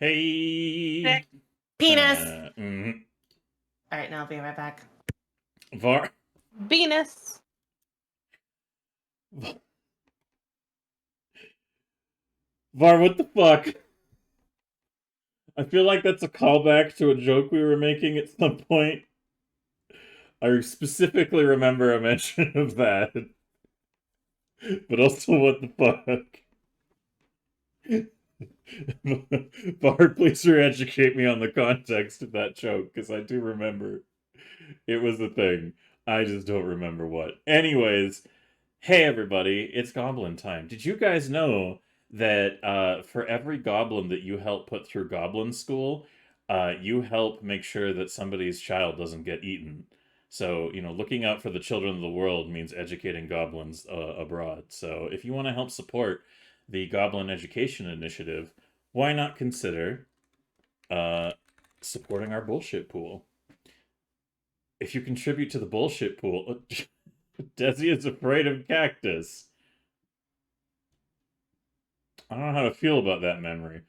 Hey. Penis. Mhm. All right, now I'll be right back. Var. Venus. Var, what the fuck? I feel like that's a callback to a joke we were making at some point. I specifically remember a mention of that. But also, what the fuck? Var, please re-educate me on the context of that joke, because I do remember it was a thing. I just don't remember what. Anyways, hey everybody, it's Goblin time. Did you guys know that for every goblin that you help put through goblin school, you help make sure that somebody's child doesn't get eaten? So, looking out for the children of the world means educating goblins abroad. So, if you want to help support the Goblin Education Initiative, why not consider supporting our bullshit pool? If you contribute to the bullshit pool, Desi is afraid of cactus. I don't know how to feel about that memory.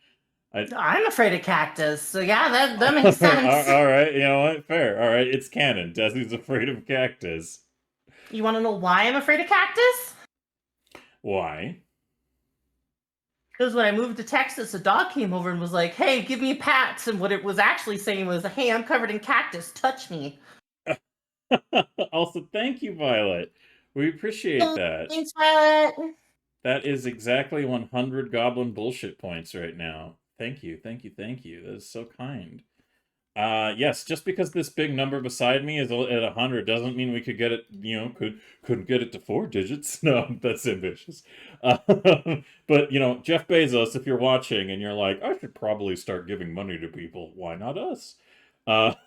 I'm afraid of cactus, so yeah, that makes sense. All right, you know what? Fair. All right, it's canon. Desi's afraid of cactus. You want to know why I'm afraid of cactus? Why? Because when I moved to Texas, a dog came over and was like, "Hey, give me pats," and what it was actually saying was, "Hey, I'm covered in cactus. Touch me." Also, thank you, Violet. We appreciate that. Thanks, Violet. That is exactly 100 goblin bullshit points right now. Thank you, thank you, thank you. That is so kind. Yes, just because this big number beside me is at 100 doesn't mean we could get it, couldn't get it to 4 digits. No, that's ambitious. But, Jeff Bezos, if you're watching and you're like, I should probably start giving money to people, why not us? But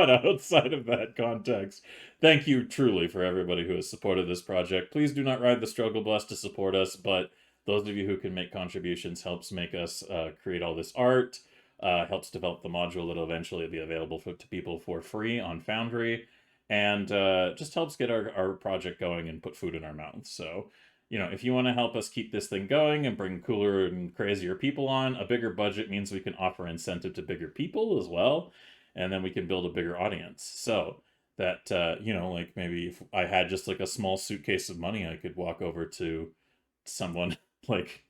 outside of that context, thank you truly for everybody who has supported this project. Please do not ride the struggle bus to support us, but those of you who can make contributions helps make us create all this art, helps develop the module that'll eventually be available to people for free on Foundry, and just helps get our project going and put food in our mouths. So, if you want to help us keep this thing going and bring cooler and crazier people on, a bigger budget means we can offer incentive to bigger people as well, and then we can build a bigger audience. So that, like maybe if I had just like a small suitcase of money, I could walk over to someone like,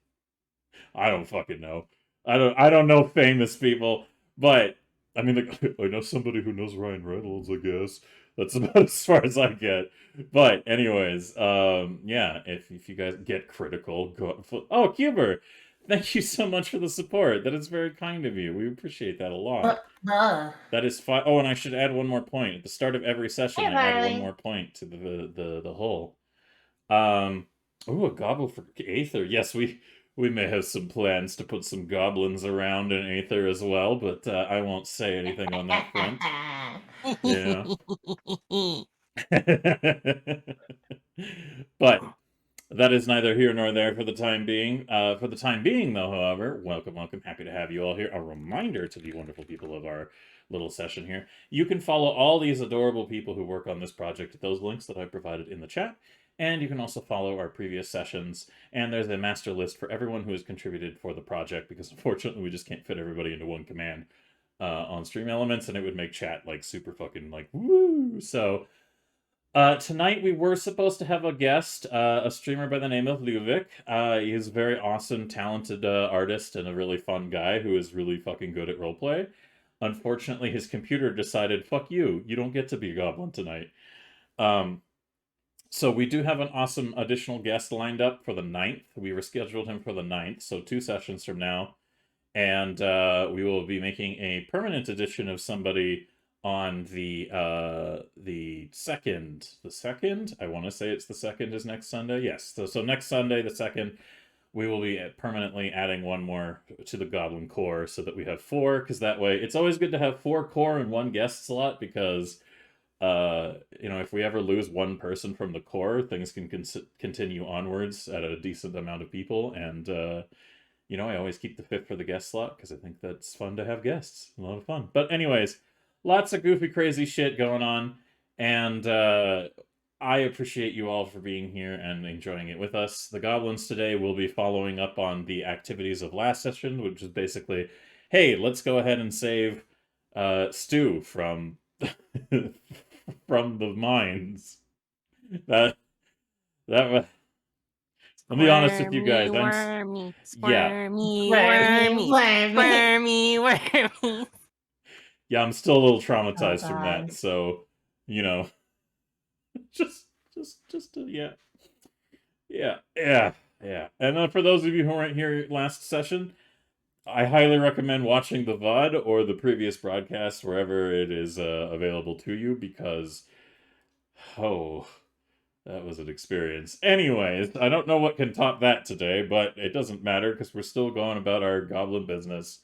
I don't fucking know. I don't know famous people, but I mean, like, I know somebody who knows Ryan Reynolds, I guess. That's about as far as I get. But anyways, yeah, if you guys get critical, go. Oh, Cuber, thank you so much for the support. That is very kind of you. We appreciate that a lot. That is fine. Oh, and I should add one more point. At the start of every session, Hey, I add one Riley. more point to the whole. Oh, a gobble for Aether. Yes, we may have some plans to put some goblins around in Aether as well, but I won't say anything on that front. Yeah. But that is neither here nor there for the time being. For the time being, though, however, welcome, welcome. Happy to have you all here. A reminder to the wonderful people of our little session here. You can follow all these adorable people who work on this project at those links that I provided in the chat. And you can also follow our previous sessions. And there's a master list for everyone who has contributed for the project, because unfortunately we just can't fit everybody into one command on Stream Elements, and it would make chat like super fucking like woo. So tonight we were supposed to have a guest, a streamer by the name of Luvik. He is a very awesome, talented artist and a really fun guy who is really fucking good at roleplay. Unfortunately, his computer decided, fuck you, you don't get to be a goblin tonight. So we do have an awesome additional guest lined up for the 9th. We rescheduled him for the 9th, so 2 sessions from now. And we will be making a permanent edition of somebody on the second. The second? I want to say it's the second is next Sunday. Yes. So next Sunday, the 2nd, we will be permanently adding one more to the Goblin Core so that we have 4, because that way it's always good to have 4 core and 1 guest slot, because if we ever lose one person from the core, things can continue onwards at a decent amount of people, and I always keep the 5th for the guest slot because I think that's fun to have guests. A lot of fun. But anyways, lots of goofy, crazy shit going on. And I appreciate you all for being here and enjoying it with us. The goblins today will be following up on the activities of last session, which is basically, hey, let's go ahead and save Stu from from the mines. That that was. Let me be honest with you guys. Wormy, Yeah, squirmy, Wormy, wormy, wormy. squirmy, wormy. yeah. I'm still a little Oh traumatized from that. God. So you know, yeah, yeah. And for those of you who weren't here last session, I highly recommend watching the VOD or the previous broadcast wherever it is available to you because, oh, that was an experience. Anyways, I don't know what can top that today, but it doesn't matter because we're still going about our goblin business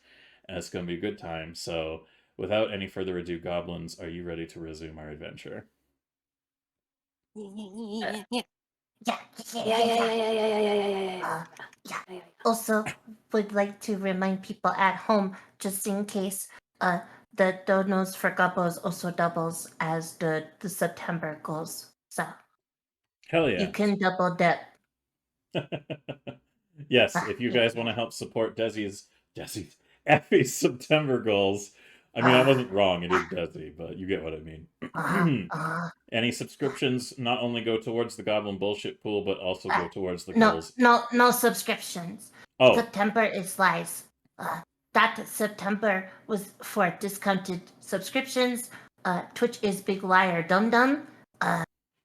and it's going to be a good time. So, without any further ado, goblins, are you ready to resume our adventure? Yeah, Yeah, yeah, yeah, yeah, yeah, yeah. yeah, yeah, yeah, yeah, yeah, yeah, yeah, Yeah. yeah. Also, would like to remind people at home, just in case, the donos for Gobos also doubles as the September goals. So Hell you yeah. can double dip. Yes, if you guys want to help support Desi's Effie's September goals. I mean, I wasn't wrong. It is Desi, but you get what I mean. Any subscriptions not only go towards the Goblin Bullshit Pool, but also go towards the no, goals. no subscriptions. Oh, September is lies. That September was for discounted subscriptions. Twitch is big liar, dum dum.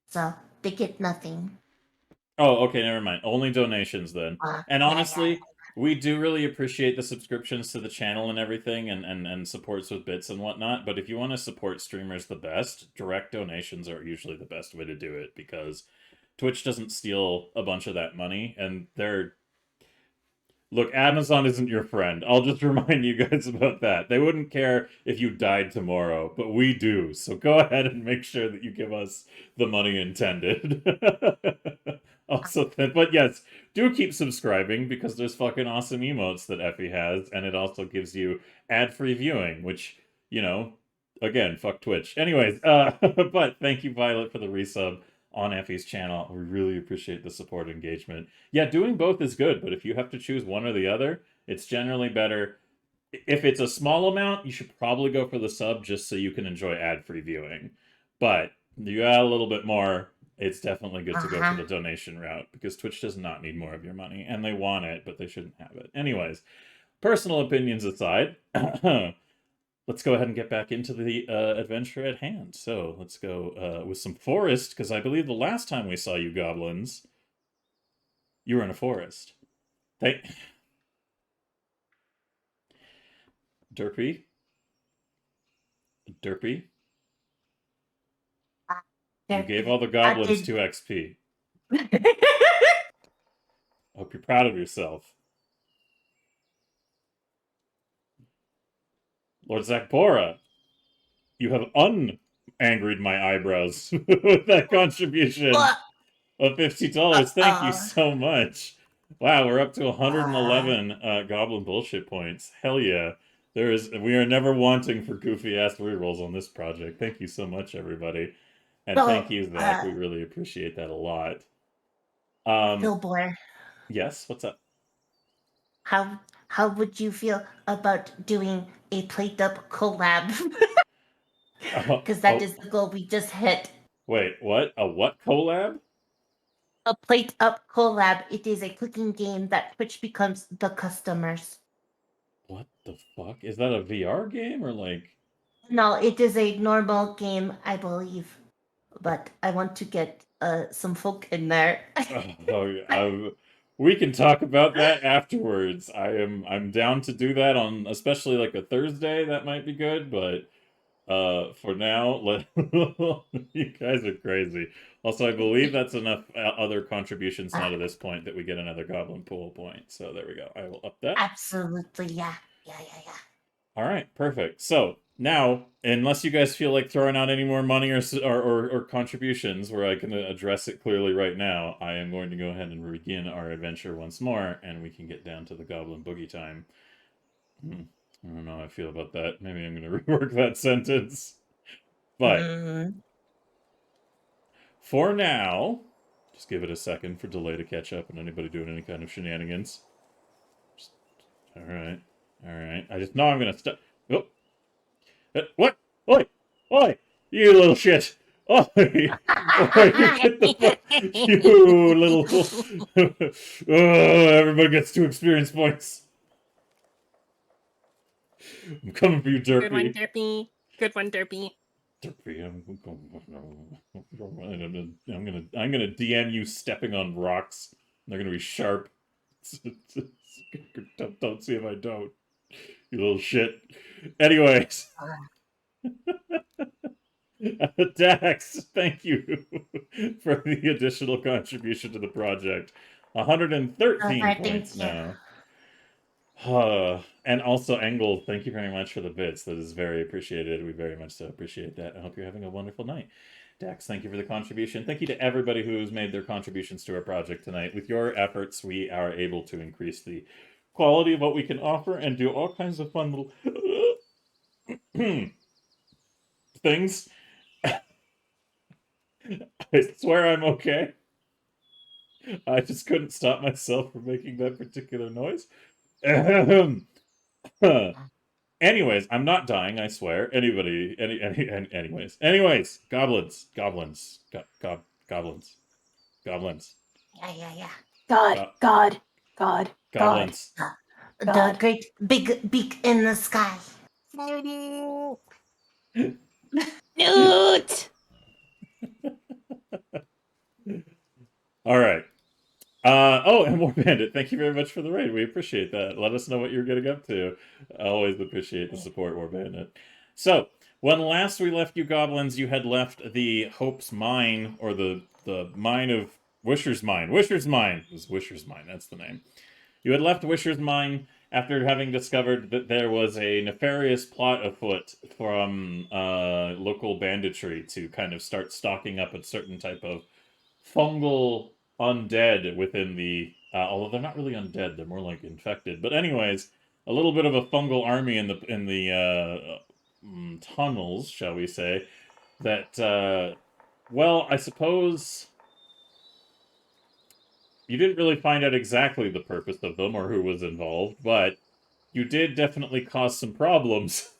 So they get nothing. oh, okay, never mind. Only donations then. And Yeah. honestly, we do really appreciate the subscriptions to the channel and everything and supports with bits and whatnot. But if you want to support streamers the best, direct donations are usually the best way to do it because Twitch doesn't steal a bunch of that money and they're look, Amazon isn't your friend. I'll just remind you guys about that. They wouldn't care if you died tomorrow, but we do. So go ahead and make sure that you give us the money intended. Also, but yes, do keep subscribing because there's fucking awesome emotes that Effie has, and it also gives you ad-free viewing, which, you know, again, fuck Twitch. Anyways, but thank you, Violet, for the resub on Effie's channel. We really appreciate the support and engagement. Yeah, doing both is good, but if you have to choose one or the other, it's generally better. If it's a small amount, you should probably go for the sub just so you can enjoy ad-free viewing. But you add a little bit more, it's definitely good to go for the donation route because Twitch does not need more of your money, and they want it, but they shouldn't have it. Anyways, personal opinions aside, let's go ahead and get back into the adventure at hand. So let's go with some forest, because I believe the last time we saw you goblins, you were in a forest. Derpy? Derpy? You gave all the goblins 2 XP. Hope you're proud of yourself. Lord Zakbora, you have un-angried my eyebrows with that contribution of $50. Thank you so much. Wow, we're up to 111 goblin bullshit points. Hell yeah. We are never wanting for goofy ass rerolls on this project. Thank you so much, everybody. And thank you, Zach. We really appreciate that a lot. Billboard, Yes, what's up? how would you feel about doing a plate up collab? Because that is the goal we just hit. Wait, what? A what collab? A plate up collab. It is a cooking game that Twitch becomes the customers. What the fuck? Is that a VR game or like? No, it is a normal game, I believe. But I want to get some folk in there. We can talk about that afterwards. I'm down to do that on especially like a Thursday. That might be good, but for now, you guys are crazy. Also, I believe that's enough other contributions now to this point that we get another goblin pool point. So there we go. I will up that. Absolutely, yeah. All right, perfect. So now, unless you guys feel like throwing out any more money or contributions, where I can address it clearly right now, I am going to go ahead and begin our adventure once more, and we can get down to the Goblin Boogie time. I don't know how I feel about that. Maybe I'm going to rework that sentence. But for now, just give it a second for delay to catch up and anybody doing any kind of shenanigans. All right. I just know I'm gonna stop. Oh, what? Oi! Oi! You little shit! Oi! Oi! You get the fuck! You little! Oh, everybody gets 2 experience points. I'm coming for you, Good one, Derpy. Derpy. Good one, Derpy. Derpy, I'm gonna DM you stepping on rocks. They're gonna be sharp. Don't see if I don't. You little shit. Anyways. Dax, thank you for the additional contribution to the project. 113 points now. And also, Engel, thank you very much for the bits. That is very appreciated. We very much so appreciate that. I hope you're having a wonderful night. Dax, thank you for the contribution. Thank you to everybody who's made their contributions to our project tonight. With your efforts, we are able to increase the quality of what we can offer and do all kinds of fun little things. I swear I'm okay. I just couldn't stop myself from making that particular noise. Anyways, I'm not dying, I swear. Anyways, goblins. Goblins. Yeah. God. Goblins. The God. great big beak in the sky. Newt! All right. Oh, and War Bandit, thank you very much for the raid. We appreciate that. Let us know what you're getting up to. I always appreciate the support, War Bandit. So, when last we left you goblins, you had left the Hope's Mine, or the mine of Wisher's Mine. Wisher's Mine. It was Wisher's Mine, that's the name. You had left Wisher's Mine after having discovered that there was a nefarious plot afoot from local banditry to kind of start stocking up a certain type of fungal undead within the although they're not really undead, they're more like infected, but anyways, a little bit of a fungal army in the tunnels, shall we say, that well, I suppose you didn't really find out exactly the purpose of them or who was involved, but you did definitely cause some problems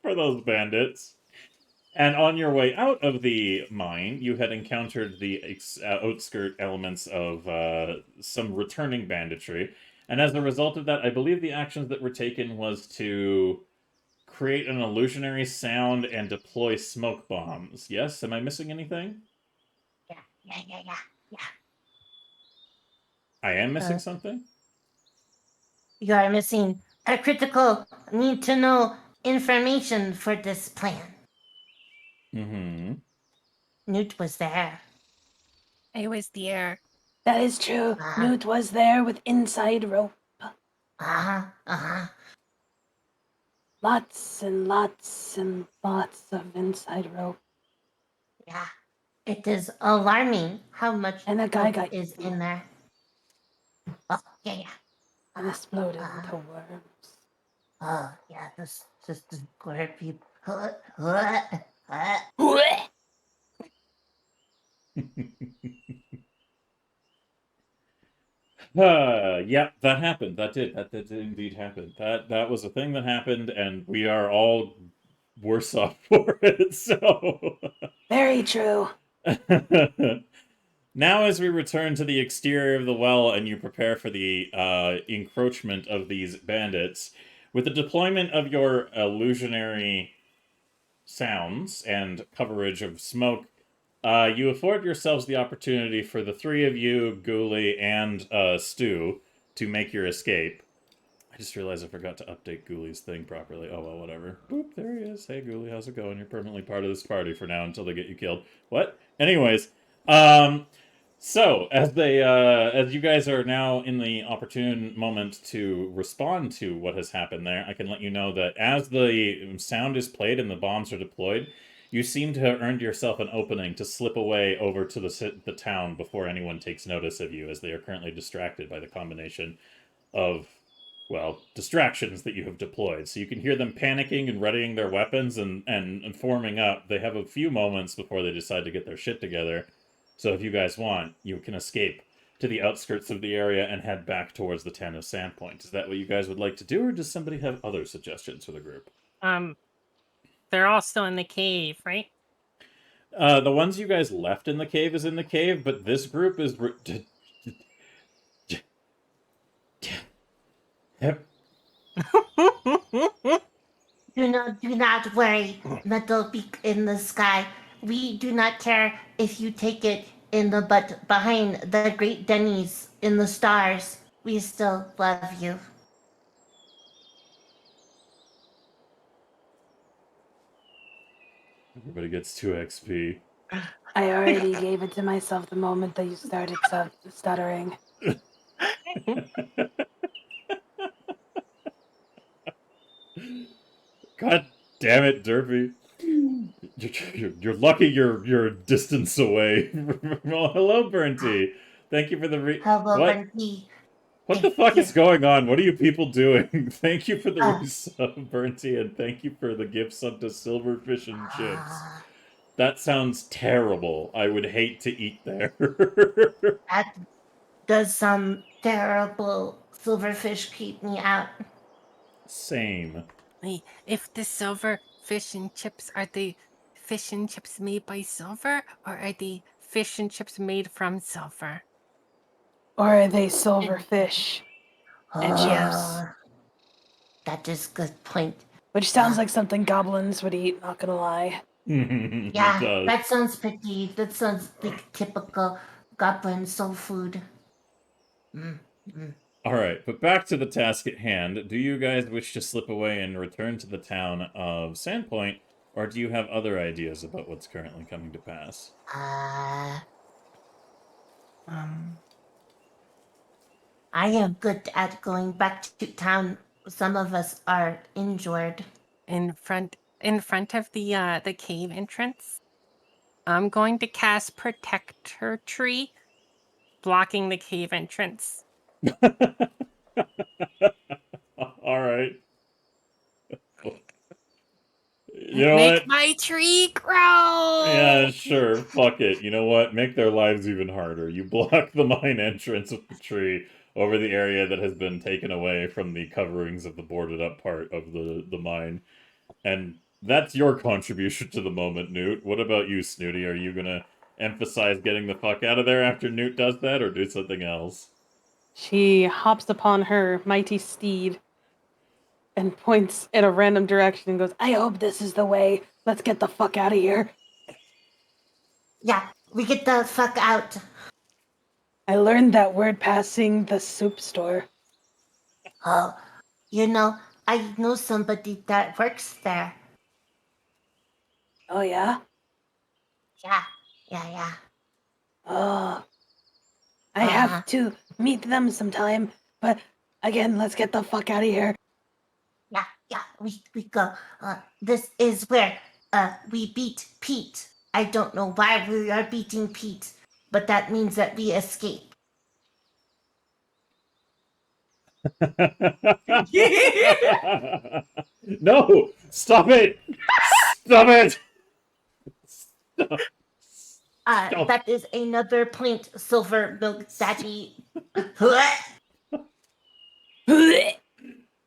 for those bandits. And on your way out of the mine, you had encountered the outskirt elements of some returning banditry. And as a result of that, I believe the actions that were taken was to create an illusionary sound and deploy smoke bombs. Yes? Am I missing anything? Yeah. I am missing something? You are missing a critical need to know information for this plan. Mm-hmm. Newt was there. I was there. That is true. Uh-huh. Newt was there with inside rope. Lots and lots and lots of inside rope. Yeah. It is alarming how much And a guy rope got is in there. Oh, yeah. and exploded into worms. Oh, yeah, this just square people. Yeah, that happened. That did indeed happen. That was a thing that happened, and we are all worse off for it. So, Very true. now, as we return to the exterior of the well, and you prepare for the encroachment of these bandits, with the deployment of your illusionary sounds and coverage of smoke, you afford yourselves the opportunity for the 3 of you, Ghoulie, and Stu, to make your escape. I just realized I forgot to update Ghoulie's thing properly. Oh, well, whatever. Boop, there he is. Hey, Ghoulie, how's it going? You're permanently part of this party for now until they get you killed. What? Anyways, so, as you guys are now in the opportune moment to respond to what has happened there, I can let you know that as the sound is played and the bombs are deployed, you seem to have earned yourself an opening to slip away over to the town before anyone takes notice of you, as they are currently distracted by the combination of well, distractions that you have deployed. So you can hear them panicking and readying their weapons and forming up. They have a few moments before they decide to get their shit together. So if you guys want, you can escape to the outskirts of the area and head back towards the town of Sandpoint. Is that what you guys would like to do, or does somebody have other suggestions for the group? They're all still in the cave, right? The ones you guys left in the cave is in the cave, but this group is... Do not worry, metal beak in the sky. We do not care if you take it in the butt behind the great Denny's in the stars. We still love you. Everybody gets 2 XP. I already gave it to myself the moment that you started stuttering. God damn it, Derpy. You're lucky you're a distance away. Well, hello, Burnty. Thank you for the Hello, What? Bunty. What the fuck is going on? What are you people doing? Thank you for the resub, Burnty, and thank you for the gift sub to Silverfish and Chips. That sounds terrible. I would hate to eat there. That does some terrible silverfish keep me out. Same. Wait, if the silver fish and chips, are they fish and chips made by silver, or are they fish and chips made from silver? Or are they silverfish and chips? That is good point. Which sounds like something goblins would eat, not gonna lie. Yeah, that sounds like typical goblin soul food. Alright, but back to the task at hand. Do you guys wish to slip away and return to the town of Sandpoint, or do you have other ideas about what's currently coming to pass? I am good at going back to town. Some of us are injured. In front of the cave entrance, I'm going to cast Protector Tree, blocking the cave entrance. Alright. You know Make what? my tree grow! Yeah, sure. Fuck it. You know what? Make their lives even harder. You block the mine entrance with the tree over the area that has been taken away from the coverings of the boarded up part of the mine. And that's your contribution to the moment, Newt. What about you, Snooty? Are you gonna emphasize getting the fuck out of there after Newt does that, or do something else? She hops upon her mighty steed and points in a random direction and goes, I hope this is the way. Let's get the fuck out of here. Yeah, we get the fuck out. I learned that word passing the soup store. Oh, I know somebody that works there. Oh, yeah? Yeah. Oh. I have to meet them sometime, but again, let's get the fuck out of here. Yeah, we go. This is where we beat Pete. I don't know why we are beating Pete, but that means that we escape. No! Stop it! Stop it! Stop. Stop. That is another point, Silver Milk Daddy.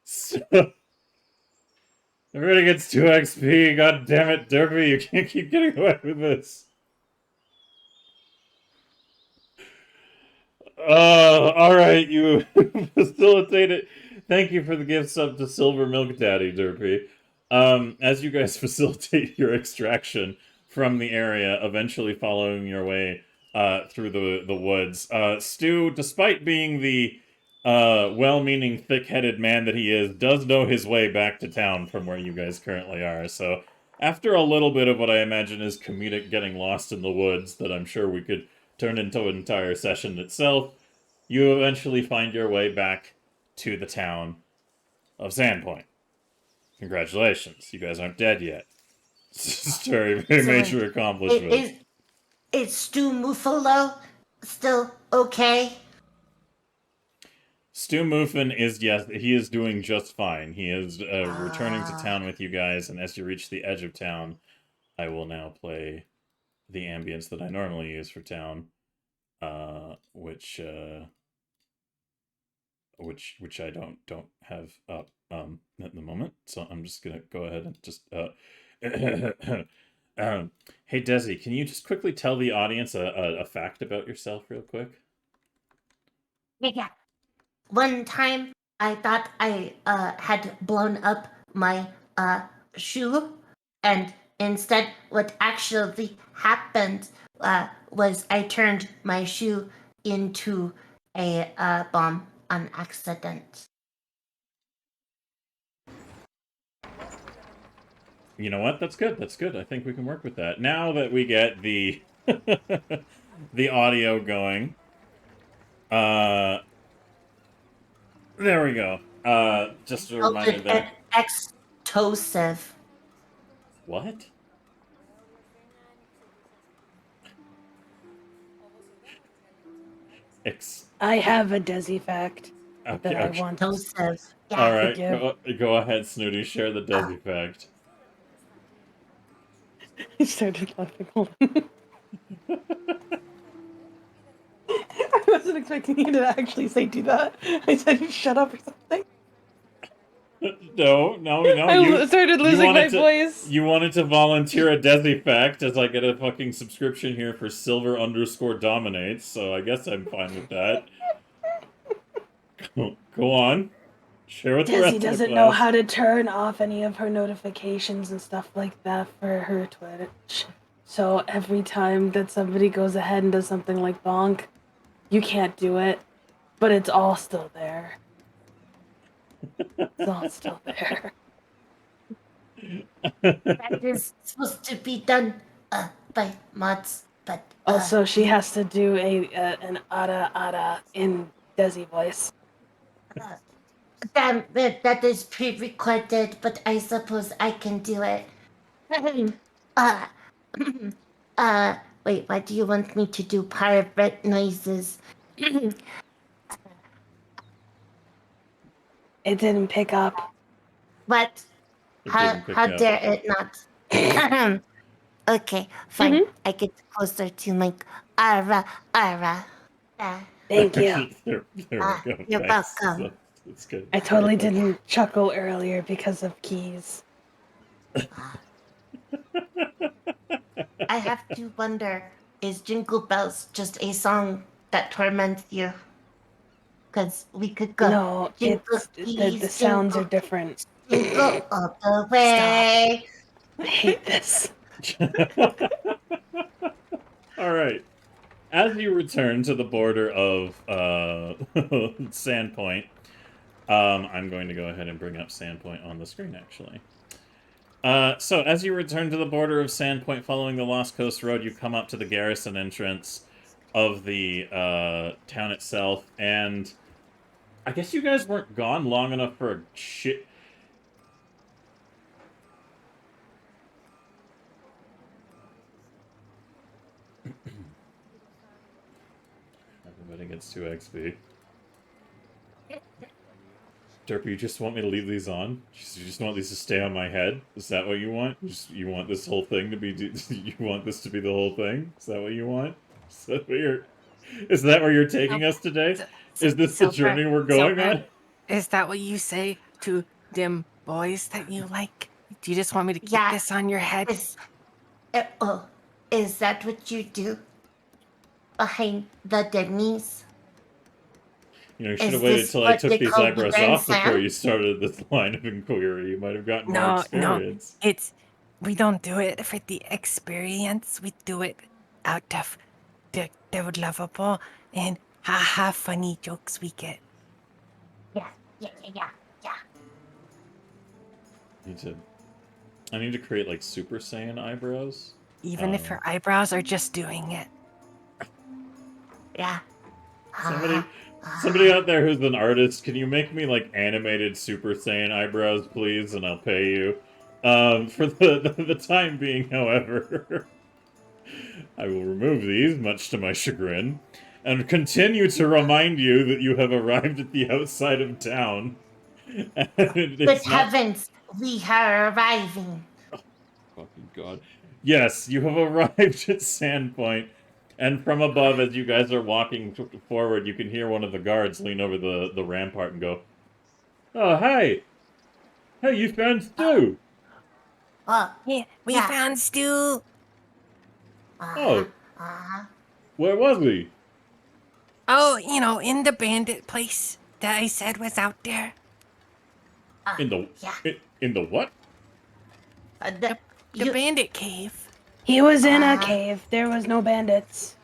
Stop. Everybody gets 2 XP. God damn it, Derpy. You can't keep getting away with this. Alright, you facilitated. Thank you for the gift sub to Silver Milk Daddy, Derpy. As you guys facilitate your extraction from the area, eventually following your way through the woods, Stu, despite being the well-meaning, thick-headed man that he is, does know his way back to town from where you guys currently are. So, after a little bit of what I imagine is comedic getting lost in the woods that I'm sure we could turn into an entire session itself, you eventually find your way back to the town of Sandpoint. Congratulations, you guys aren't dead yet. It's a very, very major accomplishment. Is Stu Muffalo still okay? Stu Muffin is, yes, he is doing just fine. He is returning to town with you guys, and as you reach the edge of town, I will now play the ambience that I normally use for town, which I don't have up at the moment. So I'm just gonna go ahead and just hey Desi, can you just quickly tell the audience a fact about yourself real quick? Yeah. One time I thought I had blown up my shoe, and instead what actually happened was I turned my shoe into a bomb on accident. You know what? That's good. That's good. I think we can work with that. Now that we get the the audio going. There we go. Just a reminder there. Explosive. What? I have a Desi fact that Okay, I okay. want. Explosive. Yeah. All right, give. go ahead, Snooty. Share the Desi fact. I started laughing. Hold on. I wasn't expecting you to actually say do that. I said shut up or something. No. I started losing my voice. You wanted to volunteer a Desi fact as I get a fucking subscription here for Silver_Dominates, so I guess I'm fine with that. Go on. Share with the rest Desi of the doesn't class. know how to turn off any of her notifications and stuff like that for her Twitch. So every time that somebody goes ahead and does something like bonk, you can't do it, but it's all still there. It's all still there. That is supposed to be done by mods, but Also, she has to do an ada in Desi voice. that is pre-recorded, but I suppose I can do it. Wait, why do you want me to do pirate noises? It didn't pick up. What? How dare it not? Okay, fine. I get closer to my ara. Thank you. There we go. You're Thanks. welcome. That's good. I totally didn't chuckle earlier because of keys. I have to wonder, is Jingle Bells just a song that torments you? Because we could go. No, the sounds are different. Jingle all the way. Stop. I hate this. All right. As you return to the border of Sandpoint, I'm going to go ahead and bring up Sandpoint on the screen, actually. So, as you return to the border of Sandpoint following the Lost Coast Road, you come up to the garrison entrance of the town itself, and I guess you guys weren't gone long enough for a shit... Everybody gets 2 XP. Derpy, you just want me to leave these on? You just want these to stay on my head? Is that what you want? You want this whole thing to be... You want this to be the whole thing? Is that what you want? Is that where you're taking us today? Is this the journey we're going on? Is that what you say to them boys that you like? Do you just want me to keep this on your head? Is that what you do? Behind the Denny's? You know, you should have waited till I took these eyebrows off before you started this line of inquiry. You might have gotten more experience. No, we don't do it for the experience. We do it out of the lovable and haha funny jokes we get. Yeah. I need to create like Super Saiyan eyebrows. Even if her eyebrows are just doing it. Yeah. Somebody out there who's an artist, can you make me like animated Super Saiyan eyebrows, please, and I'll pay you. For the time being, however, I will remove these, much to my chagrin. and continue to remind you that you have arrived at the outside of town. And Good it's not... heavens, we are arriving. Fucking God. Yes, you have arrived at Sandpoint, and from above, as you guys are walking forward, you can hear one of the guards lean over the rampart and go, "Oh, hey! Hey, you found Stu! Yeah, we Yeah. found Stu. Oh, Uh-huh. where was he?" Oh, in the bandit place that I said was out there. In the... Yeah. In the what? The You, bandit cave. He was in a cave. There was no bandits.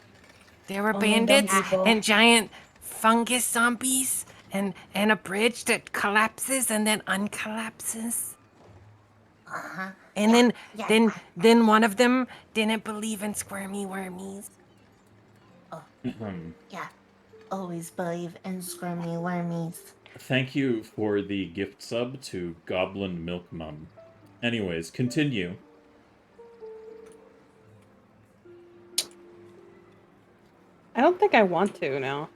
There were Only dumb bandits people. and giant fungus zombies and a bridge that collapses and then uncollapses. And then one of them didn't believe in squirmy wormies. yeah. Always believe in squirmy wormies. Thank you for the gift sub to Goblin Milk Mum. Anyways, continue. I don't think I want to now.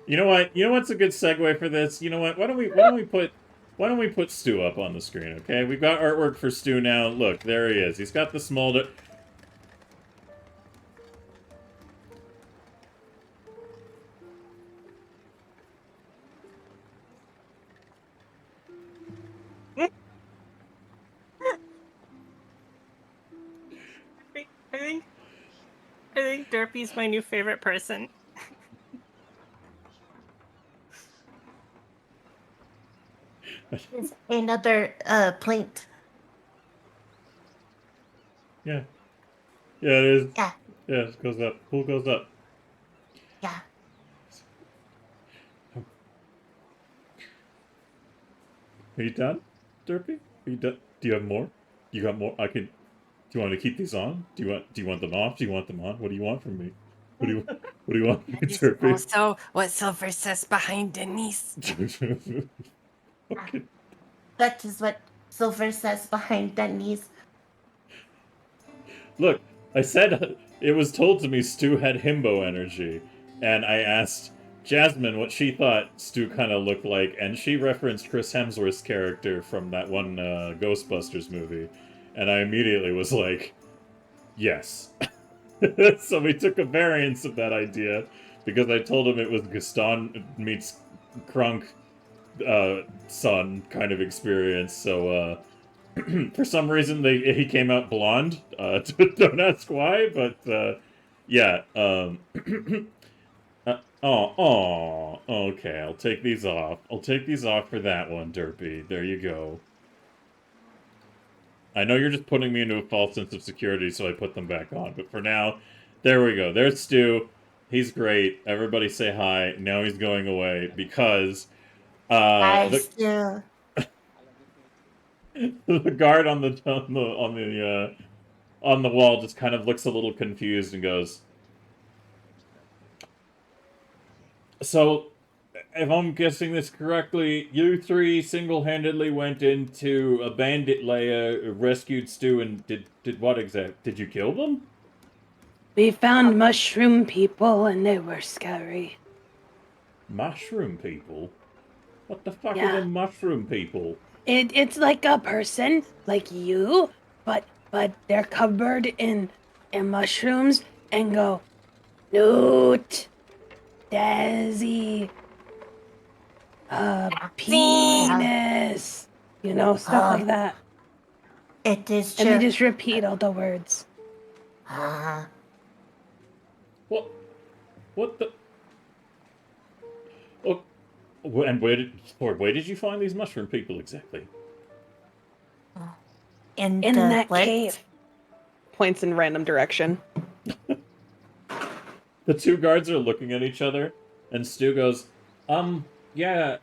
You know what? You know what's a good segue for this? You know what? Why don't we put Stu up on the screen, okay? We've got artwork for Stu now. Look, there he is. He's got the smolder. I think Derpy's my new favorite person. There's another plaint. Yeah. Yeah, it is. Yeah. Yeah, it goes up. Pool goes up. Yeah. Are you done, Derpy? Are you done? Do you have more? You got more? Do you want to keep these on? Do you want them off? Do you want them on? What do you want from me? What do you want from me, Derpy? Also, what Silver says behind Denise. Okay. That is what Silver says behind Denny's. Look, I said it was told to me Stu had himbo energy, and I asked Jasmine what she thought Stu kind of looked like, and she referenced Chris Hemsworth's character from that one Ghostbusters movie, and I immediately was like, yes. So we took a variance of that idea, because I told him it was Gaston meets Krunk son kind of experience, so for some reason he came out blonde. Don't ask why, but yeah. Okay, I'll take these off. I'll take these off for that one, Derpy. There you go. I know you're just putting me into a false sense of security, so I put them back on. But for now, there we go. There's Stu. He's great. Everybody say hi. Now he's going away because Stu. the guard on the wall just kind of looks a little confused and goes, "So, if I'm guessing this correctly, you three single-handedly went into a bandit lair, rescued Stu, and did what exactly? Did you kill them?" We found mushroom people and they were scary. Mushroom people? What the fuck Yeah. are the mushroom people? It's like a person, like you, but they're covered in mushrooms and go, Newt, Desi, penis, stuff like that. It is true. And they just repeat all the words. What the? Oh, and where did you find these mushroom people exactly? In that what? cave. Points in random direction. The two guards are looking at each other, and Stu goes, yeah,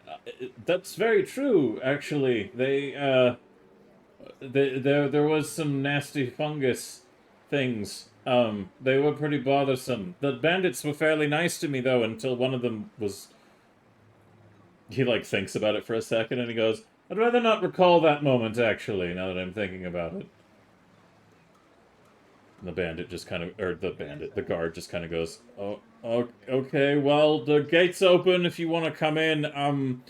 that's very true, actually. There was some nasty fungus things. They were pretty bothersome. The bandits were fairly nice to me, though, until one of them was... He, thinks about it for a second, and he goes, I'd rather not recall that moment, actually, now that I'm thinking about it. And the bandit just kind of, the guard just kind of goes, oh, okay, well, the gate's open if you want to come in.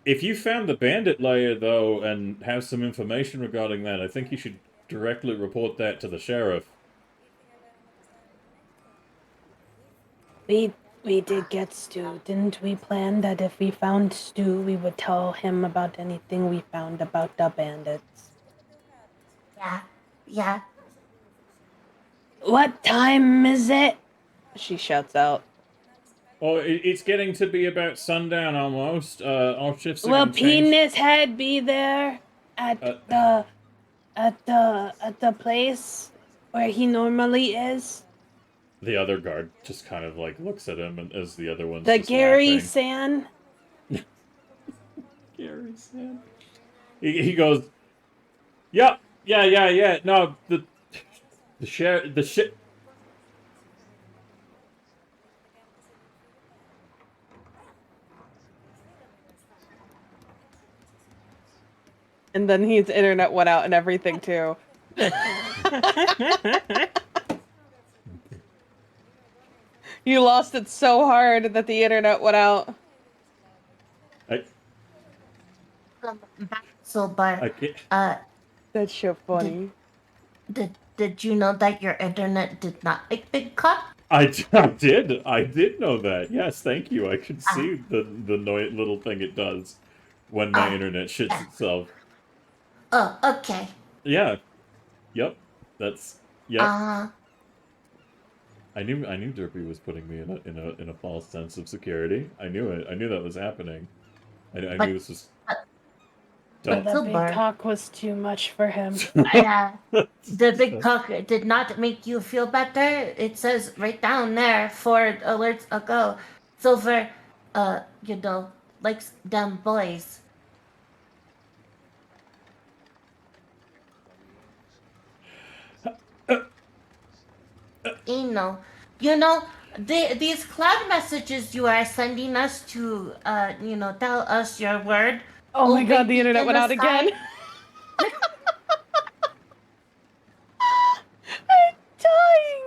If you found the bandit lair, though, and have some information regarding that, I think you should directly report that to the sheriff. We did get Stu. Didn't we plan that if we found Stu, we would tell him about anything we found about the bandits? Yeah. What time is it? She shouts out. Oh, it's getting to be about sundown almost. Our shifts are Will gonna change. Penis Head be there at the place where he normally is? The other guard just kind of like looks at him, and as the other one's The just Gary laughing. San? Gary San. He goes, yeah. No, the shit. And then his internet went out and everything too. You lost it so hard that the internet went out. So, but I can't. That's so funny. Did you know that your internet did not make big cut? I did know that. Yes, thank you. I could see the little thing it does when my internet shits itself. Oh, okay. Yeah. Yep. That's yep. Uh-huh. I knew Derpy was putting me in a false sense of security. I knew it. I knew that was happening. I knew this was. But Don't. the big cock was too much for him. The big cock did not make you feel better. It says right down there 4 alerts ago. Silver, likes them boys. These cloud messages you are sending us to, tell us your word. Oh my god, the internet went out again. I'm dying,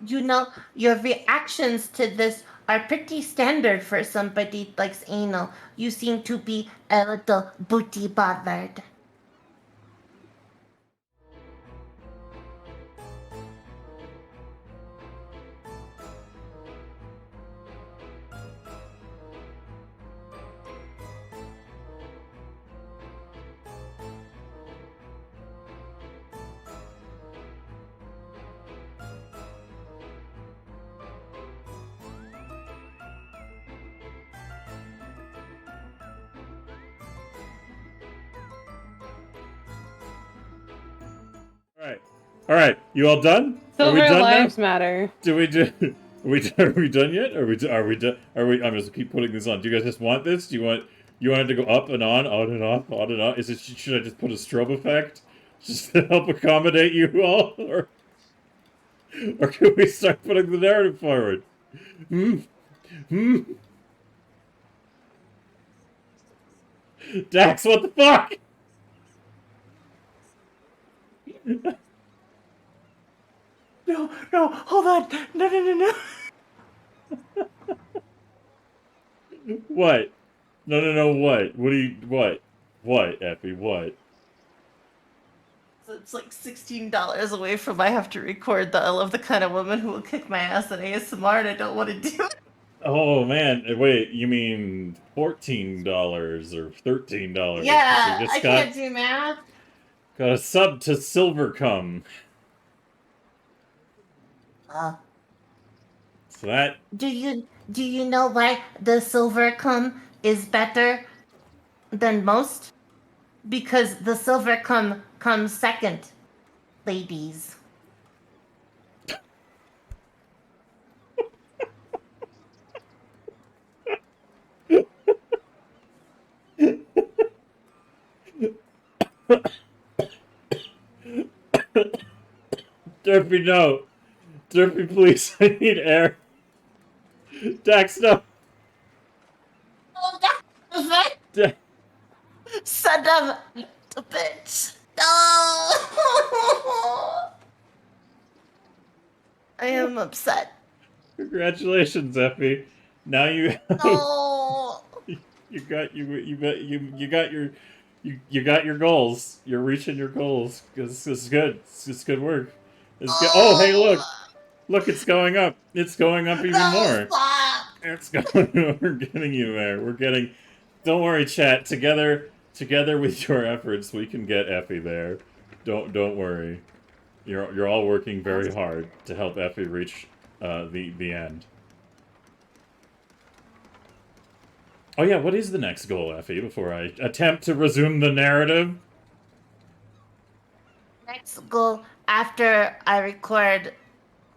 dude. Your reactions to this are pretty standard for somebody like anal. You seem to be a little booty bothered. All right. You all done? Silver are we done lives now? matter. Are we done yet? Are we done? I'm just keep putting this on. Do you guys just want this? Do you want it to go up and on and off, on and on? Should I just put a strobe effect just to help accommodate you all, or can we start putting the narrative forward? Dax, what the fuck? No, hold on. No. What? No, what? What, Effie, what? It's like $16 away from I have to record the I love the kind of woman who will kick my ass in ASMR and I don't want to do it. Oh, man. Wait, you mean $14 or $13? Yeah, I can't do math. Got a sub to Silvercum. So that... Do you know why the silver cum is better than most? Because the silver cum comes second, ladies. Derpy, no. Derpy, please. I need air. Dax, no. Oh, that's Da- son of Bitch. No. I am upset. Congratulations, Effie. Now you No. you got your goals. You're reaching your goals. This is good. It's good work. It's good. Oh, hey, look, it's going up. It's going up even No, more. stop. It's going. We're getting you there. We're getting. Don't worry, chat. Together with your efforts, we can get Effie there. Don't worry. You're all working very hard to help Effie reach the end. Oh yeah, what is the next goal, Effie? Before I attempt to resume the narrative. Next goal after I record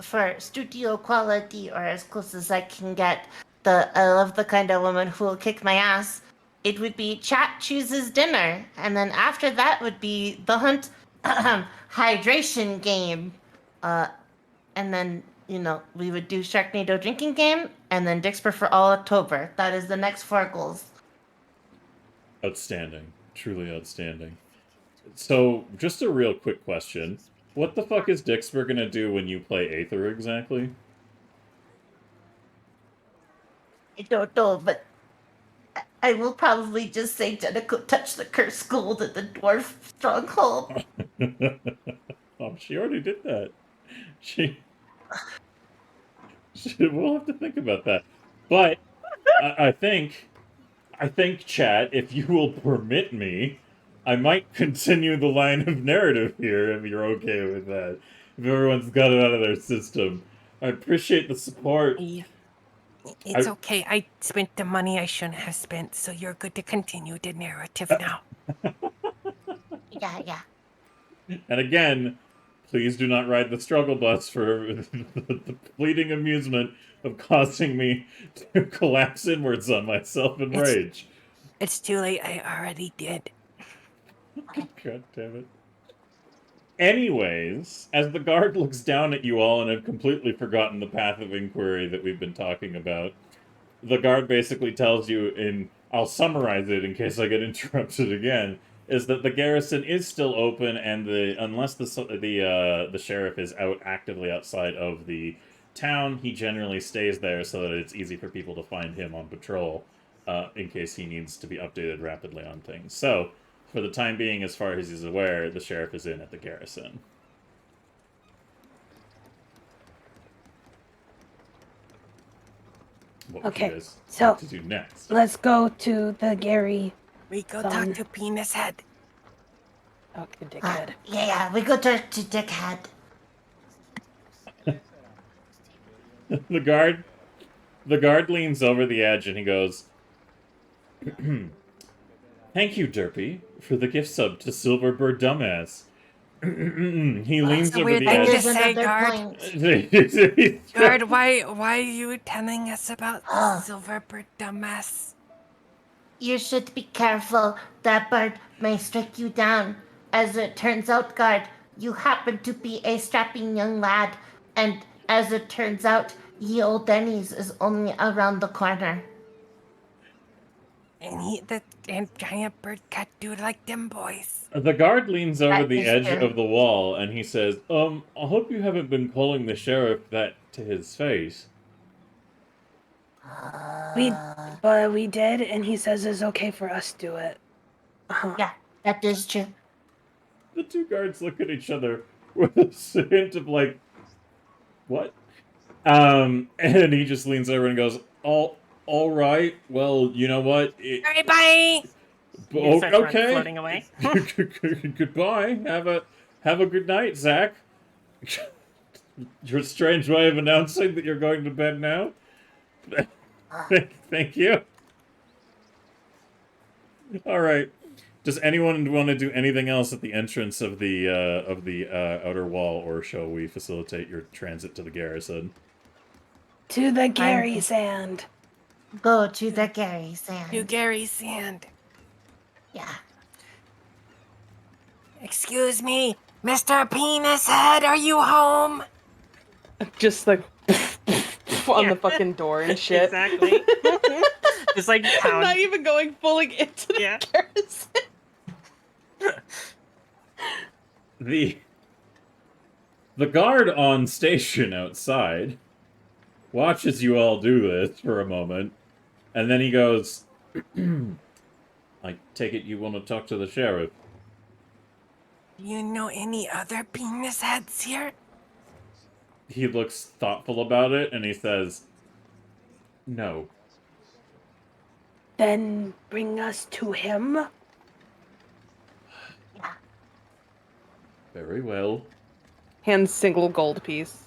for studio quality or as close as I can get the I love the kind of woman who will kick my ass. It would be chat chooses dinner, and then after that would be the hunt hydration game, and then we would do Sharknado drinking game, and then Dixper for all October. That is the next 4 goals. Outstanding, truly outstanding. So, just a real quick question: what the fuck is Dixper gonna do when you play Aether exactly? I don't know, but I will probably just say Jennico touch the cursed gold at the dwarf stronghold. Oh, she already did that. We'll have to think about that. But I think, chat, if you will permit me, I might continue the line of narrative here if you're okay with that. If everyone's got it out of their system. I appreciate the support. Yeah. It's okay. I spent the money I shouldn't have spent, so you're good to continue the narrative now. Yeah. And again, please do not ride the struggle bus for the fleeting amusement of causing me to collapse inwards on myself in rage. It's too late. I already did. God damn it. Anyways, as the guard looks down at you all and have completely forgotten the path of inquiry that we've been talking about, the guard basically tells you I'll summarize it in case I get interrupted again, is that the garrison is still open, and unless the sheriff is actively outside of the town, he generally stays there so that it's easy for people to find him on patrol, in case he needs to be updated rapidly on things. So, for the time being, as far as he's aware, the sheriff is in at the garrison. What would you guys like to do next? Let's go to the Gary. We go talk to Penis Head. Okay, dickhead. Yeah, we go to Dickhead. The guard leans over the edge and he goes, "Thank you, Derpy, for the gift sub to Silverbird Dumbass." He leans over the Thing to edge. say, Point. Guard, why are you telling us about Silverbird Dumbass? You should be careful. That bird may strike you down. As it turns out, guard, you happen to be a strapping young lad, and as it turns out, ye old Denny's is only around the corner. And giant bird cat dude like them boys. The guard leans over That the is edge true. of the wall and he says, I hope you haven't been calling the sheriff that to his face. But we did, and he says it's okay for us to do it. Yeah, that is true. The two guards look at each other with a hint of like, what? And he just leans over and goes, all right. Well, you know what? All right, bye. Okay. Floating away. Goodbye. Have a good night, Zach. Your strange way of announcing that you're going to bed now. Thank you. All right. Does anyone want to do anything else at the entrance of the outer wall, or shall we facilitate your transit to the garrison? To the Gary Sand. Go to the Gary Sand. To Gary Sand. Yeah. Excuse me, Mr. Penis Head, are you home? Just like on the fucking door and shit. Exactly. Just like I'm pound. not even going fully into the garrison. The guard on station outside watches you all do this for a moment, and then he goes, I take it you want to talk to the sheriff. Do you know any other penis heads here? He looks thoughtful about it, and he says, no. Then bring us to him. Very well. Hands single gold piece.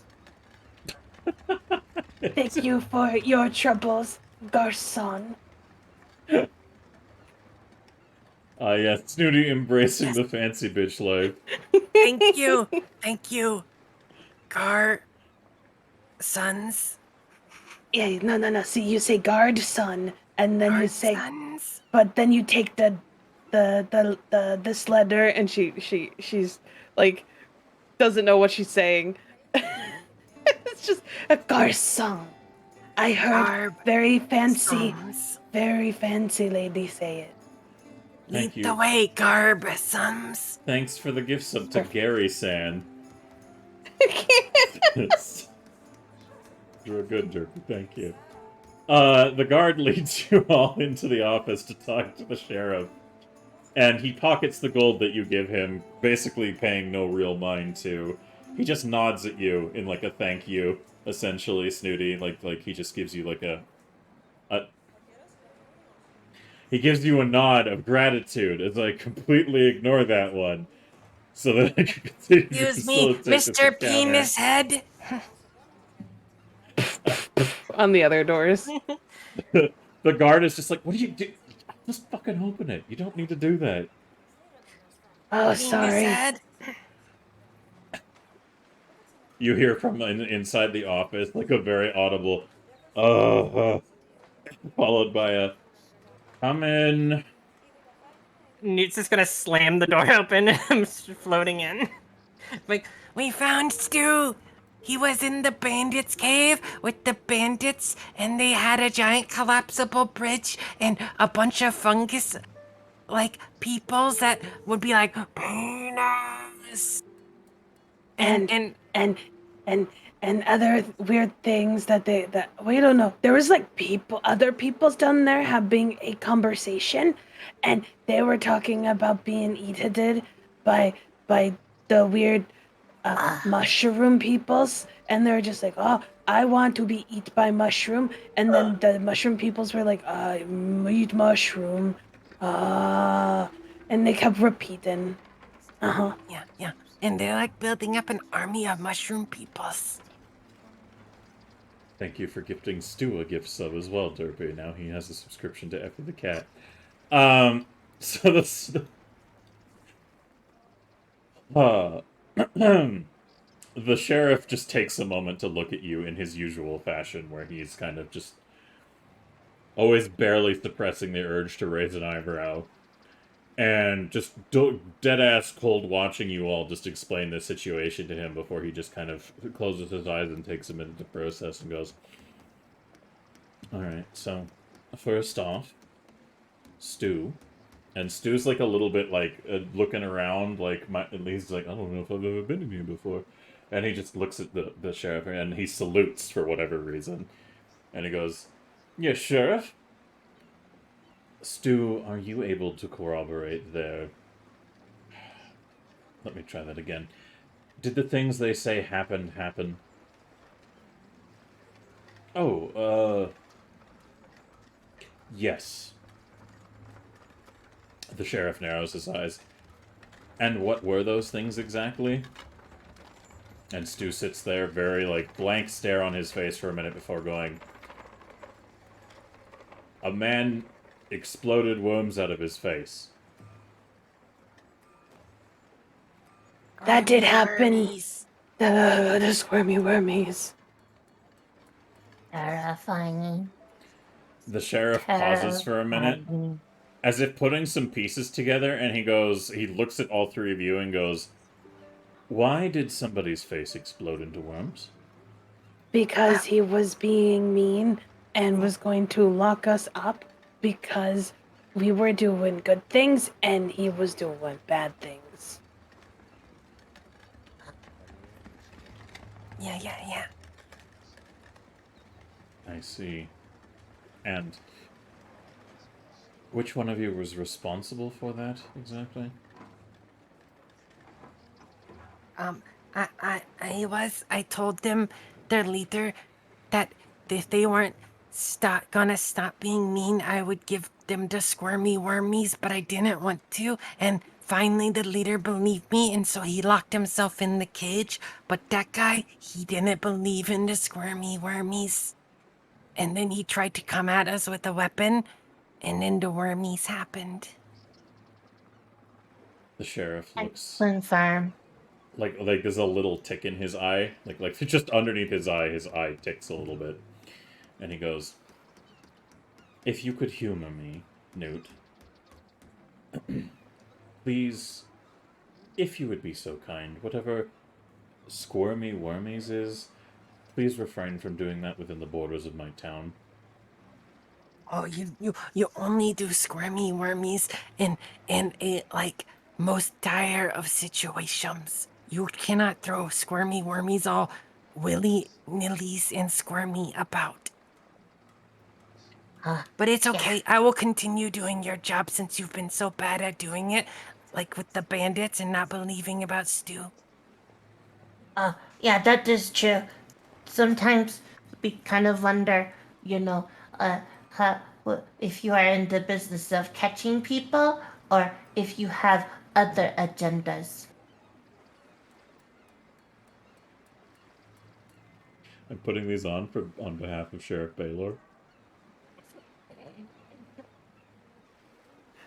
Thank you for your troubles, garçon. Yes, Snooty embracing the fancy bitch life. Thank you. Thank you. Sons. Yeah, no. See, you say guard son, and then you say, Sons. but then you take the this letter, And she's like doesn't know what she's saying. it's just a garçon. I heard very fancy lady say it. Thank Lead you. the way, Sons. Thanks for the gift sub to Gary San. You're a good jerky, thank you. The guard leads you all into the office to talk to the sheriff. And he pockets the gold that you give him, basically paying no real mind to. He just nods at you in like a thank you, essentially, Snooty. Like he just gives you like a he gives you a nod of gratitude as I completely ignore that one. So that I can continue to Excuse me, facilitate this Mr. encounter. Penis Head. On the other doors. The guard is just like, what do you do? Just fucking open it. You don't need to do that. Oh, Penis sorry. Head. You hear from inside the office, like a very audible, followed by a, come in. Newt's just gonna slam the door open. I'm floating in. Like, we found Stu. He was in the bandits' cave with the bandits, and they had a giant collapsible bridge and a bunch of fungus, like peoples that would be like penis. And And other weird things that we don't know. There was like other peoples down there having a conversation, and they were talking about being eaten by the weird mushroom peoples, and they're just like, oh, I want to be eat by mushroom, and then the mushroom peoples were like, I eat mushroom, and they kept repeating, yeah. And they're like building up an army of mushroom peoples. Thank you for gifting Stu a gift sub as well, Derpy. Now he has a subscription to Effie the Cat. So this... the sheriff just takes a moment to look at you in his usual fashion, where he's kind of just always barely suppressing the urge to raise an eyebrow. And just dead-ass cold watching you all just explain this situation to him before he just kind of closes his eyes and takes a minute to process and goes, alright, so, first off, Stu. And Stu's like a little bit like looking around, like, he's like, I don't know if I've ever been in here before. And he just looks at the sheriff and he salutes for whatever reason. And he goes, yes, Sheriff? Stu, are you able to corroborate their... Let me try that again. Did the things they say happen? Oh, yes. The sheriff narrows his eyes. And what were those things exactly? And Stu sits there, very, like, blank stare on his face for a minute before going, a man exploded worms out of his face. that did happen. The squirmy wormies. Terrifying. The sheriff pauses for a minute, Terrifying. as if putting some pieces together, and he looks at all three of you and goes, why did somebody's face explode into worms? Because he was being mean and was going to lock us up because we were doing good things and he was doing bad things. Yeah. I see. And which one of you was responsible for that exactly? I told them, their leader, that if they weren't gonna stop being mean, I would give them the squirmy wormies, but I didn't want to. And finally, the leader believed me, and so he locked himself in the cage. But that guy, he didn't believe in the squirmy wormies. And then he tried to come at us with a weapon, and then the wormies happened. The sheriff looks Confirm. like there's a little tick in his eye, like just underneath his eye ticks a little bit, and he goes, "If you could humor me, Newt, please, if you would be so kind, whatever squirmy wormies is, please refrain from doing that within the borders of my town." Oh, you only do squirmy wormies in a like most dire of situations. You cannot throw squirmy wormies all willy-nillys and squirmy about. But it's okay. Yeah. I will continue doing your job since you've been so bad at doing it, like with the bandits and not believing about Stu. Yeah, that is true. Sometimes we kind of wonder, how, if you are in the business of catching people or if you have other agendas. I'm putting these on behalf of Sheriff Baylor.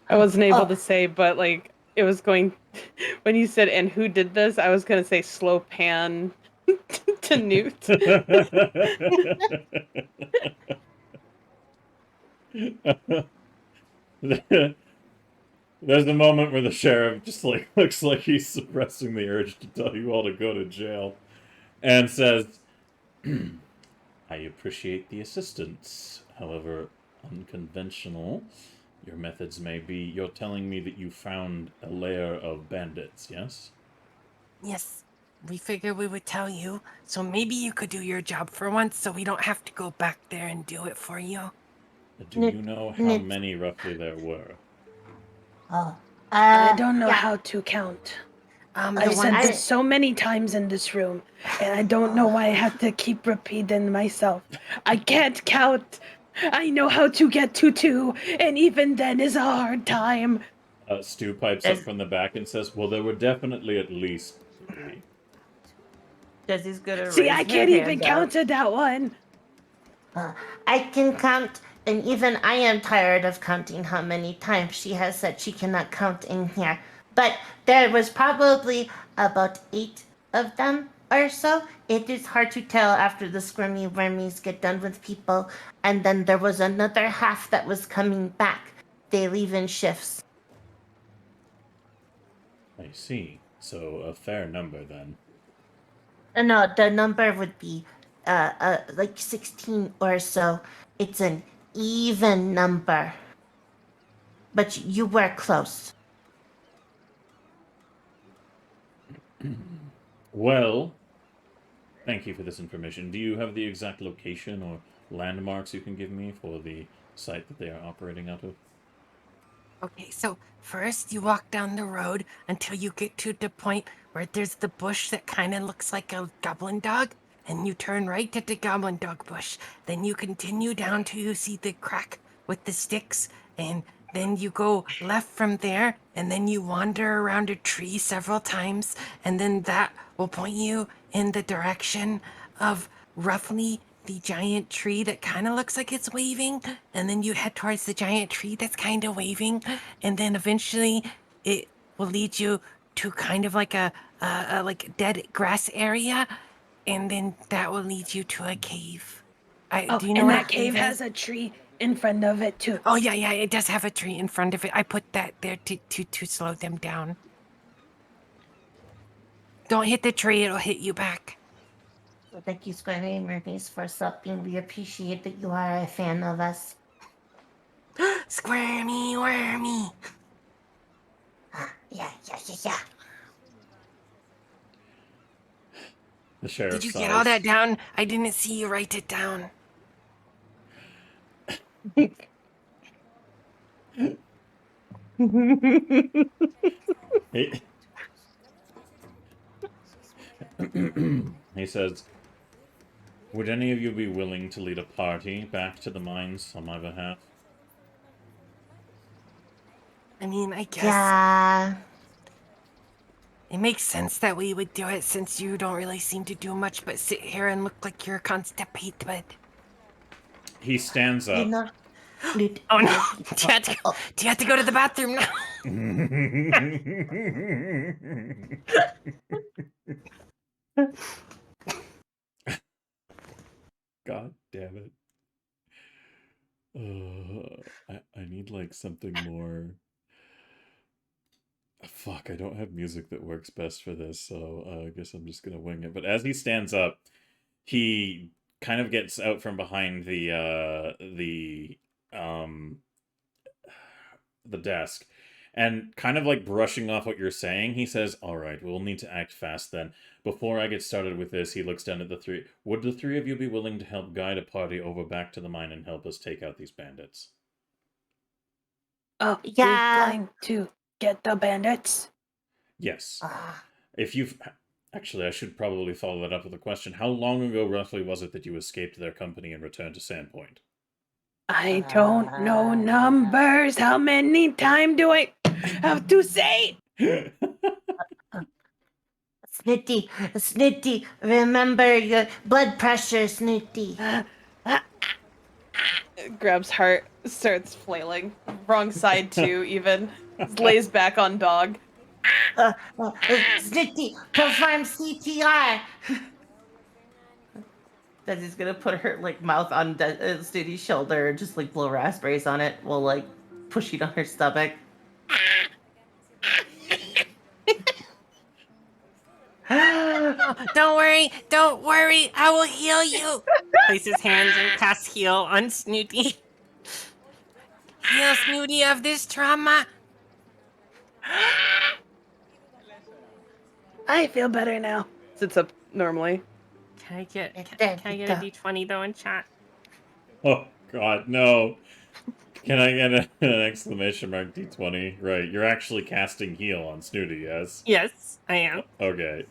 I wasn't able Oh. to say, but like it was going when you said and who did this, I was gonna say slow pan to Newt. There's a moment where the sheriff just like looks like he's suppressing the urge to tell you all to go to jail, and says, "I appreciate the assistance. However unconventional your methods may be, you're telling me that you found a lair of bandits, yes?" Yes, we figured we would tell you, so maybe you could do your job for once so we don't have to go back there and do it for you. Do you know how many roughly there were? I don't know yeah. how to count. The I've said one this so many times in this room, and I don't know why I have to keep repeating myself. I can't count. I know how to get to 2, and even then is a hard time. Stu pipes up from the back and says, "Well, there were definitely at least 3. Jesse's gonna See, raise I her can't even hand count up. to that one. I can count, and even I am tired of counting how many times she has said she cannot count in here. But there was probably about 8 of them or so. It is hard to tell after the squirmy wormies get done with people. And then there was another half that was coming back. They leave in shifts. I see. So a fair number then. No, the number would be like 16 or so. It's an even number. But you were close. Well, thank you for this information. Do you have the exact location or landmarks you can give me for the site that they are operating out of? Okay, so first you walk down the road until you get to the point where there's the bush that kind of looks like a goblin dog, and you turn right at the goblin dog bush. Then you continue down till you see the crack with the sticks, and then you go left from there, and then you wander around a tree several times, and then that will point you in the direction of roughly the giant tree that kind of looks like it's waving, and then you head towards the giant tree that's kind of waving, and then eventually it will lead you to kind of like a like dead grass area, and then that will lead you to a cave. Oh, Do you know and what that cave is? has a tree in front of it too. Oh yeah, it does have a tree in front of it. I put that there to slow them down. Don't hit the tree; it'll hit you back. So thank you, Square Mermaids, for stopping. We appreciate that you are a fan of us. Squirmy wormy. Yeah, yeah, yeah, yeah. The sheriff Did you sighs. get all that down? I didn't see you write it down. He, he says, "Would any of you be willing to lead a party back to the mines on my behalf?" I mean, I guess Yeah. it makes sense that we would do it since you don't really seem to do much but sit here and look like you're constipated. He stands You up. know, Snoot. Oh no! Do you have to go to the bathroom now? God damn it. I need like something more. Fuck, I don't have music that works best for this, so I guess I'm just gonna wing it. But as he stands up, he kind of gets out from behind the desk, and kind of like brushing off what you're saying, he says, "All right, we'll need to act fast then. Before I get started with this," he looks down at the three. "Would the three of you be willing to help guide a party over back to the mine and help us take out these bandits?" Oh, Yeah. we're going to get the bandits. Yes. Uh, If you've actually, I should probably follow that up with a question. How long ago roughly was it that you escaped their company and returned to Sandpoint? I don't know numbers. How many times do I have to say? Snooty, Snooty, remember your blood pressure, Snooty. Grabs heart, starts flailing. Wrong side too, even. Lays back on dog. Snooty, perform CPR. Desi's gonna put her like mouth on Snooty's shoulder and just like blow raspberries on it while like pushing on her stomach. Don't worry, I will heal you. Place his hands and cast heal on Snooty. Heal Snooty of this trauma. I feel better now. Sits up normally. Can I get There can I we get a go. d20 though in chat? Oh God, no! Can I get an exclamation mark D20? Right, you're actually casting heal on Snooty, yes? Yes, I am. Okay.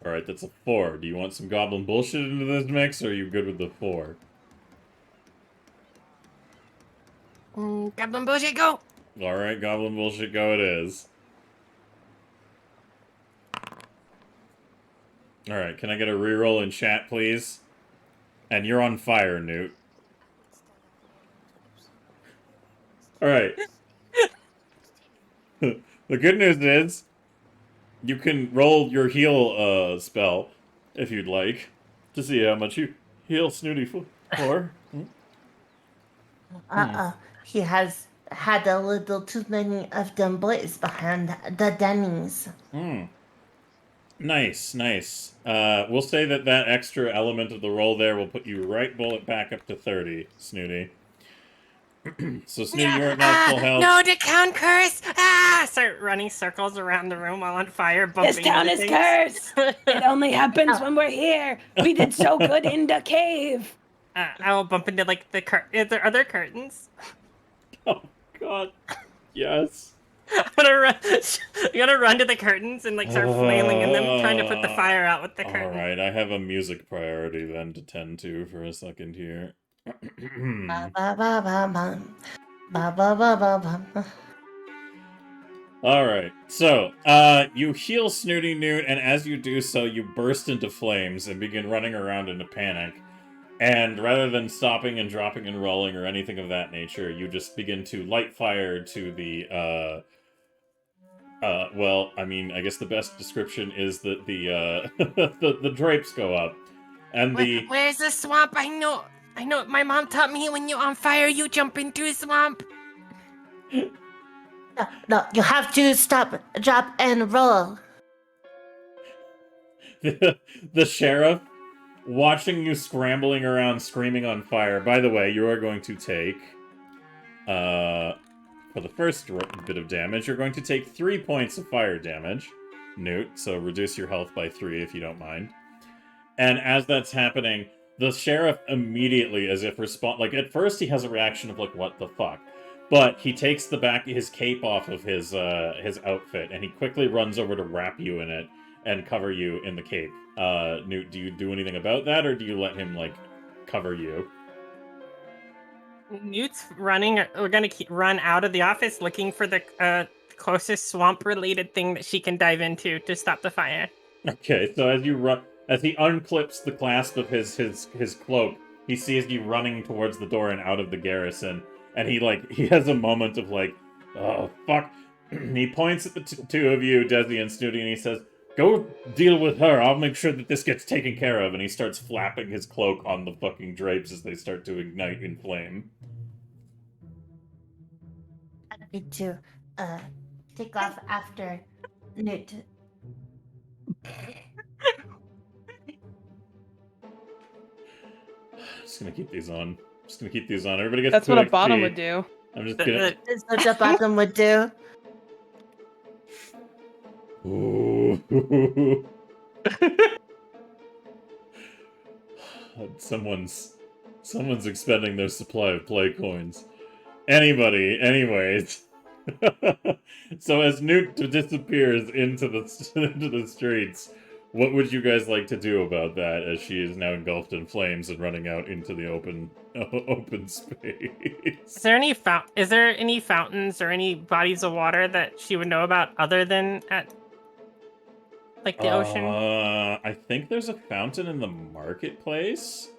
All right, that's a 4. Do you want some goblin bullshit into this mix, or are you good with the 4? Goblin bullshit, go. All right, goblin bullshit, go it is. All right, can I get a reroll in chat, please? And you're on fire, Newt. All right. The good news is, you can roll your heal spell if you'd like to see how much you heal Snooty for. He has had a little too many of them boys behind the Denny's. Nice, nice. We'll say that extra element of the roll there will put you right bullet back up to 30, Snooty. So Snooty, you're at now full health. No, the count curse! Start running circles around the room while on fire, bumping This town into is things. cursed. It only happens when we're here. We did so good in the cave. I will bump into like the are there curtains? Oh God, yes. I'm gonna run to the curtains and like start flailing in them, trying to put the fire out with the curtain. All right, I have a music priority then to tend to for a second here. Ba ba ba ba ba. Ba ba ba ba ba. All right, so you heal Snooty Newt, and as you do so, you burst into flames and begin running around in a panic. And rather than stopping and dropping and rolling or anything of that nature, you just begin to light fire to the well, I mean, I guess the best description is that the the drapes go up, and Where's the swamp? I know. My mom taught me when you're on fire, you jump into a swamp. No, you have to stop, drop, and roll. the sheriff watching you scrambling around screaming on fire. By the way, you are going to take For the first bit of damage, you're going to take 3 points of fire damage, Newt, so reduce your health by 3 if you don't mind. And as that's happening, the sheriff immediately, as if like, at first he has a reaction of, like, what the fuck? But he takes his cape off of his outfit, and he quickly runs over to wrap you in it and cover you in the cape. Newt, do you do anything about that, or do you let him, like, cover you? Newt's running. We're gonna run out of the office looking for the closest swamp-related thing that she can dive into to stop the fire. Okay, so as you run, as he unclips the clasp of his cloak, he sees you running towards the door and out of the garrison, and he has a moment of like, oh fuck. He points at the two of you, Desi and Snooty, and he says, "Go deal with her. I'll make sure that this gets taken care of." And he starts flapping his cloak on the fucking drapes as they start to ignite in flame. Happy to take off after Newt. Just gonna keep these on. Everybody gets. That's what a bottom XP. would do. I'm just gonna. Is what the bottom would do. Ooh. Someone's expending their supply of play coins. Anyways. So as Newt disappears into the streets, what would you guys like to do about that as she is now engulfed in flames and running out into the open space? Is there any fountains or any bodies of water that she would know about other than at like the ocean? I think there's a fountain in the marketplace.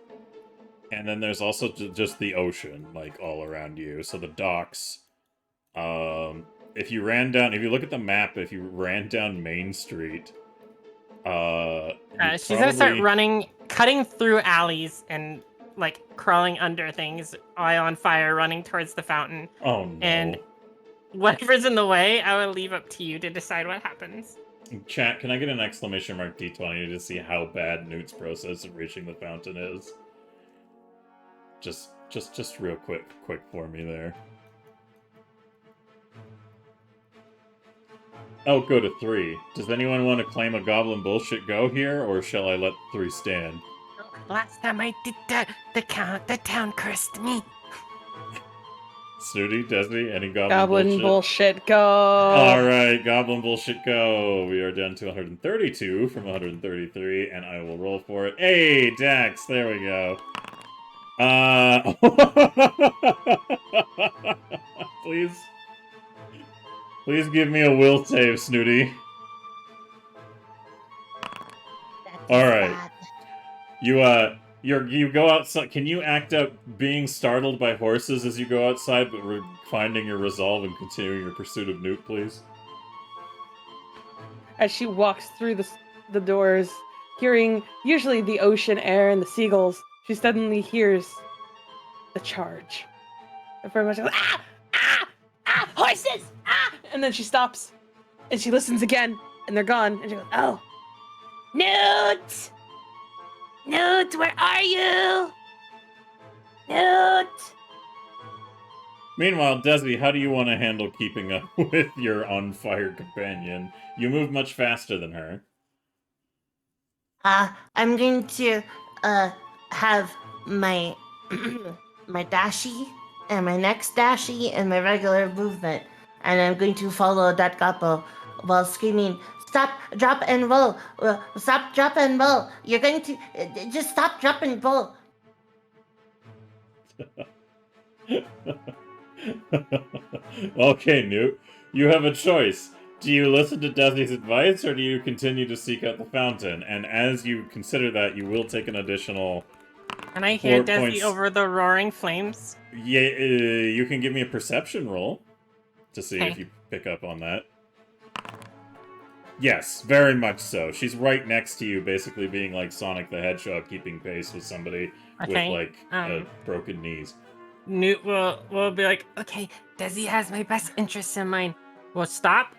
And then there's also just the ocean, like, all around you. So the docks. If you look at the map, if you ran down Main Street, she's gonna start running, cutting through alleys and, like, crawling under things, eye on fire, running towards the fountain. Oh, no. And whatever's in the way, I will leave up to you to decide what happens. Chat, can I get an exclamation mark D20 to see how bad Newt's process of reaching the fountain is? Just real quick for me there. Oh, go to 3. Does anyone want to claim a goblin bullshit go here, or shall I let 3 stand? Last time I did that, the town cursed me. Snooty, Desi, any Goblin bullshit go. Alright, goblin bullshit go. We are down to 132 from 133, and I will roll for it. Hey, Dax, there we go. Please give me a will save, Snooty. Alright. You go outside. Can you act out being startled by horses as you go outside, but finding your resolve and continuing your pursuit of Newt, please? As she walks through the doors, hearing usually the ocean air and the seagulls, she suddenly hears the charge. And very much goes, ah! Ah! Ah! Horses! Ah! And then she stops, and she listens again, and they're gone, and she goes, oh. Newt! Newt, where are you? Newt! Meanwhile, Desi, how do you want to handle keeping up with your on-fire companion? You move much faster than her. I'm going to have my my dashi and my next dashi and my regular movement, and I'm going to follow that couple while screaming, "Stop, drop, and roll! Stop, drop, and roll! You're going to just stop, drop, and roll!" Okay, Newt. You have a choice. Do you listen to Desi's advice, or do you continue to seek out the fountain? And as you consider that, you will take an additional... Can I hear 4 Desi points. over the roaring flames? Yeah, you can give me a perception roll to see if Okay. you pick up on that. Yes, very much so. She's right next to you, basically being like Sonic the Hedgehog, keeping pace with somebody Okay, with, like, broken knees. Newt will be like, okay, Desi has my best interests in mind. We'll stop,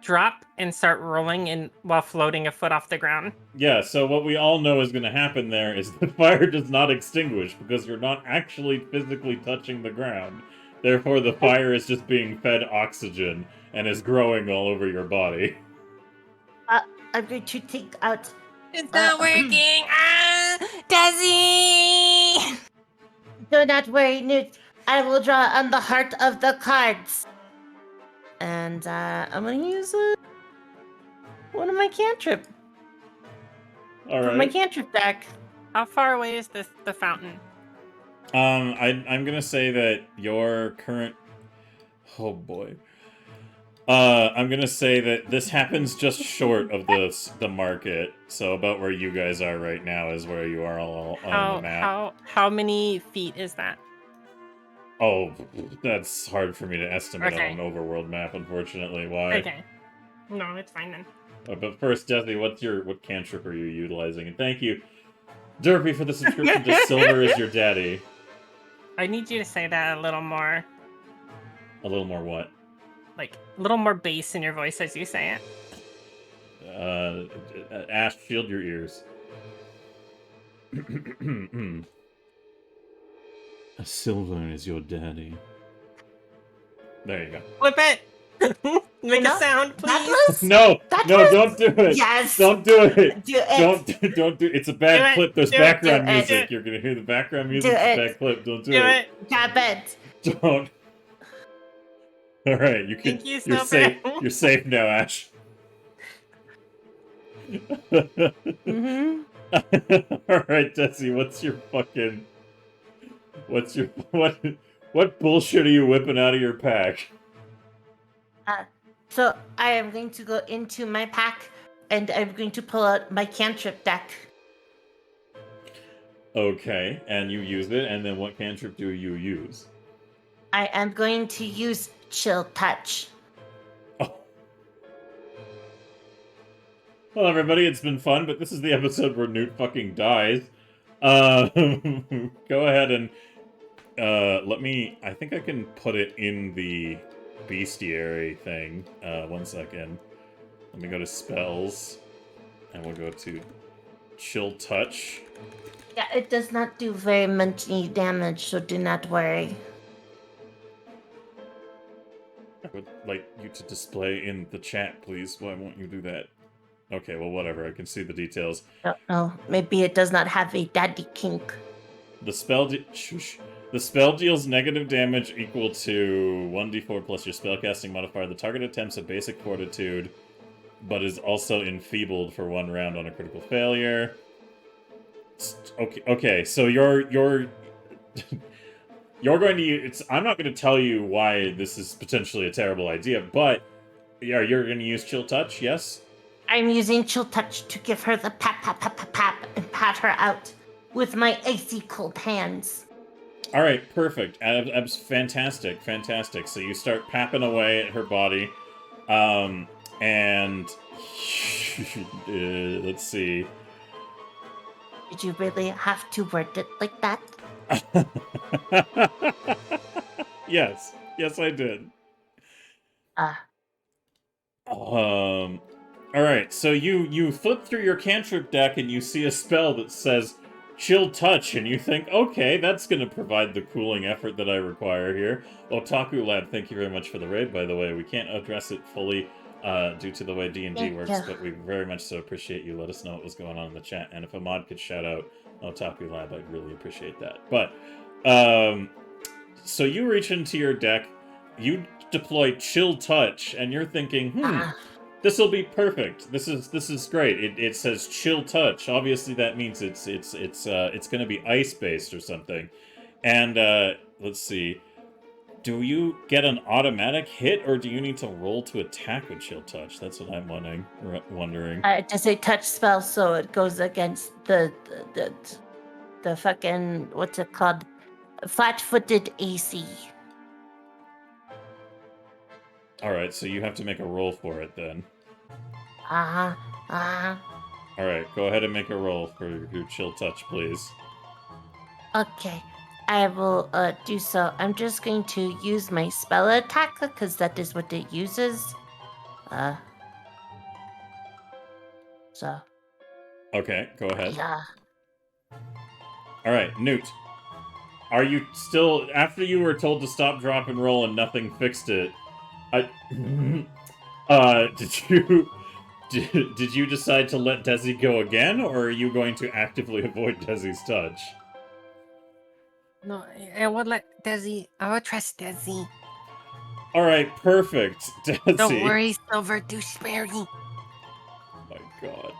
drop, and start rolling while floating a foot off the ground. Yeah, so what we all know is going to happen there is the fire does not extinguish because you're not actually physically touching the ground. Therefore, the fire is just being fed oxygen and is growing all over your body. I'm going to take out. It's not working. Desi! Do not worry, Newt. I will draw on the heart of the cards. And I'm going to use one of my cantrip. All For my right. cantrip deck. How far away is the fountain? I'm gonna say that your current. Oh boy. I'm gonna say that this happens just short of the market. So about where you guys are right now is where you are all on the map. How many feet is that? Oh, that's hard for me to estimate Okay. on an overworld map, unfortunately. Why? Okay. No, it's fine then. But first, Desi, what cantrip are you utilizing? And thank you, Derpy, for the subscription to Silver is Your Daddy. I need you to say that a little more, A little more what? like, a little more bass in your voice as you say it. Ash, shield your ears. A Silver is your daddy. There you go. Flip it! Make No, a sound, please! Atlas? No, That no, was- don't do it. Yes. Don't do it. Do it. Don't do it. It's a bad Do it. clip. There's Do it. background Do it. music. You're gonna hear the background music. Do It's a it. bad clip. Don't do Do it. it! Stop it. Don't. All right, you can. Thank you, You're safe. Silver. You're safe now, Ash. Mm-hmm. All right, Desi. What bullshit are you whipping out of your pack? So I am going to go into my pack and I'm going to pull out my cantrip deck. Okay, and you use it, and then what cantrip do you use? I am going to use Chill Touch. Oh. Well, everybody, it's been fun, but this is the episode where Newt fucking dies. Go ahead and let me. I think I can put it in the bestiary thing. 1 second. Let me go to spells, and we'll go to Chill Touch. Yeah, it does not do very much damage, so do not worry. I would like you to display in the chat, please. Why won't you do that? Okay, well, whatever. I can see the details. No, maybe it does not have a daddy kink. The spell The spell deals negative damage equal to 1d4 plus your spellcasting modifier. The target attempts a basic fortitude, but is also enfeebled for 1 round on a critical failure. Okay, so you're you're going to use. I'm not going to tell you why this is potentially a terrible idea, but yeah, you're going to use Chill Touch, yes? I'm using Chill Touch to give her the pat, pat, pat, pat, pat, and pat her out with my icy cold hands. All right, perfect. Fantastic, fantastic. So you start papping away at her body, and let's see. Did you really have to word it like that? Yes, I did. All right. So you flip through your cantrip deck and you see a spell that says Chill Touch, and you think, okay, that's going to provide the cooling effort that I require here. Otaku Lab, thank you very much for the raid, by the way. We can't address it fully due to the way D&D Thank works, you. but we very much so appreciate you. Let us know what was going on in the chat, and if a mod could shout out Otaku Lab, I'd really appreciate that. But, so you reach into your deck, you deploy Chill Touch, and you're thinking, this will be perfect. This is great. It says Chill Touch. Obviously, that means it's going to be ice based or something. And let's see. Do you get an automatic hit, or do you need to roll to attack with Chill Touch? That's what I'm wondering. It does a touch spell, so it goes against the fucking, what's it called? Flat-footed AC. All right, so you have to make a roll for it then. Uh-huh. All right, go ahead and make a roll for your Chill Touch, please. Okay. I will do so. I'm just going to use my spell attack, because that is what it uses. So, Okay, go ahead. yeah. All right, Newt. Are you still, after you were told to stop, drop, and roll and nothing fixed it, did you decide to let Desi go again, or are you going to actively avoid Desi's touch? No, I would let Desi. I would trust Desi. All right, perfect, Desi. Don't worry, Silver Doucheberry. Oh my god.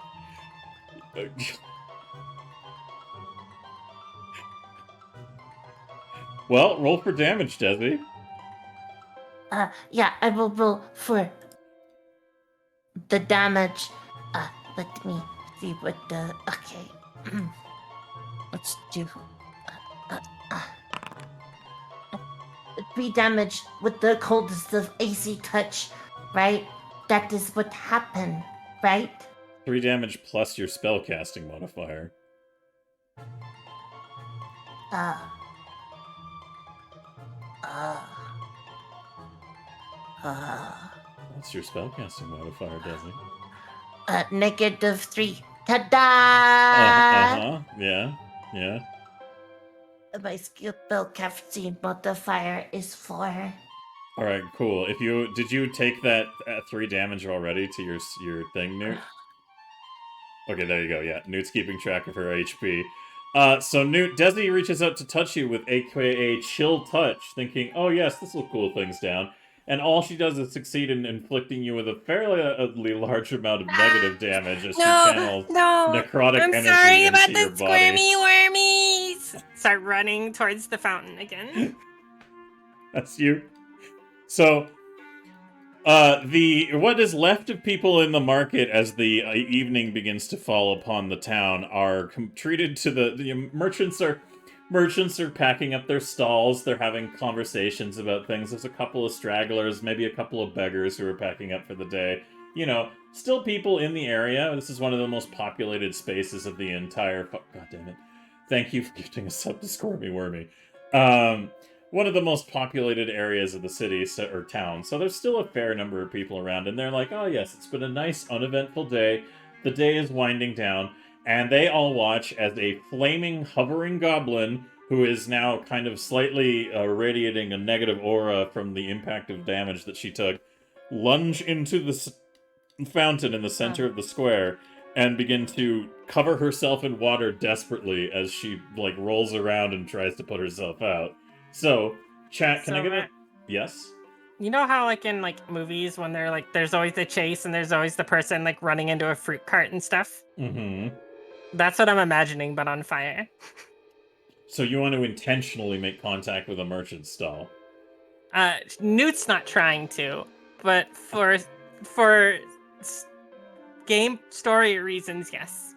Well, roll for damage, Desi. Yeah, I will roll for the damage. Let me see what the. Okay. Let's do. 3 damage with the coldest of AC touch, right? That is what happened, right? 3 damage plus your spellcasting modifier. What's your spellcasting modifier, Desi? -3. Ta-da! Yeah. My skill spellcasting modifier is 4. All right, cool. Did you take that 3 damage already to your thing, Newt? Okay, there you go. Yeah, Newt's keeping track of her HP. So Newt, Desi reaches out to touch you with AKA Chill Touch, thinking, "Oh yes, this will cool things down." And all she does is succeed in inflicting you with a fairly large amount of negative damage as she channels necrotic I'm energy sorry into about your the body. squirmy wormies. Start running towards the fountain again. That's you. So, what is left of people in the market as the evening begins to fall upon the town are treated to the merchants are packing up their stalls. They're having conversations about things. There's a couple of stragglers, maybe a couple of beggars who are packing up for the day. You know, still people in the area. This is one of the most populated spaces of the entire. God damn it! Thank you for gifting us up to Squirmy Wormy. One of the most populated areas of the city or town, so there's still a fair number of people around, and they're like, "Oh yes, it's been a nice, uneventful day. The day is winding down," and they all watch as a flaming, hovering goblin, who is now kind of slightly radiating a negative aura from the impact of damage that she took, lunge into the fountain in the center of the square and begin to cover herself in water desperately as she rolls around and tries to put herself out. So, chat, can I get it? Yes? You know how in movies when they're there's always the chase and there's always the person running into a fruit cart and stuff? Mm-hmm. That's what I'm imagining, but on fire. So you want to intentionally make contact with a merchant stall? Newt's not trying to, but for game story reasons, yes.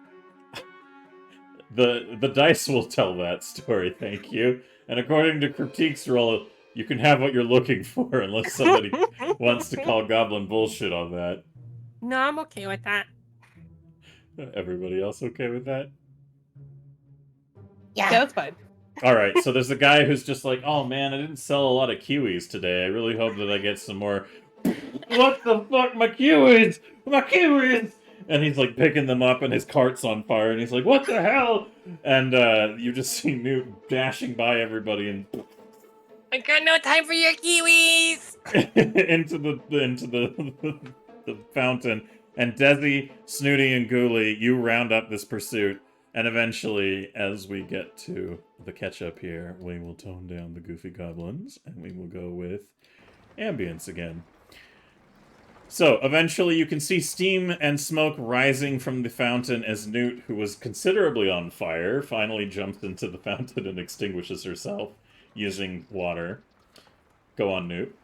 The dice will tell that story, thank you. And according to Critique's roll, you can have what you're looking for unless somebody wants to call goblin bullshit on that. No, I'm okay with that. Everybody else okay with that? Yeah, that's fine. Alright, so there's a guy who's just like, "Oh man, I didn't sell a lot of kiwis today. I really hope that I get some more." What the fuck, my kiwis? My kiwis! And he's picking them up and his cart's on fire and he's like, "What the hell?" And you just see Newt dashing by everybody and I got no time for your kiwis! into the fountain. And Desi, Snooty, and Ghoulie, you round up this pursuit. And eventually, as we get to the catch-up here, we will tone down the goofy goblins and we will go with ambience again. So, eventually you can see steam and smoke rising from the fountain as Newt, who was considerably on fire, finally jumps into the fountain and extinguishes herself using water. Go on, Newt.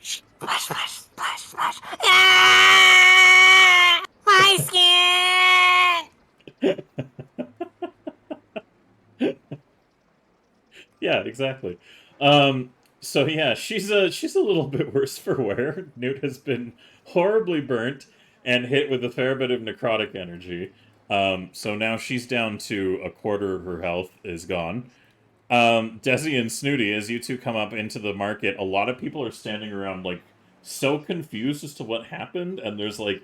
Splash, splash, splash, splash. Ah! My skin! Yeah, exactly. So yeah, she's a little bit worse for wear. Newt has been horribly burnt and hit with a fair bit of necrotic energy. So now she's down to a quarter of her health is gone. Desi and Snooty, as you two come up into the market, a lot of people are standing around so confused as to what happened, and there's 1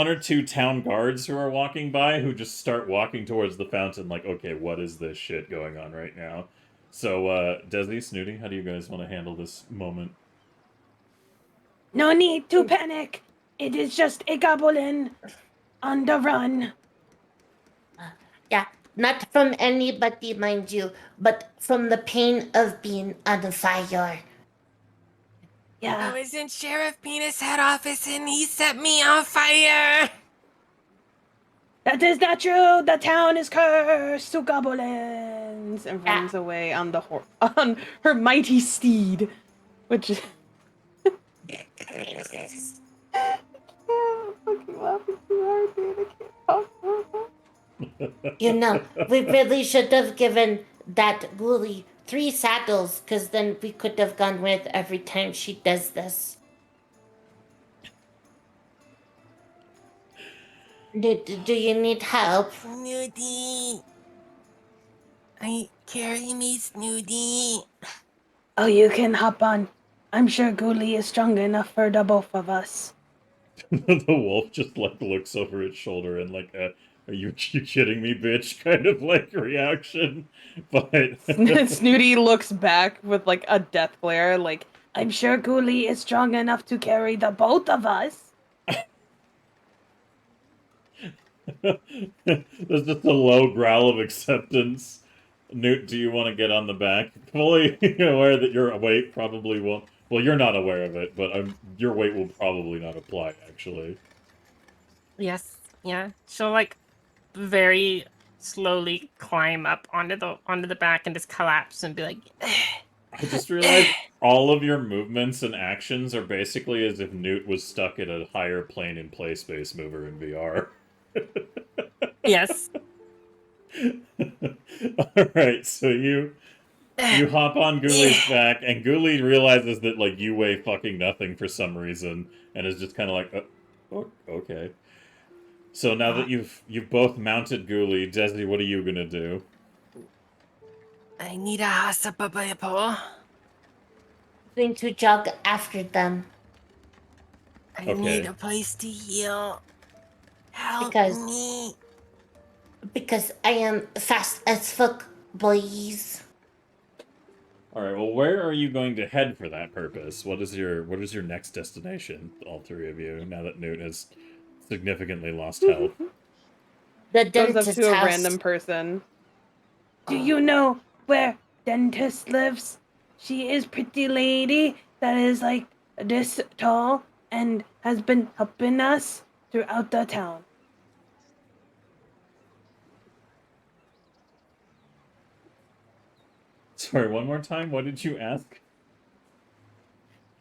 or 2 town guards who are walking by who just start walking towards the fountain okay, what is this shit going on right now? So, Desi, Snooty, how do you guys want to handle this moment? No need to panic. It is just a goblin on the run. Yeah, not from anybody, mind you, but from the pain of being on fire. I Yeah, was in Sheriff Penis' head office and he set me on fire. that is not true. The town is cursed to goblins, and Yeah. runs away on on her mighty steed, which is. I'm fucking laughing too hard, dude. I can't talk about that. You know, we really should have given that ghoulie 3 saddles, because then we could have gone with every time she does this. Do you need help? Snooty. Carry me, Snooty. Oh, you can hop on. I'm sure Ghoulie is strong enough for the both of us. The wolf just like looks over its shoulder and like, are you kidding me, bitch? Kind of like reaction, but Snooty looks back with like a death glare, like, I'm sure Ghoulie is strong enough to carry the both of us. There's just a low growl of acceptance. Newt, do you want to get on the back? Fully aware that your weight probably won't. Well, you're not aware of it, but your weight will probably not apply, actually. Yes, yeah. She'll like very slowly climb up onto the back and just collapse and be like, I just realized all of your movements and actions are basically as if Newt was stuck at a higher plane in Play Space Mover in VR. yes. Alright, so you hop on Ghouli's back, and Ghoulie realizes that, like, you weigh fucking nothing for some reason, and is just kind of like, oh, okay. So now that you've both mounted Ghoulie, Desi, what are you gonna do? I need a hasapapayapo. Going to jog after them. I Okay. need a place to heal. Help Because- me. Because I am fast as fuck, boys. Alright, well, where are you going to head for that purpose? What is your next destination, all three of you, now that Newt has significantly lost health? The Goes up dentist to a house. random person. Do you know where Dentist lives? She is pretty lady that is like this tall and has been helping us throughout the town. Sorry, one more time? What did you ask?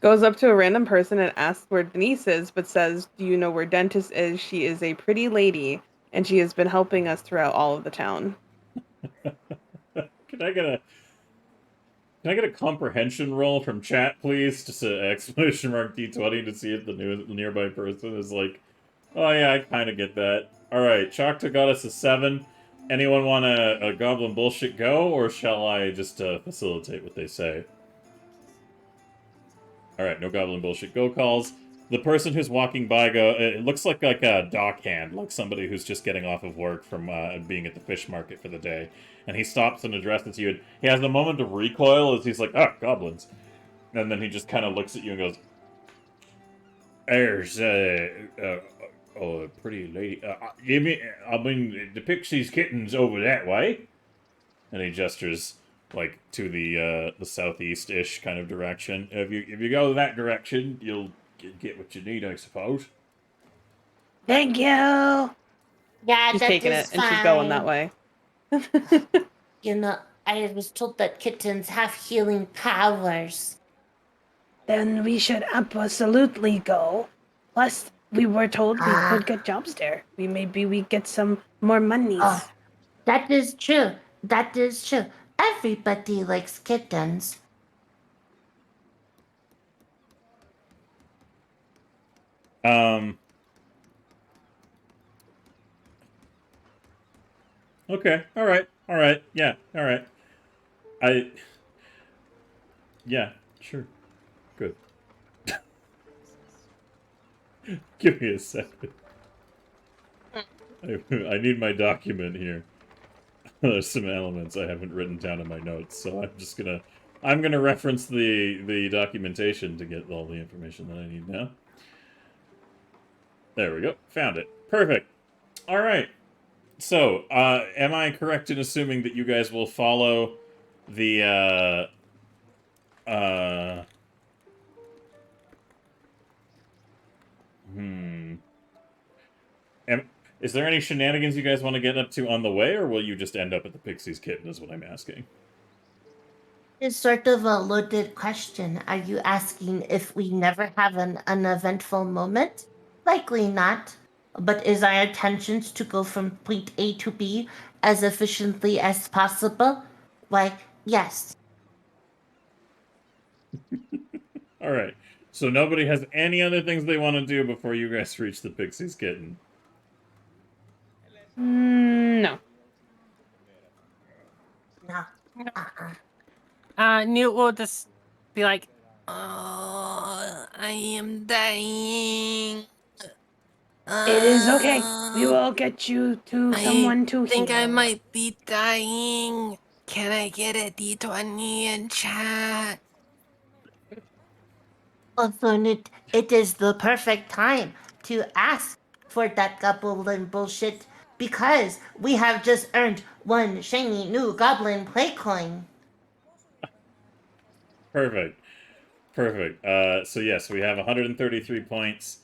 Goes up to a random person and asks where Denise is, but says, do you know where Dentist is? She is a pretty lady, and she has been helping us throughout all of the town. Can I get a comprehension roll from chat, please? Just an exclamation mark D20 to see if the nearby person is like, oh yeah, I kind of get that. Alright, Choctaw got us a 7. Anyone want a goblin bullshit go, or shall I just facilitate what they say? Alright, no goblin bullshit go calls. The person who's walking by it looks like a dockhand, like somebody who's just getting off of work from being at the fish market for the day. And he stops and addresses you, and he has a moment of recoil as he's like, ah, goblins. And then he just kind of looks at you and goes, there's, a pretty lady. The Pixie's kitten's over that way. And he gestures, like, to the southeast-ish kind of direction. If you go that direction, you'll get what you need, I suppose. Thank you. Yeah, She's that taking is it, and she's going that fine. way. You know, I was told that kittens have healing powers. Then we should absolutely go. Plus, we were told we could get jobs there. Maybe we get some more monies. Oh, that is true. That is true. Everybody likes kittens. Okay, alright, yeah, alright. Yeah, sure. Good. Give me a second. I need my document here. There's some elements I haven't written down in my notes, so I'm gonna reference the documentation to get all the information that I need now. There we go. Found it. Perfect. All right. So, am I correct in assuming that you guys will follow the is there any shenanigans you guys want to get up to on the way, or will you just end up at the Pixie's Kitten, is what I'm asking. It's sort of a loaded question. Are you asking if we never have an uneventful moment? Likely not. But is our intentions to go from point A to B as efficiently as possible? Why, yes. Alright. So nobody has any other things they want to do before you guys reach the Pixie's Kitten. No. No. Newt will just be like, "Oh, I am dying. It is okay. We will get you to someone to I think I heal. might be dying. Can I get a D20 in chat?" Also, it is the perfect time to ask for that goblin bullshit because we have just earned one shiny new goblin play coin. Perfect. Perfect. So yes, we have 133 points.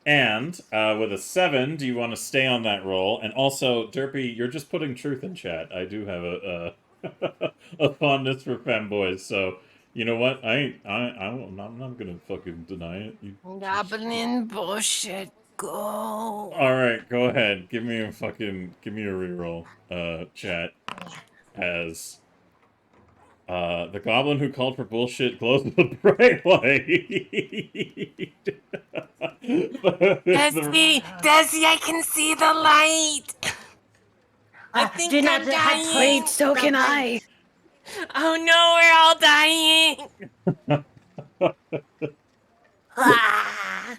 And with a 7, do you want to stay on that roll? And also, Derpy, you're just putting truth in chat. I do have a a fondness for femboys, so you know what? I'm not gonna fucking deny it. Goblin bullshit, go. All right, go ahead. Give me a reroll. Chat as the goblin who called for bullshit glows with a bright light. Desi, I can see the light. I think do I'm not have dying. Wait, so can I. Oh no, we're all dying. Ah!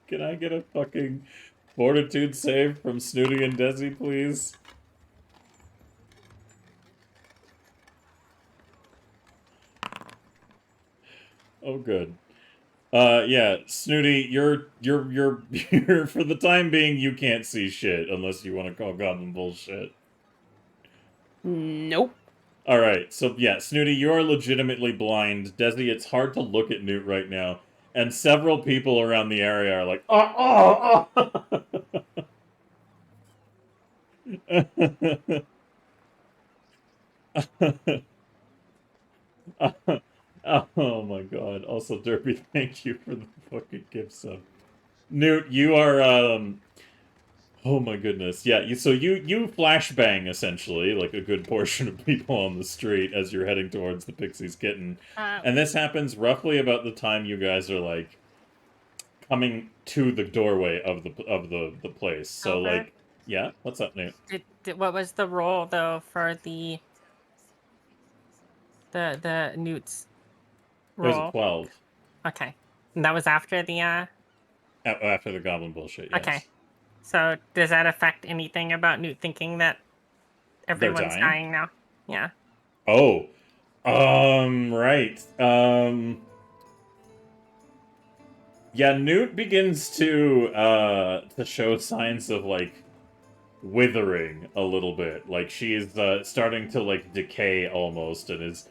Can I get a fucking fortitude save from Snooty and Desi, please? Oh, good. Yeah, Snooty, you're for the time being, you can't see shit unless you want to call goblin bullshit. Nope. Alright, so yeah, Snooty, you are legitimately blind. Desi, it's hard to look at Newt right now. And several people around the area are like, oh, oh my god. Also, Derpy, thank you for the fucking gift sub. Newt, you are, oh my goodness. Yeah, you flashbang, essentially, like a good portion of people on the street as you're heading towards the Pixie's Kitten. And this happens roughly about the time you guys are, like, coming to the doorway of the place. So, Okay. like, yeah? What's up, Newt? What was the roll though for the Newt's There's roll? a 12. Okay, and that was after the After the goblin bullshit, yes. Okay, so does that affect anything about Newt thinking that everyone's dying? dying now? Yeah. Oh. Right. Yeah, Newt begins to show signs of, like, withering a little bit. Like, she is, starting to, like, decay almost, and is...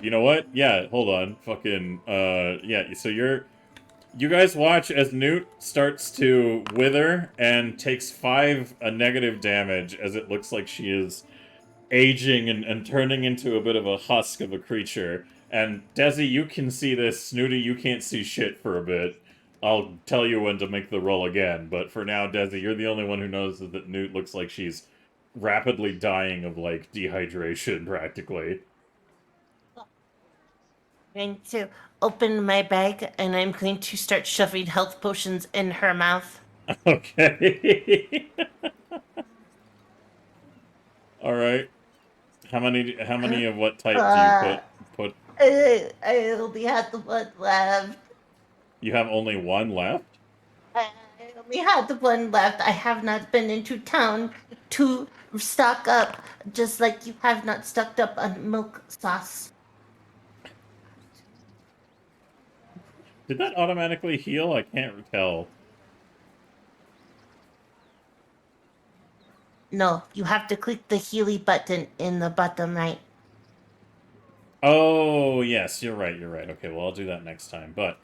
you know what? Yeah, hold on. Fucking, yeah, so you guys watch as Newt starts to wither and takes 5 negative damage as it looks like she is aging and turning into a bit of a husk of a creature. And Desi, you can see this. Snooty, you can't see shit for a bit. I'll tell you when to make the roll again, but for now, Desi, you're the only one who knows that Newt looks like she's rapidly dying of, like, dehydration, practically. I'm going to open my bag and I'm going to start shoving health potions in her mouth. Okay. Alright. How many of what type do you put? I only had the one left. You have only one left? I only had the one left. I have not been into town to stock up, just like you have not stocked up on milk sauce. Did that automatically heal? I can't tell. No, you have to click the Healy button in the bottom right. Oh, yes, you're right, you're right. Okay, well, I'll do that next time. But,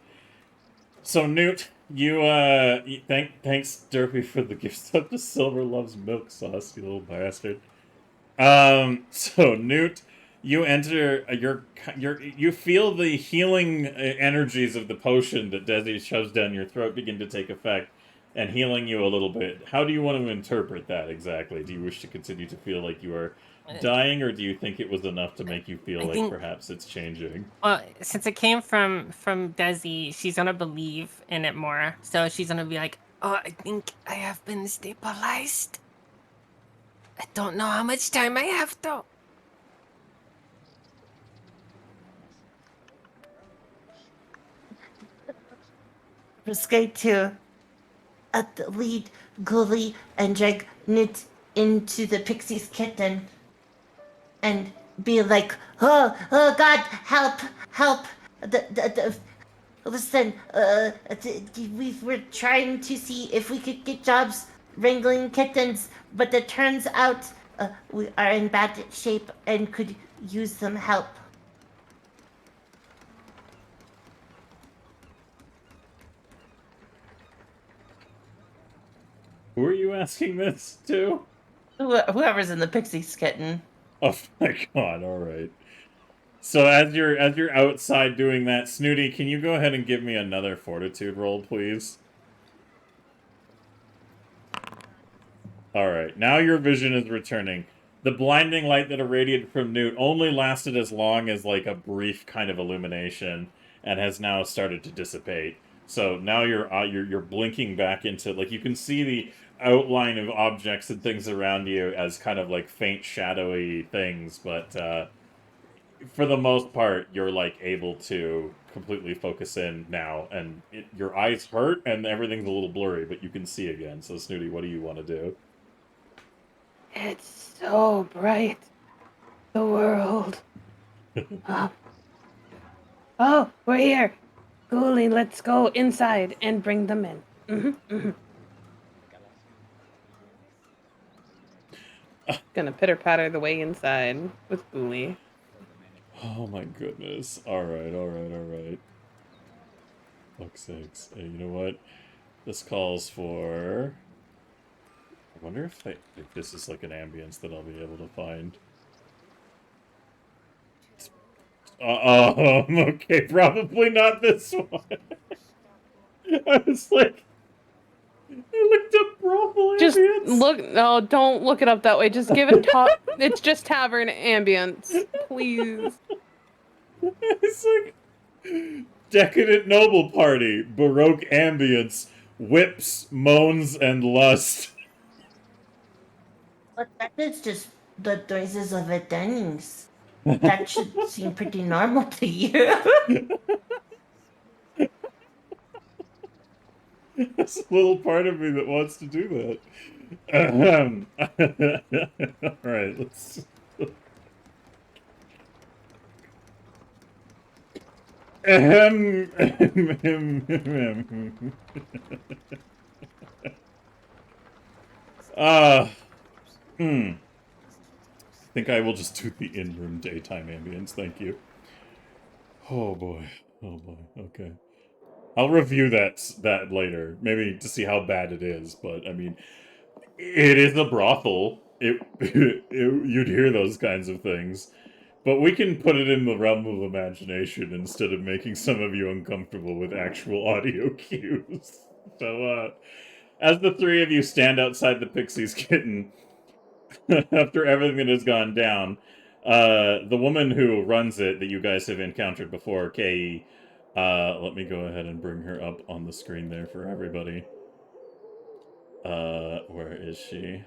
so Newt, thanks, Derpy, for the gift sub to Silver Loves Milk Sauce, you little bastard. So Newt, you enter you feel the healing energies of the potion that Desi shoves down your throat begin to take effect and healing you a little bit. How do you want to interpret that exactly? Do you wish to continue to feel like you are dying, or do you think it was enough to make you feel I like think- perhaps it's changing? Well, since it came from Desi, she's gonna believe in it more. So she's gonna be like, "Oh, I think I have been stabilized. I don't know how much time I have though." Proceed to lead Gully and drag Newt into the Pixie's kitten and be like, oh God, help, help. Listen, we were trying to see if we could get jobs wrangling kittens, but it turns out we are in bad shape and could use some help. Who are you asking this to? Whoever's in the Pixie's kitten. Oh my god, alright. So as you're outside doing that, Snooty, can you go ahead and give me another fortitude roll, please? Alright, now your vision is returning. The blinding light that irradiated from Newt only lasted as long as, like, a brief kind of illumination, and has now started to dissipate. So now you're blinking back into, like, you can see the outline of objects and things around you as kind of, like, faint, shadowy things, but, for the most part, you're, like, able to completely focus in now, and your eyes hurt, and everything's a little blurry, but you can see again. So, Snooty, what do you want to do? It's so bright. The world. Oh, we're here. Ghoulie, let's go inside and bring them in. Gonna pitter patter the way inside with Ghoulie. Oh my goodness. Alright. Fuck's sakes. Hey, you know what? This calls for... I wonder if this is like an ambience that I'll be able to find. Okay, probably not this one. I was like... I looked up brothel Just ambience. look. No, don't look it up that way. Just give it top. It's just tavern ambience, please. It's like... Decadent noble party, baroque ambience, whips, moans, and lust. But that is just the noises of a Dennings. That should seem pretty normal to you. There's a little part of me that wants to do that. Alright, let's... I think I will just do the in-room daytime ambience, thank you. Oh boy, okay. I'll review that later, maybe to see how bad it is, but, I mean, it is a brothel. You'd hear those kinds of things. But we can put it in the realm of imagination instead of making some of you uncomfortable with actual audio cues. So, as the three of you stand outside the Pixie's kitten, after everything that has gone down, the woman who runs it that you guys have encountered before, Kei, let me go ahead and bring her up on the screen there for everybody. Where is she?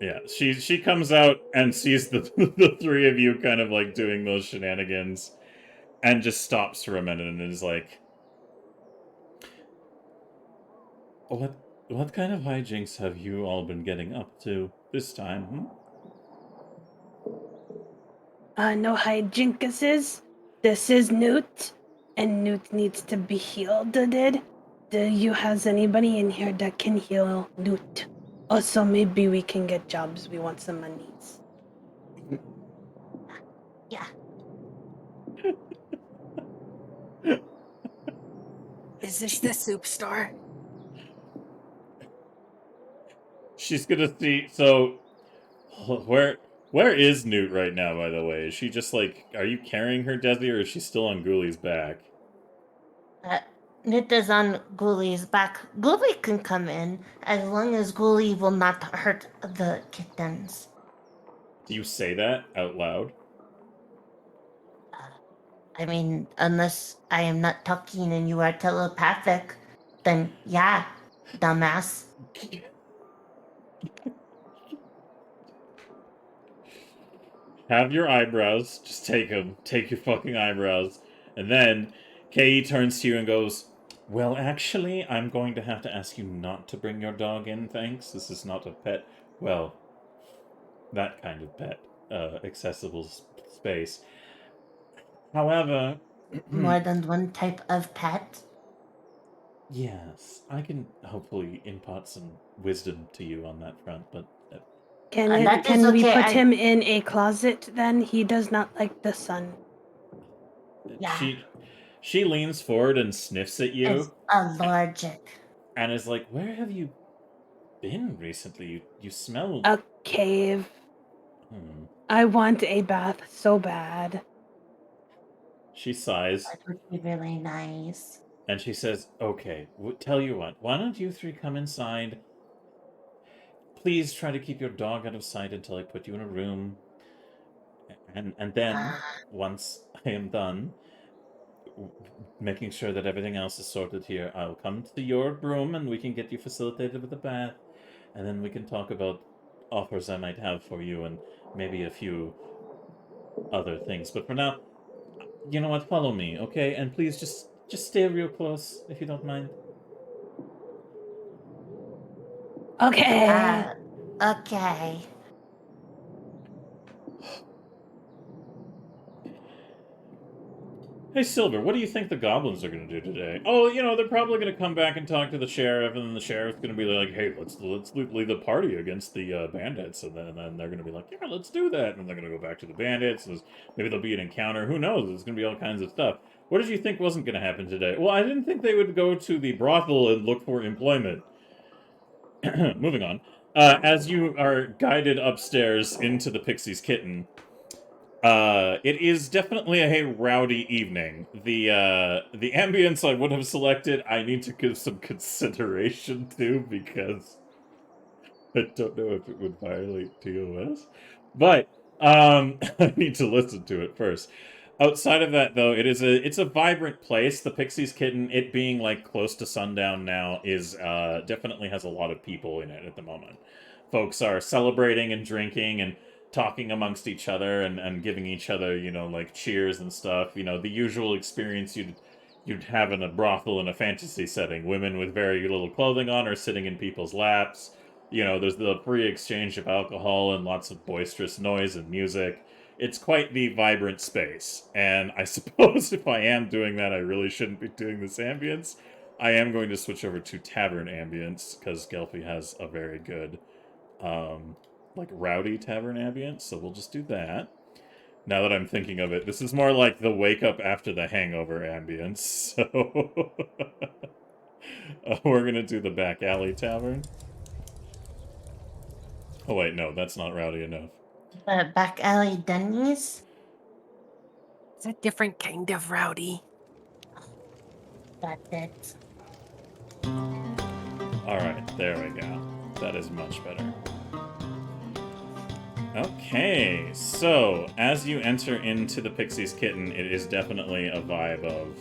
Yeah, she comes out and sees the the three of you kind of like doing those shenanigans, and just stops for a minute and is like, What kind of hijinks have you all been getting up to this time, hmm? No hijinkuses. This is Newt, and Newt needs to be healed. Do you has anybody in here that can heal Newt? Also, maybe we can get jobs. We want some monies. Yeah. Is this the soup store? She's gonna see. So, where is Newt right now? By the way, is she just like? Are you carrying her, Desi, or is she still on Ghoulies' back? Nit is on Ghoulies' back. Ghoulie can come in as long as Ghoulie will not hurt the kittens. Do you say that out loud? I mean, unless I am not talking and you are telepathic, then yeah, dumbass. Have your eyebrows. Just take them. Take your fucking eyebrows. And then Kei turns to you and goes, well, actually, I'm going to have to ask you not to bring your dog in, thanks. This is not a pet. Well, that kind of pet. Accessible space. However... More than one type of pet. Yes, I can hopefully impart some wisdom to you on that front, but... that is Can we okay, put him in a closet then? He does not like the sun. Yeah. She leans forward and sniffs at you. It's allergic. And is like, where have you been recently? You smell... A cave. I want a bath so bad. She sighs. That would be really nice. And she says, okay, tell you what, why don't you three come inside? Please try to keep your dog out of sight until I put you in a room. And then, once I am done making sure that everything else is sorted here, I'll come to your room and we can get you facilitated with a bath. And then we can talk about offers I might have for you and maybe a few other things. But for now, you know what? Follow me, okay? And please just stay real close, if you don't mind. Okay. Okay. Hey, Silver, what do you think the goblins are going to do today? Oh, you know, they're probably going to come back and talk to the sheriff, and then the sheriff's going to be like, hey, let's lead the party against the bandits, and then they're going to be like, yeah, let's do that, and they're going to go back to the bandits, and maybe there'll be an encounter, who knows, there's going to be all kinds of stuff. What did you think wasn't going to happen today? Well, I didn't think they would go to the brothel and look for employment. Moving on. As you are guided upstairs into the Pixie's Kitten, it is definitely a rowdy evening. The ambience I would have selected, I need to give some consideration to, because I don't know if it would violate TOS. But, I need to listen to it first. Outside of that, though, it's a vibrant place. The Pixie's Kitten, it being, like, close to sundown now, is, definitely has a lot of people in it at the moment. Folks are celebrating and drinking and talking amongst each other and giving each other, you know, like, cheers and stuff. You know, the usual experience you'd have in a brothel in a fantasy setting. Women with very little clothing on are sitting in people's laps. You know, there's the free exchange of alcohol and lots of boisterous noise and music. It's quite the vibrant space. And I suppose if I am doing that, I really shouldn't be doing this ambience. I am going to switch over to tavern ambience, because Gelfie has a very good, like, rowdy tavern ambience, so we'll just do that. Now that I'm thinking of it, this is more like the wake up after the hangover ambience, so... we're gonna do the back alley tavern. Oh wait, no, that's not rowdy enough. The back alley Denny's? It's a different kind of rowdy. That's it. Alright, there we go. That is much better. Okay, so as you enter into the Pixie's Kitten, it is definitely a vibe of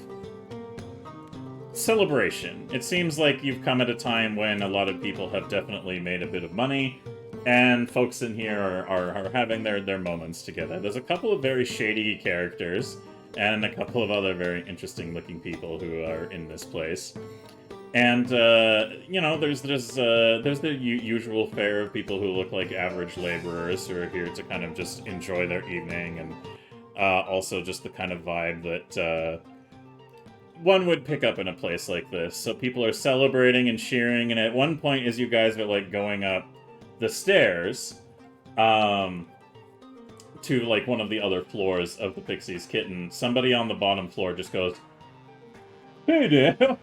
celebration. It seems like you've come at a time when a lot of people have definitely made a bit of money, and folks in here are having their moments together. There's a couple of very shady characters, and a couple of other very interesting looking people who are in this place. And you know, there's the usual fare of people who look like average laborers who are here to kind of just enjoy their evening, and also just the kind of vibe that one would pick up in a place like this. So people are celebrating and cheering, and at one point, as you guys are like going up the stairs, to like one of the other floors of the Pixie's Kitten, somebody on the bottom floor just goes, "Hey there!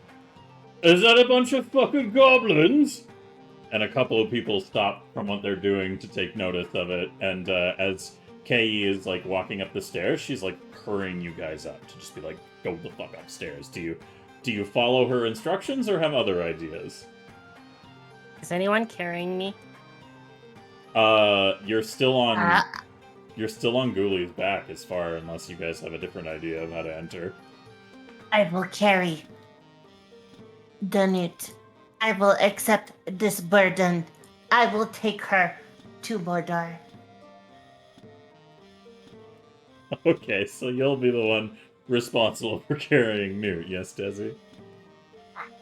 Is that a bunch of fucking goblins?" And a couple of people stop from what they're doing to take notice of it, and as Kei is like walking up the stairs, she's like hurrying you guys up to just be like, "Go the fuck upstairs." Do you follow her instructions or have other ideas? Is anyone carrying me? You're still on Ghouli's back as far, unless you guys have a different idea of how to enter. I will carry the newt. I will accept this burden. I will take her to Mordor. Okay, so you'll be the one responsible for carrying Newt, yes, Desi?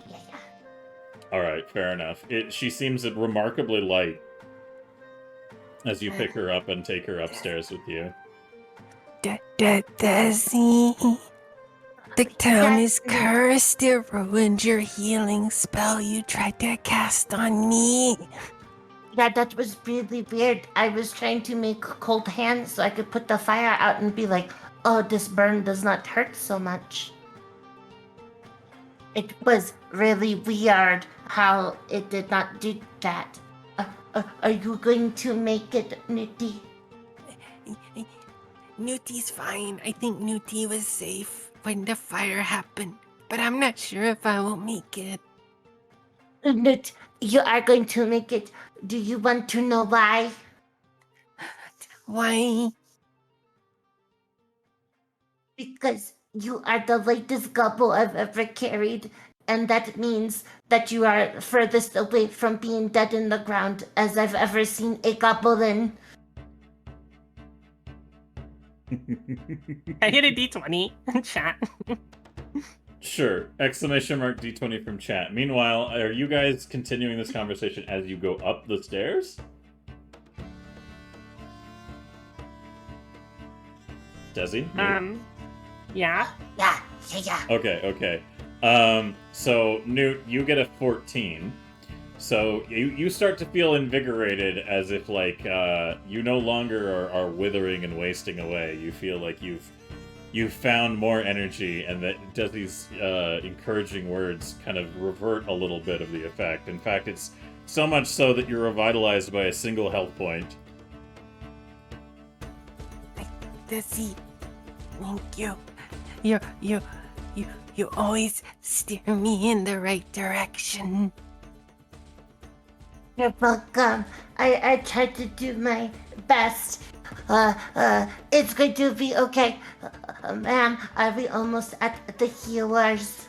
Yeah. Alright, fair enough. She seems remarkably light as you pick her up and take her upstairs with you. Desi, the town is Yes. cursed. It ruined your healing spell you tried to cast on me. Yeah, that was really weird. I was trying to make cold hands so I could put the fire out and be like, "Oh, this burn does not hurt so much." It was really weird how it did not do that. Are you going to make it, Nitty? Newtie's fine. I think Newtie was safe when the fire happened, but I'm not sure if I will make it. Nit, you are going to make it. Do you want to know why? Why? Because you are the lightest gobble I've ever carried, and that means that you are furthest away from being dead in the ground as I've ever seen a goblin. I hit a d20 in chat. Sure. Exclamation mark D20 from chat. Meanwhile, are you guys continuing this conversation as you go up the stairs? Desi? Newt? Yeah. Yeah. Okay. So, Newt, you get a 14. So, you start to feel invigorated as if, like, you no longer are withering and wasting away. You feel like you've found more energy, and that Desi's encouraging words kind of revert a little bit of the effect. In fact, it's so much so that you're revitalized by a single health point. Desi, thank you. You always steer me in the right direction. You're welcome. I tried to do my best. It's going to be okay. Ma'am, are we almost at the healers?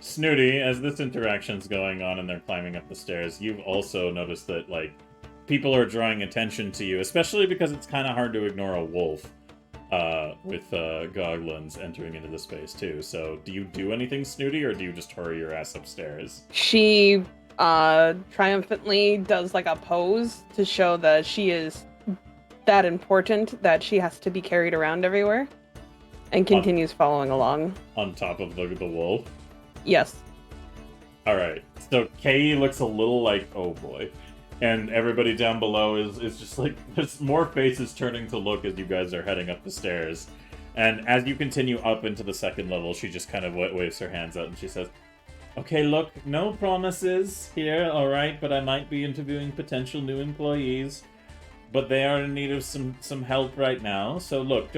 Snooty, as this interaction's going on and they're climbing up the stairs, you've also noticed that, like, people are drawing attention to you, especially because it's kind of hard to ignore a wolf with Goblinz entering into the space, too. So, do you do anything, Snooty, or do you just hurry your ass upstairs? She triumphantly does like a pose to show that she is that important that she has to be carried around everywhere, and continues following along. On top of the wolf? Yes. Alright, so Kei looks a little like, oh boy. And everybody down below is just like, there's more faces turning to look as you guys are heading up the stairs. And as you continue up into the second level, she just kind of waves her hands out and she says, "Okay, look, no promises here, alright, but I might be interviewing potential new employees. But they are in need of some help right now, so look,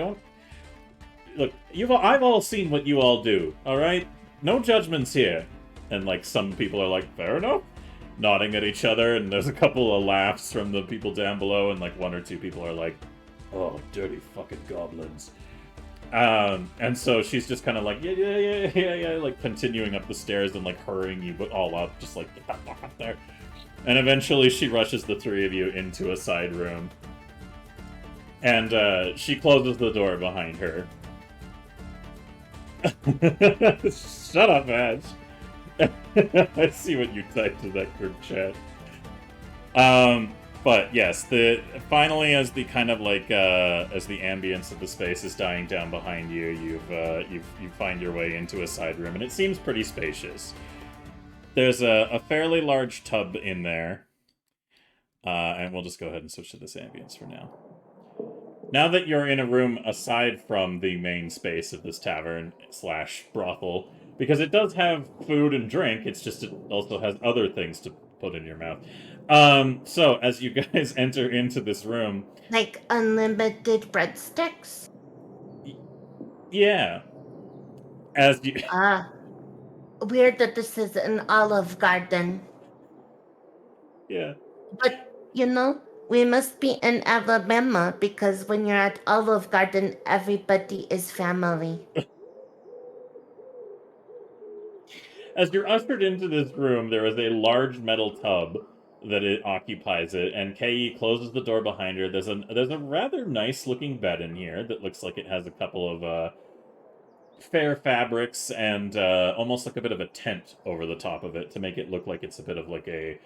I've all seen what you all do, alright? No judgments here." And, like, some people are like, "Fair enough," nodding at each other, and there's a couple of laughs from the people down below, and, like, one or two people are like, "Oh, dirty fucking goblins." And so she's just kind of like, yeah, like, continuing up the stairs and, like, hurrying you all up, just like, get the fuck up there. And eventually she rushes the three of you into a side room. And she closes the door behind her. Shut up, Ash. I see what you typed in that group chat. But yes, finally, as the kind of like as the ambience of the space is dying down behind you, you find your way into a side room, and it seems pretty spacious. There's a fairly large tub in there, and we'll just go ahead and switch to this ambience for now. Now that you're in a room aside from the main space of this tavern / brothel, because it does have food and drink, it's just it also has other things to put in your mouth. So as you guys enter into this room, Like unlimited breadsticks? yeah, as you Weird that this is an Olive Garden. yeah. But, you know, we must be in Alabama because when you're at Olive Garden, everybody is family. As you're ushered into this room, there is a large metal tub that it occupies it, and Kei closes the door behind her. There's a rather nice looking bed in here that looks like it has a couple of fair fabrics and almost like a bit of a tent over the top of it to make it look like it's a bit of like a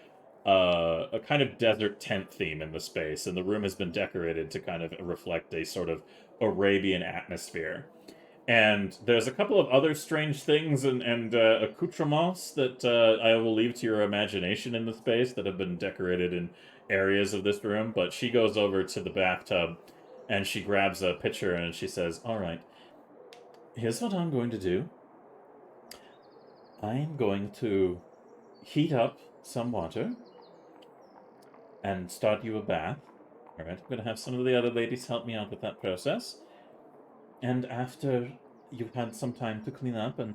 kind of desert tent theme in the space, and the room has been decorated to kind of reflect a sort of Arabian atmosphere. And there's a couple of other strange things and accoutrements that I will leave to your imagination in the space that have been decorated in areas of this room. But she goes over to the bathtub and she grabs a pitcher and she says, "All right, here's what I'm going to do. I'm going to heat up some water and start you a bath. All right, I'm going to have some of the other ladies help me out with that process. And after you've had some time to clean up and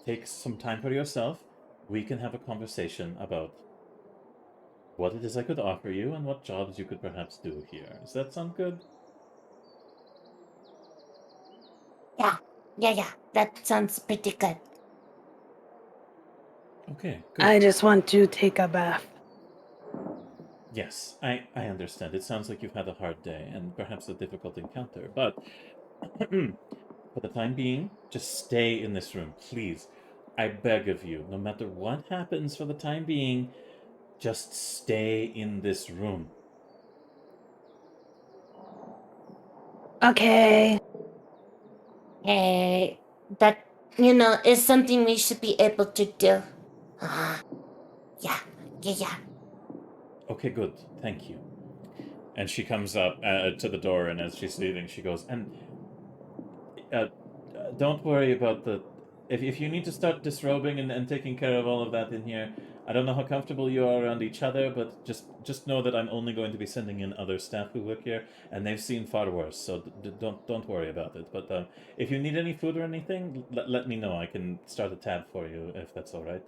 take some time for yourself, we can have a conversation about what it is I could offer you and what jobs you could perhaps do here. Does that sound good?" Yeah, that sounds pretty good. Okay, good. I just want to take a bath. Yes, I understand. It sounds like you've had a hard day and perhaps a difficult encounter, but for the time being, just stay in this room, please. I beg of you, no matter what happens for the time being, just stay in this room. Okay. Hey, that, is something we should be able to do. Yeah. Okay, good. Thank you. And she comes up to the door, and as she's leaving, she goes, and don't worry about the... If you need to start disrobing and taking care of all of that in here, I don't know how comfortable you are around each other, but just know that I'm only going to be sending in other staff who work here, and they've seen far worse, so don't worry about it. But if you need any food or anything, let me know. I can start a tab for you, if that's all right.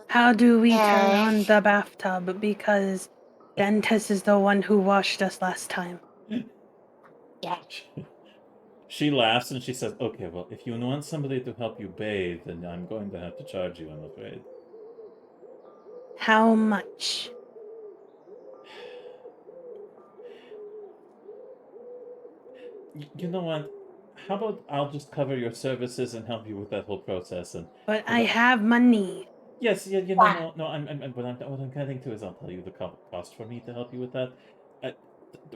How do we turn Okay. on the bathtub? Because Dentist is the one who washed us last time. Yeah. She laughs and she says, "Okay, well, if you want somebody to help you bathe, then I'm going to have to charge you, I'm afraid." How much? You know what? How about I'll just cover your services and help you with that whole process, and But I have money. yes, yeah, you know, no, what I'm getting to is I'll tell you the cost for me to help you with that.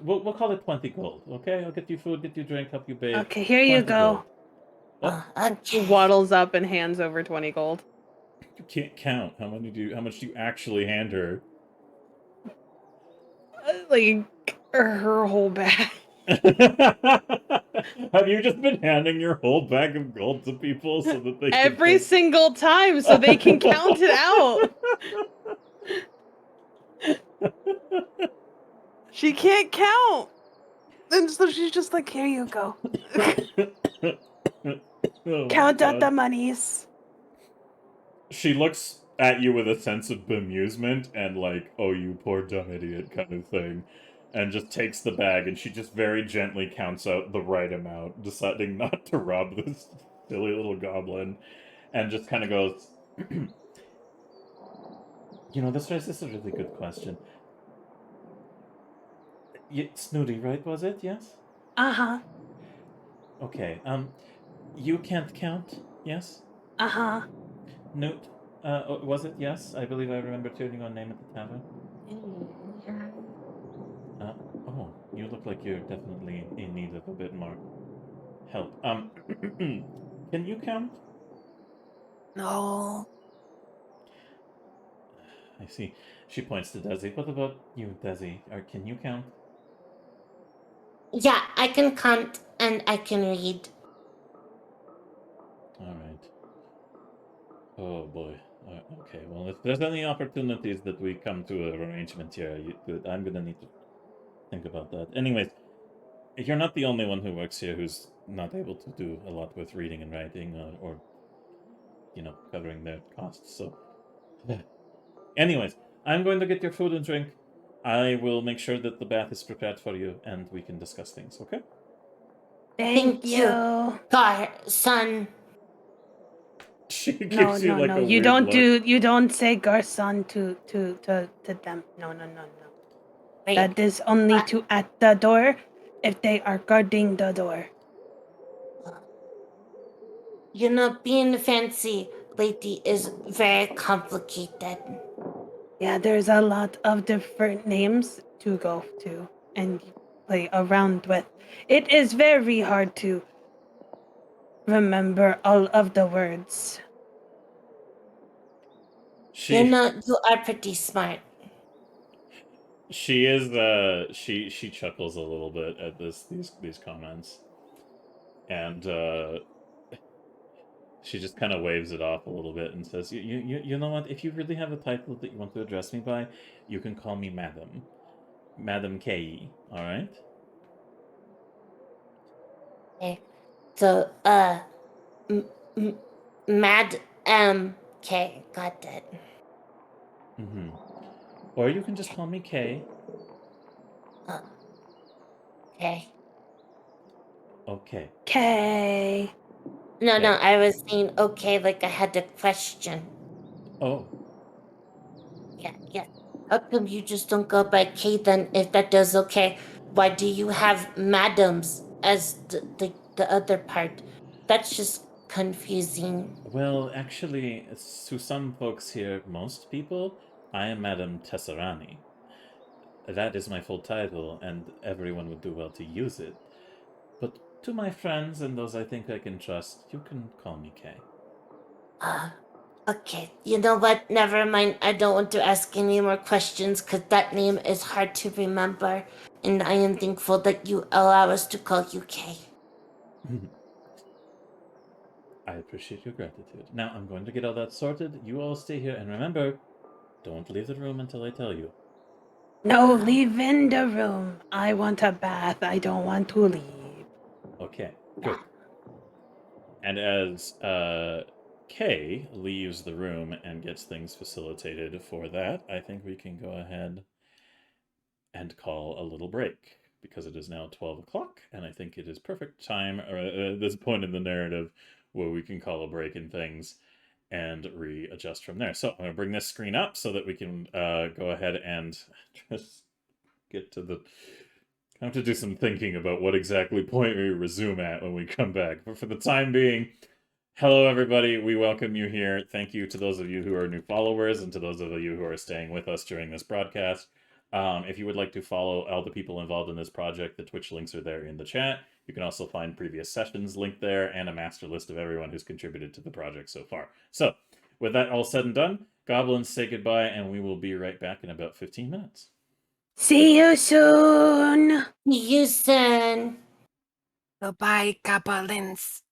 We'll call it 20 gold, okay? I'll get you food, get you drink, help you bathe. Okay, here you 20 go. gold. She waddles up and hands over 20 gold. You can't count. How much do you actually hand her? Like her whole bag. Have you just been handing your whole bag of gold to people so that they Every can single time so they can count it out. She can't count. And so she's just like, here you go. Oh, Count out God. the monies. She looks at you with a sense of bemusement and like, "Oh, you poor dumb idiot," kind of thing, and just takes the bag and she just very gently counts out the right amount, deciding not to rob this silly little goblin, and just kind of goes, this is a really good question. Snooty, right, was it? Yes? Uh-huh. Okay, You can't count, yes? Uh-huh. Newt, was it? Yes? I believe I remember turning on name at the tavern. Oh, you look like you're definitely in need of a bit more help. Can you count? No. I see. She points to Desi. What about you, Desi? Or can you count? Yeah, I can count and I can read. All right. Oh boy. Okay. Well, if there's any opportunities that we come to an arrangement here, I'm gonna need to think about that. Anyways, you're not the only one who works here who's not able to do a lot with reading and writing, or covering their costs. So, anyways, I'm going to get your food and drink. I will make sure that the bath is prepared for you, and we can discuss things. Okay? Thank you. you. Garson. She No, gives you no, like no. a You weird don't look. you don't say garçon to them. No, no, no, no. Wait, That is only to at the door if they are guarding the door. being fancy lady is very complicated. Yeah, there's a lot of different names to go to and play around with. It is very hard to remember all of the words. She You are pretty smart. she is she chuckles a little bit at these comments, and she just kind of waves it off a little bit and says, you know what? If you really have a title that you want to address me by, you can call me Madam K. All right? Okay. So, Mad K. Got it. Mm-hmm. Or you can just call me K. Okay. Okay. Okay. No, Okay. I was saying okay, like I had a question. Oh, Yeah. How come you just don't go by K then, if that does okay? Why do you have madams as the other part? That's just confusing. well, actually, to some folks here, most people, I am Madam Tessarani. That is my full title, and everyone would do well to use it. But to my friends and those I think I can trust, you can call me Kay. Okay, you know what? Never mind. I don't want to ask any more questions because that name is hard to remember. And I am thankful that you allow us to call you Kay. I appreciate your gratitude. Now I'm going to get all that sorted. You all stay here, and remember, don't leave the room until I tell you. No, leave in the room. I want a bath. I don't want to leave. Okay, good. And as Kay leaves the room and gets things facilitated for that, I think we can go ahead and call a little break, because it is now 12 o'clock, and I think it is perfect time at this point in the narrative where we can call a break in things and readjust from there. So I'm going to bring this screen up so that we can go ahead and just get to the... I have to do some thinking about what exactly point we resume at when we come back. But for the time being, hello everybody, we welcome you here. Thank you to those of you who are new followers and to those of you who are staying with us during this broadcast. If you would like to follow all the people involved in this project, the Twitch links are there in the chat. You can also find previous sessions linked there and a master list of everyone who's contributed to the project so far. So, with that all said and done, goblins, say goodbye, and we will be right back in about 15 minutes. See you soon. You soon. Goodbye, goblins.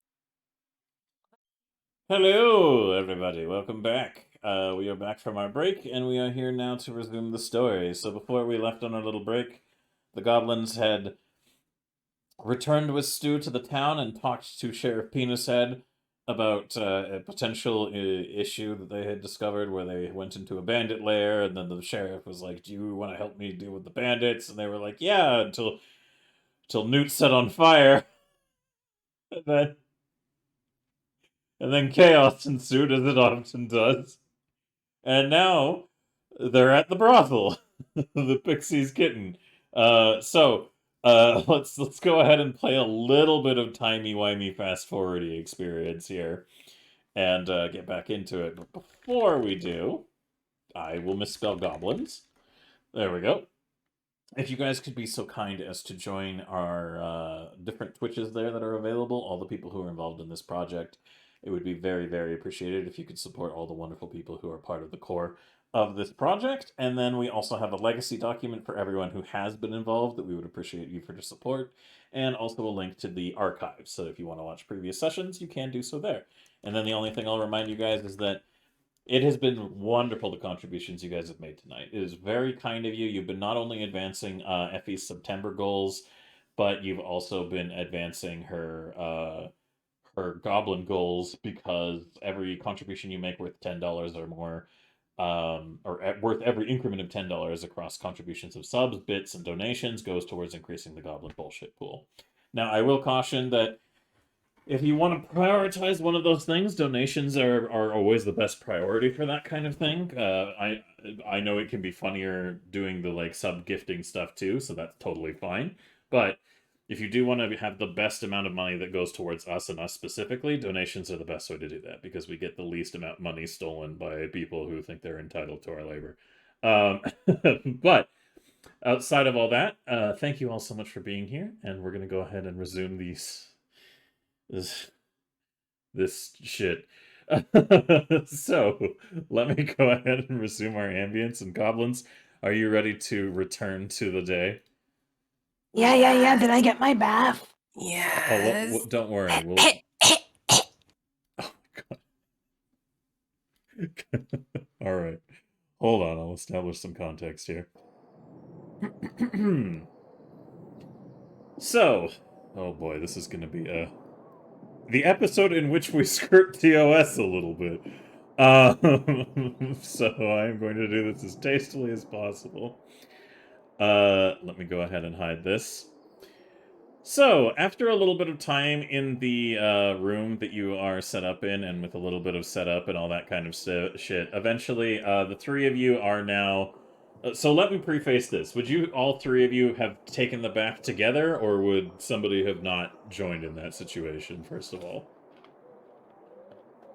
Hello, everybody. Welcome back. We are back from our break, and we are here now to resume the story. So before we left on our little break, the goblins had returned with Stu to the town and talked to Sheriff Penishead about a potential issue that they had discovered where they went into a bandit lair, and then the sheriff was like, do you want to help me deal with the bandits? And they were like, yeah, until Newt set on fire. And then chaos ensued, as it often does. And now they're at the brothel, the Pixie's Kitten. So let's go ahead and play a little bit of timey-wimey fast-forwardy experience here, and get back into it. But before we do, I will misspell goblins. There we go. If you guys could be so kind as to join our different Twitches there that are available, all the people who are involved in this project, it would be very, very appreciated if you could support all the wonderful people who are part of the core of this project. And then we also have a legacy document for everyone who has been involved that we would appreciate you for your support, and also a link to the archives. So if you want to watch previous sessions, you can do so there. And then the only thing I'll remind you guys is that it has been wonderful, the contributions you guys have made tonight. It is very kind of you. You've been not only advancing Effie's September goals, but you've also been advancing her goblin goals, because every contribution you make worth $10 or more, worth every increment of $10 across contributions of subs, bits, and donations goes towards increasing the goblin bullshit pool. Now, I will caution that if you want to prioritize one of those things, donations are always the best priority for that kind of thing. I know it can be funnier doing the like sub gifting stuff too, so that's totally fine. But if you do want to have the best amount of money that goes towards us and us specifically, donations are the best way to do that, because we get the least amount of money stolen by people who think they're entitled to our labor. But outside of all that, thank you all so much for being here, and we're going to go ahead and resume this shit. So let me go ahead and resume our ambience. And goblins, are you ready to return to the day? Yeah. Did I get my bath? Yes. Oh, don't worry. We'll... Oh my god. All right. Hold on. I'll establish some context here. So, oh boy, this is going to be the episode in which we skirt TOS a little bit. So I'm going to do this as tastefully as possible. Let me go ahead and hide this. So, after a little bit of time in the room that you are set up in, and with a little bit of setup and all that kind of shit, eventually the three of you are now... so let me preface this. Would you, all three of you, have taken the bath together, or would somebody have not joined in that situation, first of all?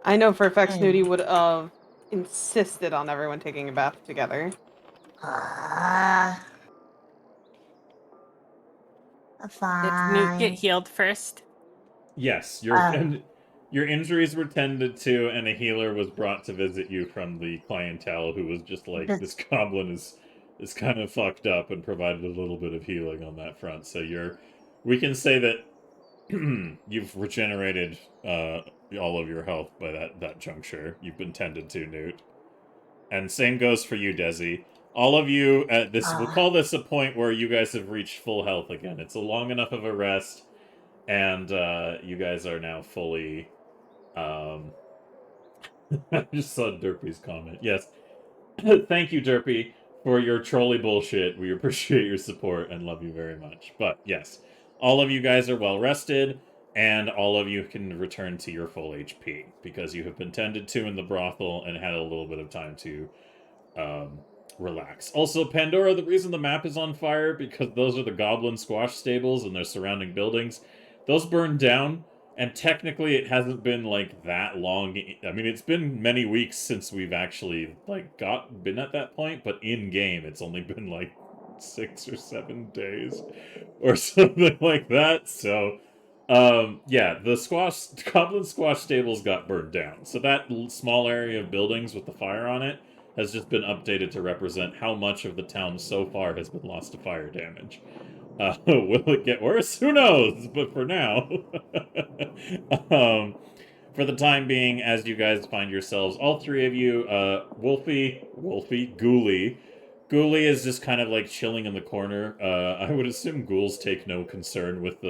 I know for a fact Snooty would have insisted on everyone taking a bath together. Did Newt get Fine. healed first? Yes, your injuries were tended to, and a healer was brought to visit you from the clientele, who was just like, this goblin is kind of fucked up, and provided a little bit of healing on that front. So we can say that you've regenerated all of your health by that juncture. You've been tended to, Newt. And same goes for you, Desi. All of you at this, we'll call this a point where you guys have reached full health again. It's a long enough of a rest, and you guys are now fully... I just saw Derpy's comment. Yes. Thank you, Derpy, for your trolley bullshit. We appreciate your support and love you very much. But yes, all of you guys are well rested, and all of you can return to your full HP, because you have been tended to in the brothel and had a little bit of time to relax. Also, Pandora, the reason the map is on fire, because those are the goblin squash stables and their surrounding buildings. Those burned down, and technically it hasn't been, like, that long. I mean, it's been many weeks since we've actually, like, been at that point, but in-game it's only been, like, 6 or 7 days or something like that. So, yeah, the goblin squash stables got burned down. So that small area of buildings with the fire on it has just been updated to represent how much of the town so far has been lost to fire damage. Will it get worse? Who knows? But for now, for the time being, as you guys find yourselves, all three of you, Wolfie, Ghoulie. Ghoulie is just kind of like chilling in the corner. I would assume ghouls take no concern with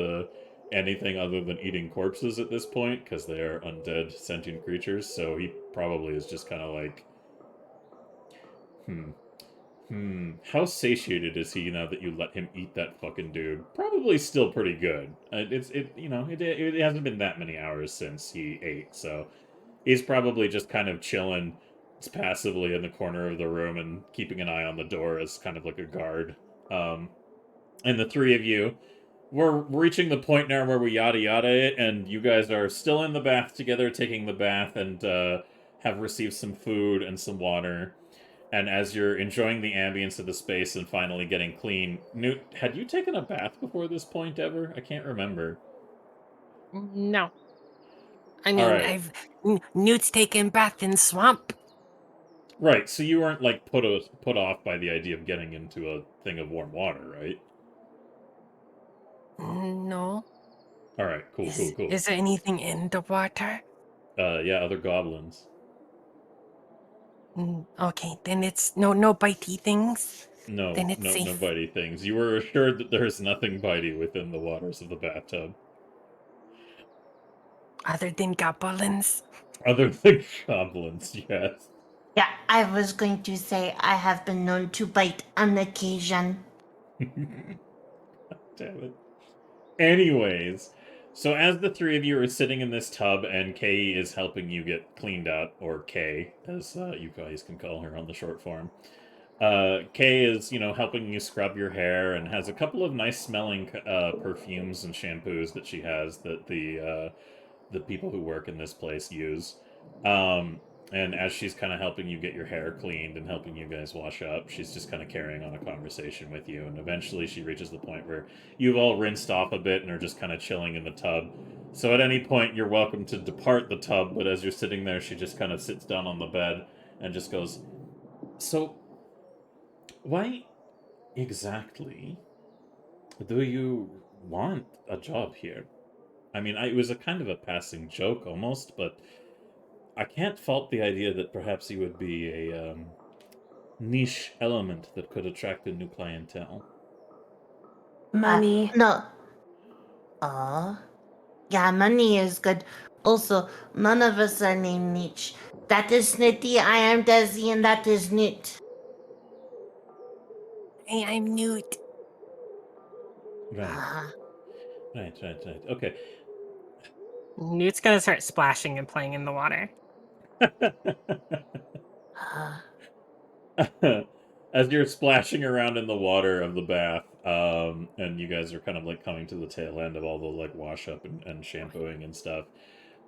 anything other than eating corpses at this point, because they are undead sentient creatures, so he probably is just kind of like, how satiated is he now that you let him eat that fucking dude? Probably still pretty good. It hasn't been that many hours since he ate, so he's probably just kind of chilling passively in the corner of the room and keeping an eye on the door as kind of like a guard. and the three of you, we're reaching the point now where we yada yada it, and you guys are still in the bath together, taking the bath, and have received some food and some water. And as you're enjoying the ambience of the space and finally getting clean, Newt, had you taken a bath before this point ever? I can't remember. No. I All mean, right. Newt's taken bath in swamp. Right, so you weren't like put off by the idea of getting into a thing of warm water, right? No. All right, cool, cool, cool. Is there anything in the water? Yeah, other goblins. Okay, then it's no bitey things. No, Then it's no safe. bitey things. You were assured that there is nothing bitey within the waters of the bathtub. Other than goblins. Other than goblins, yes. Yeah, I was going to say I have been known to bite on occasion. Damn it. Anyways, so as the three of you are sitting in this tub and Kay is helping you get cleaned up, or Kay, as you guys can call her on the short form, Kay is, helping you scrub your hair and has a couple of nice smelling perfumes and shampoos that she has that the people who work in this place use. And as she's kind of helping you get your hair cleaned and helping you guys wash up, she's just kind of carrying on a conversation with you. And eventually she reaches the point where you've all rinsed off a bit and are just kind of chilling in the tub. So at any point, you're welcome to depart the tub, but as you're sitting there, she just kind of sits down on the bed and just goes, "So, why exactly do you want a job here? I mean, it was a kind of a passing joke almost, but I can't fault the idea that perhaps you would be a niche element that could attract a new clientele." Money. No. Yeah, money is good. Also, none of us are named Nietzsche. That is Snitty, I am Desi, and that is Newt. Hey, I'm Newt. Right. Right. Okay. Newt's gonna start splashing and playing in the water. As you're splashing around in the water of the bath, and you guys are kind of like coming to the tail end of all the like wash up and shampooing and stuff,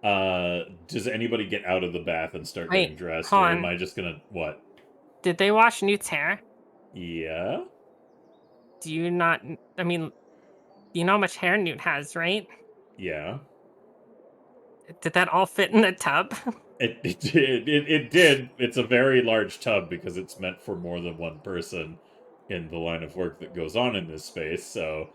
does anybody get out of the bath and start getting dressed, hold or on. am I just gonna what? Did they wash Newt's hair? Yeah. Do you not? I mean, you know how much hair Newt has, right? Yeah. Did that all fit in the tub? It did. It did. It's a very large tub because it's meant for more than one person in the line of work that goes on in this space. So,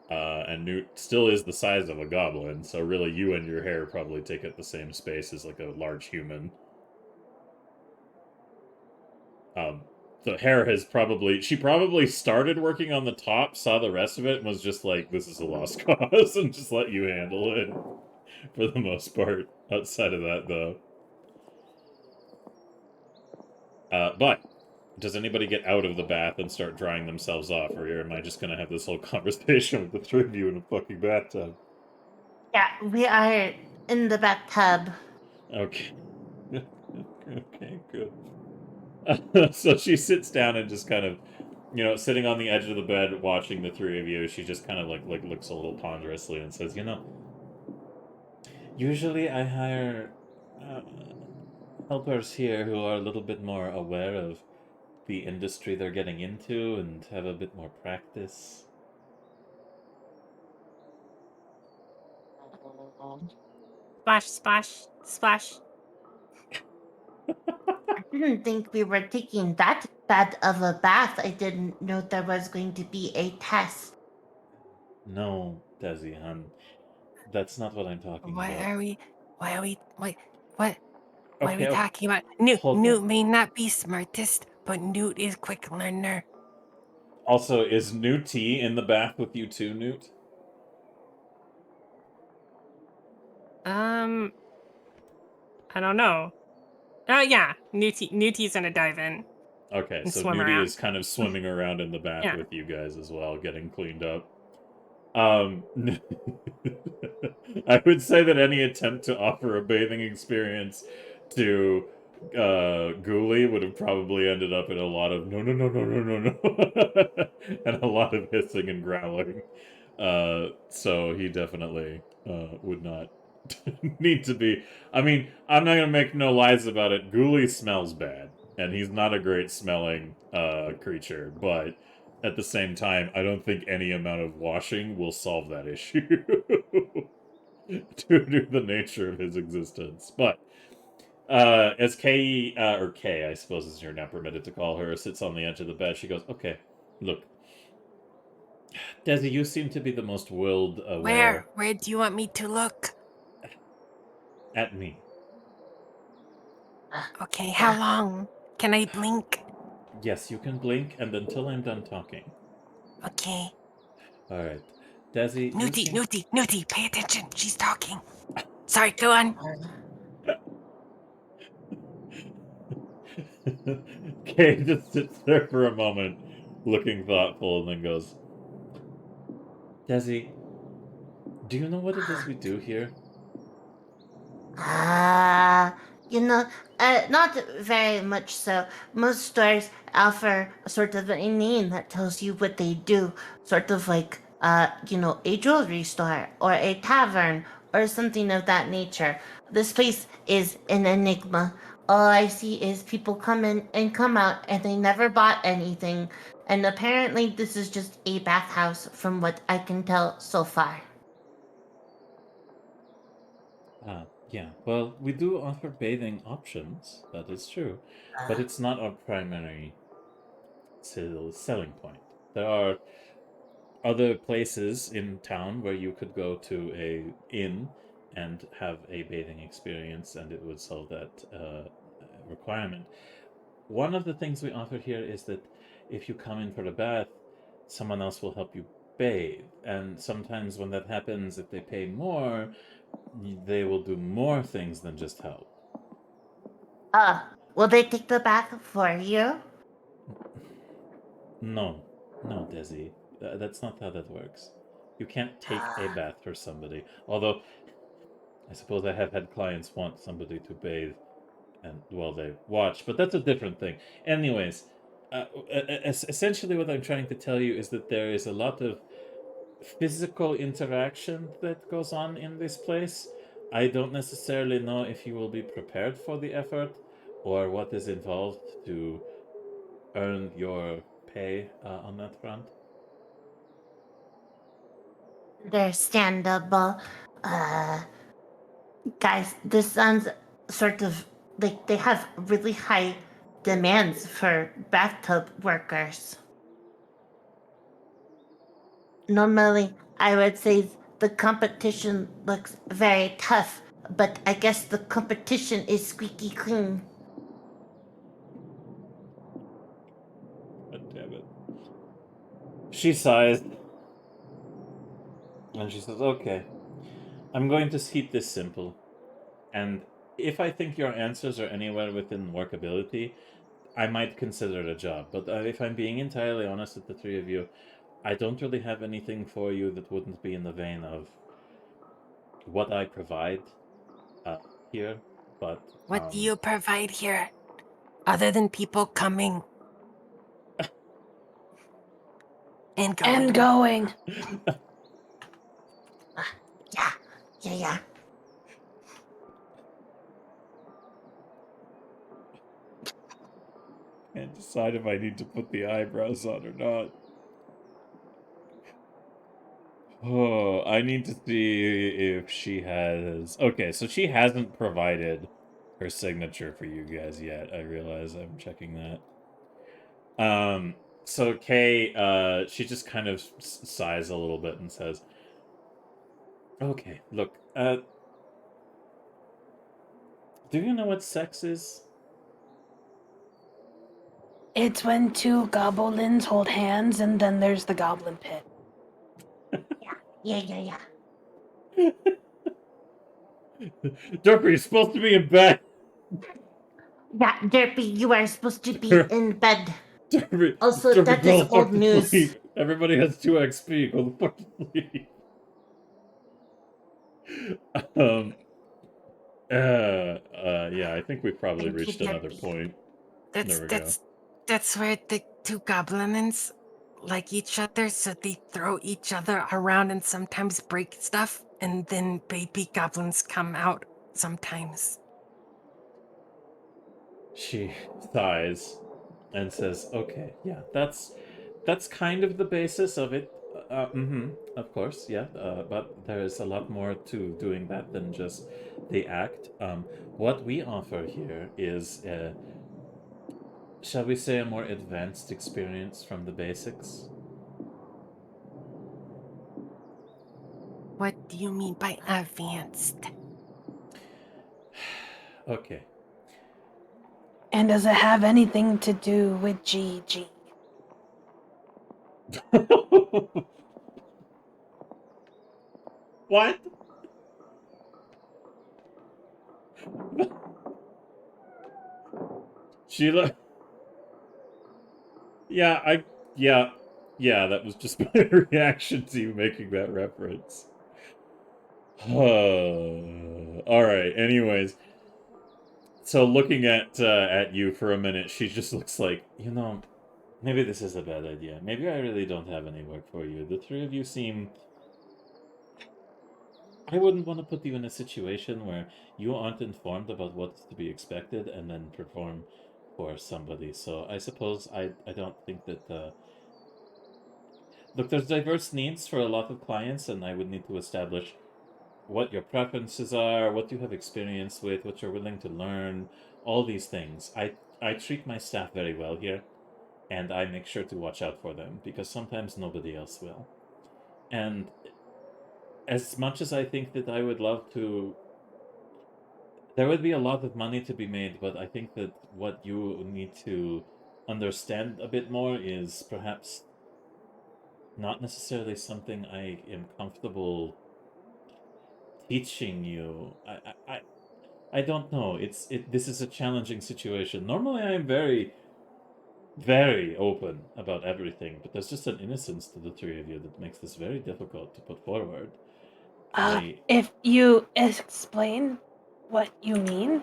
and Newt still is the size of a goblin. So really, you and your hair probably take up the same space as like a large human. The hair has she probably started working on the top, saw the rest of it, and was just like, "This is a lost cause," and just let you handle it for the most part. Outside of that, though. But does anybody get out of the bath and start drying themselves off, or am I just gonna have this whole conversation with the three of you in a fucking bathtub? Yeah, we are in the bathtub. Okay. Okay, good. So she sits down and just kind of, sitting on the edge of the bed watching the three of you. She just kind of like looks a little ponderously and says, usually I hire helpers here who are a little bit more aware of the industry they're getting into and have a bit more practice. Splash, splash, splash. I didn't think we were taking that bad of a bath. I didn't know there was going to be a test. No, Desi, hon. That's not what I'm talking Why about. are we Okay, talking about? hold Newt on. may not be smartest, but Newt is quick learner. Also, is Newt T in the bath with you too, Newt? I don't know. Oh yeah, Newtie's gonna dive in. Okay, And so swim Nudie around. is kind of swimming around in the bath Yeah. with you guys as well, getting cleaned up. I would say that any attempt to offer a bathing experience to Ghoulie would have probably ended up in a lot of no, and a lot of hissing and growling. So he definitely would not need to be. I mean, I'm not gonna make no lies about it. Ghoulie smells bad, and he's not a great smelling creature. But at the same time, I don't think any amount of washing will solve that issue due to the nature of his existence. But as Kay, or Kay, I suppose is you're not permitted to call her, sits on the edge of the bed, she goes, okay, look, Desi, you seem to be the most willed aware. Where do you want me to look? At me. Okay, how long? Can I blink? Yes, you can blink, and until I'm done talking. Okay. Alright. Desi, you seem... Newty, pay attention. She's talking. Sorry, go on. Kay just sits there for a moment, looking thoughtful, and then goes, Desi, do you know what it is we do here? You know, not very much so. Most stores offer sort of a name that tells you what they do, sort of like, you know, a jewelry store or a tavern or something of that nature. This place is an enigma. All I see is people come in and come out, and they never bought anything. And apparently, this is just a bathhouse, from what I can tell so far. Yeah. Well, we do offer bathing options, that is true. But it's not our primary selling point. There are other places in town where you could go to a inn and have a bathing experience, and it would solve that requirement. One of the things we offer here is that if you come in for a bath, someone else will help you bathe. And sometimes when that happens, if they pay more, they will do more things than just help. Will they take the bath for you? No, Desi. That's not how that works. You can't take a bath for somebody. Although, I suppose I have had clients want somebody to bathe and while they watch, but that's a different thing. Anyways, essentially what I'm trying to tell you is that there is a lot of physical interaction that goes on in this place. I don't necessarily know if you will be prepared for the effort or what is involved to earn your pay on that front. Understandable. Guys, this sounds sort of like they have really high demands for bathtub workers. Normally, I would say the competition looks very tough, but I guess the competition is squeaky clean. God damn it. She sighs. And she says, okay, I'm going to keep this simple. And if I think your answers are anywhere within workability, I might consider it a job. But if I'm being entirely honest with the three of you, I don't really have anything for you that wouldn't be in the vein of what I provide here. But What do you provide here? Other than people coming and going. And going. Yeah. Can't decide if I need to put the eyebrows on or not. Oh, I need to see if she has... Okay, so she hasn't provided her signature for you guys yet. I realize I'm checking that. So Kay, she just kind of sighs a little bit and says, okay, look, do you know what sex is? It's when two goblins hold hands, and then there's the goblin pit. Yeah. Derpy, you're supposed to be in bed. Yeah, Derpy, you are supposed to be in bed. Derpy, Also, Derpy, that go is the fuck old to news. sleep. Everybody has 2 XP. Go the fuck to sleep. Yeah, I think we've probably And reached another kidnapping. point. That's There we go. that's where the two goblins like each other, so they throw each other around and sometimes break stuff, and then baby goblins come out sometimes. She sighs and says, "Okay, yeah, that's kind of the basis of it. Of course, yeah. But there is a lot more to doing that than just the act. What we offer here is, shall we say, a more advanced experience from the basics. What do you mean by advanced? Okay." And does it have anything to do with GG? What? Sheila. Yeah, yeah, that was just my reaction to you making that reference. All right. Anyways, so looking at you for a minute, she just looks like, maybe this is a bad idea. Maybe I really don't have any work for you. The three of you seem. I wouldn't want to put you in a situation where you aren't informed about what's to be expected and then perform for somebody. So I suppose I don't think that. Look, there's diverse needs for a lot of clients, and I would need to establish what your preferences are, what you have experience with, what you're willing to learn, all these things. I treat my staff very well here, and I make sure to watch out for them because sometimes nobody else will. And as much as I think that I would love to, there would be a lot of money to be made, but I think that what you need to understand a bit more is perhaps not necessarily something I am comfortable teaching you. I don't know. This is a challenging situation. Normally I am very, very open about everything, but there's just an innocence to the three of you that makes this very difficult to put forward. If you explain what you mean,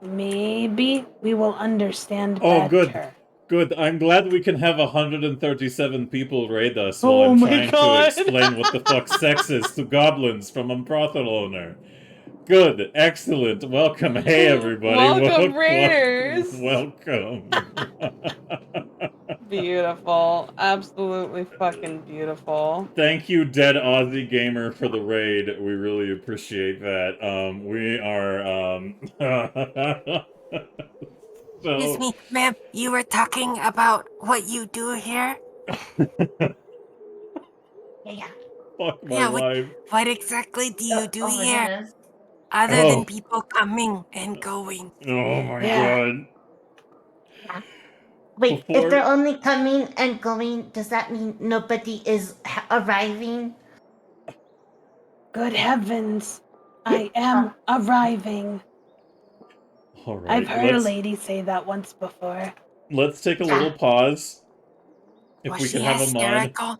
maybe we will understand Oh, better. good. I'm glad we can have 137 people raid us while Oh I'm my trying to God. explain what the fuck sex is to goblins from a brothel owner. Good, excellent. Welcome. Hey, everybody. Welcome, Raiders. Welcome. Beautiful. Absolutely fucking beautiful. Thank you, Dead Aussie Gamer, for the raid. We really appreciate that. We are, Excuse so... me, ma'am, you were talking about what you do here? Yeah. Fuck my Yeah, life. what exactly do you do Oh my here? goodness. Other Oh. than people coming and going. Oh my Yeah. god. Wait, if Before... they're only coming and going, does that mean nobody is arriving? Good heavens, I am arriving. Alright, I've heard a lady say that once before. let's take a little pause. If Was we she could have a mod... hysterical?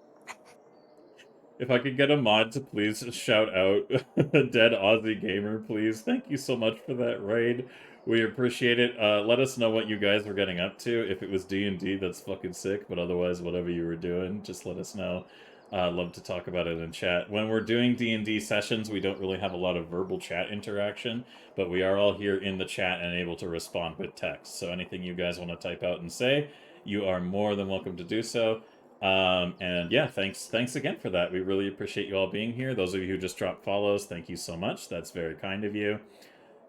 If I could get a mod to please shout out Dead Aussie Gamer, please. Thank you so much for that raid. We appreciate it. Let us know what you guys were getting up to. If it was D&D, that's fucking sick. But otherwise, whatever you were doing, just let us know. Love to talk about it in chat. When we're doing D&D sessions, we don't really have a lot of verbal chat interaction, but we are all here in the chat and able to respond with text. So anything you guys want to type out and say, you are more than welcome to do so. And yeah, thanks again for that. We really appreciate you all being here. Those of you who just dropped follows, thank you so much. That's very kind of you.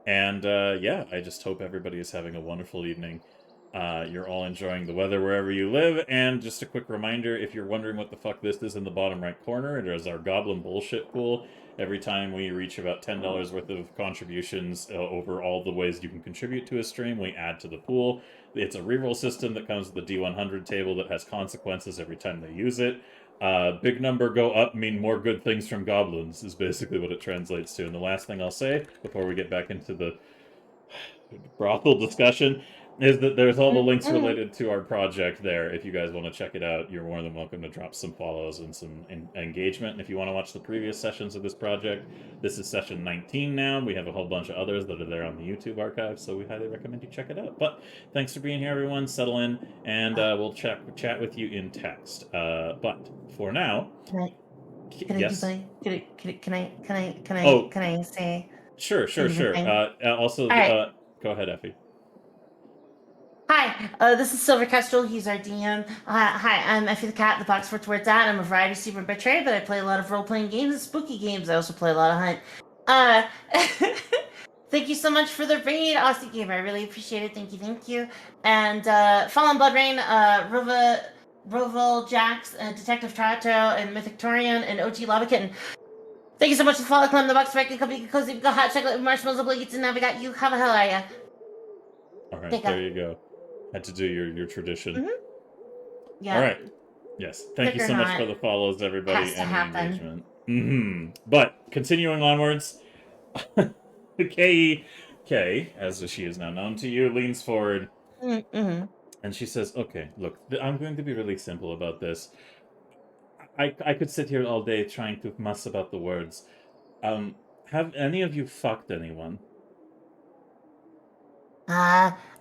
And yeah, I just hope everybody is having a wonderful evening. You're all enjoying the weather wherever you live. And just a quick reminder, if you're wondering what the fuck this is in the bottom right corner, it is our Goblin Bullshit Pool. Every time we reach about $10 worth of contributions over all the ways you can contribute to a stream, we add to the pool. It's a reroll system that comes with a D100 table that has consequences every time they use it. Big number go up mean more good things from goblins is basically what it translates to. And the last thing I'll say before we get back into the brothel discussion, is that there's all the links Mhm. related to our project there. If you guys want to check it out, you're more than welcome to drop some follows and some engagement. And if you want to watch the previous sessions of this project, this is session 19 now. We have a whole bunch of others that are there on the YouTube archive, so we highly recommend you check it out. But thanks for being here, everyone. Settle in, and we'll chat with you in text. But for now, Can I yes. do my? Oh. Can I say? Sure. anything? Also, All right. go ahead, Effie. Hi, this is Silver Kestrel. He's our DM. Hi, I'm Effie the Cat, the box for where it's at. I'm a variety streamer by trade, but I play a lot of role-playing games and spooky games. I also play a lot of Hunt. Thank you so much for the raid, Aussie Gamer. I really appreciate it. Thank you. And Fallen Blood Rain, Roval Jax, Detective Trato, and Mythic Torian, and OG Lava Kitten. Thank you so much for the follow, climb the box, directly, cozy, go hot chocolate, marshmallows, obligates, and now we got you. How the hell are ya? All right, Take there off. you go. Had to do your tradition. Yeah. All right. Yes. Thank you so much for the follows, everybody, Has to and the happen. engagement. But continuing onwards, Kay, as she is now known to you, leans forward and she says, "Okay, look, I'm going to be really simple about this. I could sit here all day trying to muss about the words. Have any of you fucked anyone?"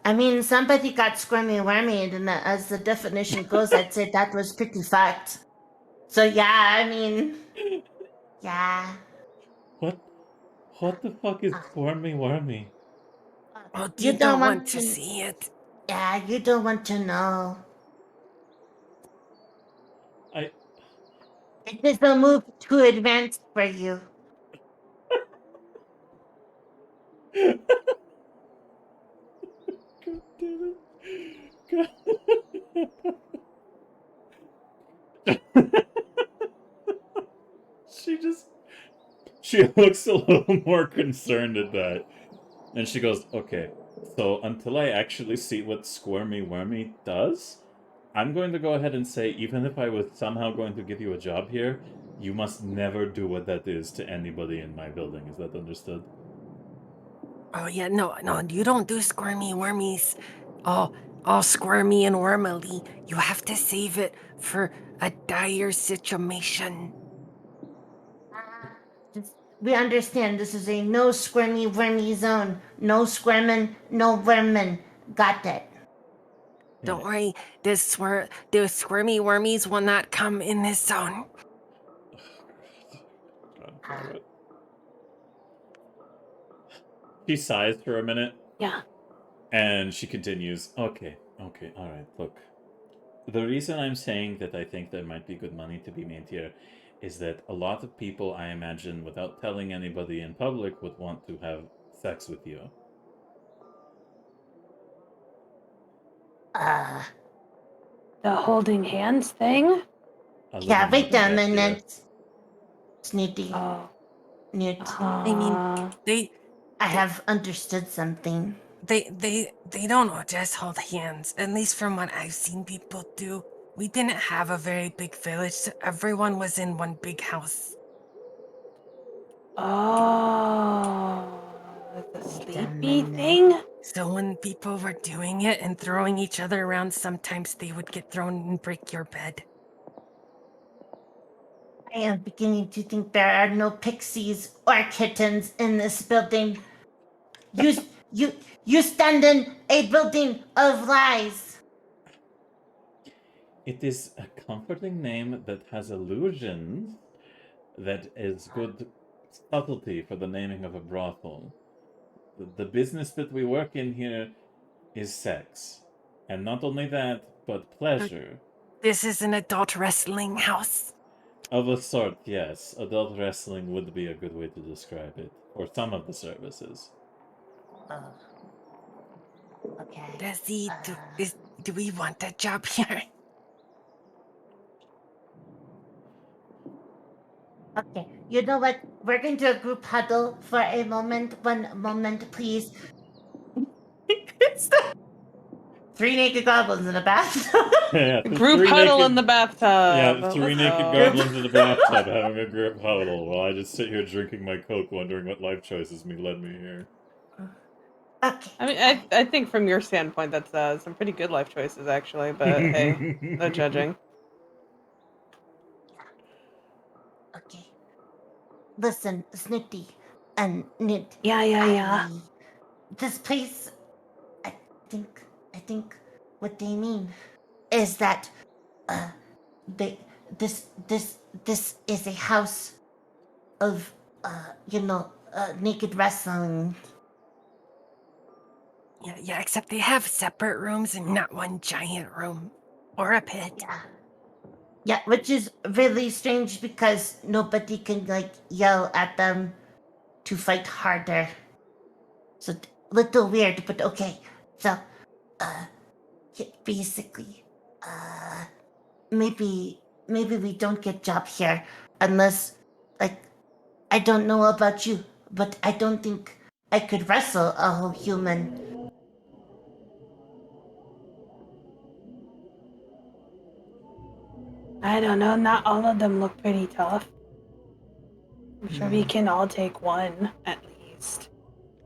I mean, somebody got squirmy wormy, and as the definition goes, I'd say that was pretty fucked. So yeah, I mean, yeah. What the fuck is squirmy wormy? Oh, You you don't don't want want to to. see it. Yeah, you don't want to know. It is a move too advanced for you. God damn it. She looks a little more concerned at that. And she goes, "Okay, so until I actually see what squirmy wormy does, I'm going to go ahead and say, even if I was somehow going to give you a job here, you must never do what that is to anybody in my building. Is that understood?" Oh yeah, no, you don't do squirmy wormies. All squirmy and wormily. You have to save it for a dire situation. We understand this is a no squirmy wormy zone. No squirmin', no vermin. Got it. Don't worry, those squirmy wormies will not come in this zone. God damn it. She sighs for a minute. Yeah. And she continues, okay, all right, look. The reason I'm saying that I think there might be good money to be made here is that a lot of people, I imagine, without telling anybody in public, would want to have sex with you. The holding hands thing? Yeah, wait a minute. Snooty. Oh. Newt. I mean, I have understood something. They don't just hold hands, at least from what I've seen people do. We didn't have a very big village, so everyone was in one big house. Oh, the sleepy thing? So when people were doing it and throwing each other around, sometimes they would get thrown and break your bed. I am beginning to think there are no pixies or kittens in this building. You stand in a building of lies. It is a comforting name that has illusions that is good subtlety for the naming of a brothel. The business that we work in here is sex. And not only that, but pleasure. This is an adult wrestling house. Of a sort, yes. Adult wrestling would be a good way to describe it. For some of the services. Okay. Do we want that job here? Okay, you know what? We're going to a group huddle for a moment. 1 moment, please. It's the 3 naked goblins in a bathtub. Yeah, Group huddle in the bathtub. Yeah, 3 naked goblins in the bathtub having a group huddle while I just sit here drinking my Coke wondering what life choices led me here. Okay. I mean, I think from your standpoint, that's some pretty good life choices, actually. But hey, no judging. Okay. Listen, Snooty and Nit. Yeah. This place, I think what they mean is that they this is a house of naked wrestling. Yeah, except they have separate rooms and not one giant room. Or a pit. Yeah, which is really strange because nobody can like yell at them to fight harder. So little weird, but okay. So basically, maybe we don't get job here unless like I don't know about you, but I don't think I could wrestle a whole human. I don't know. Not all of them look pretty tough. I'm sure we can all take one at least.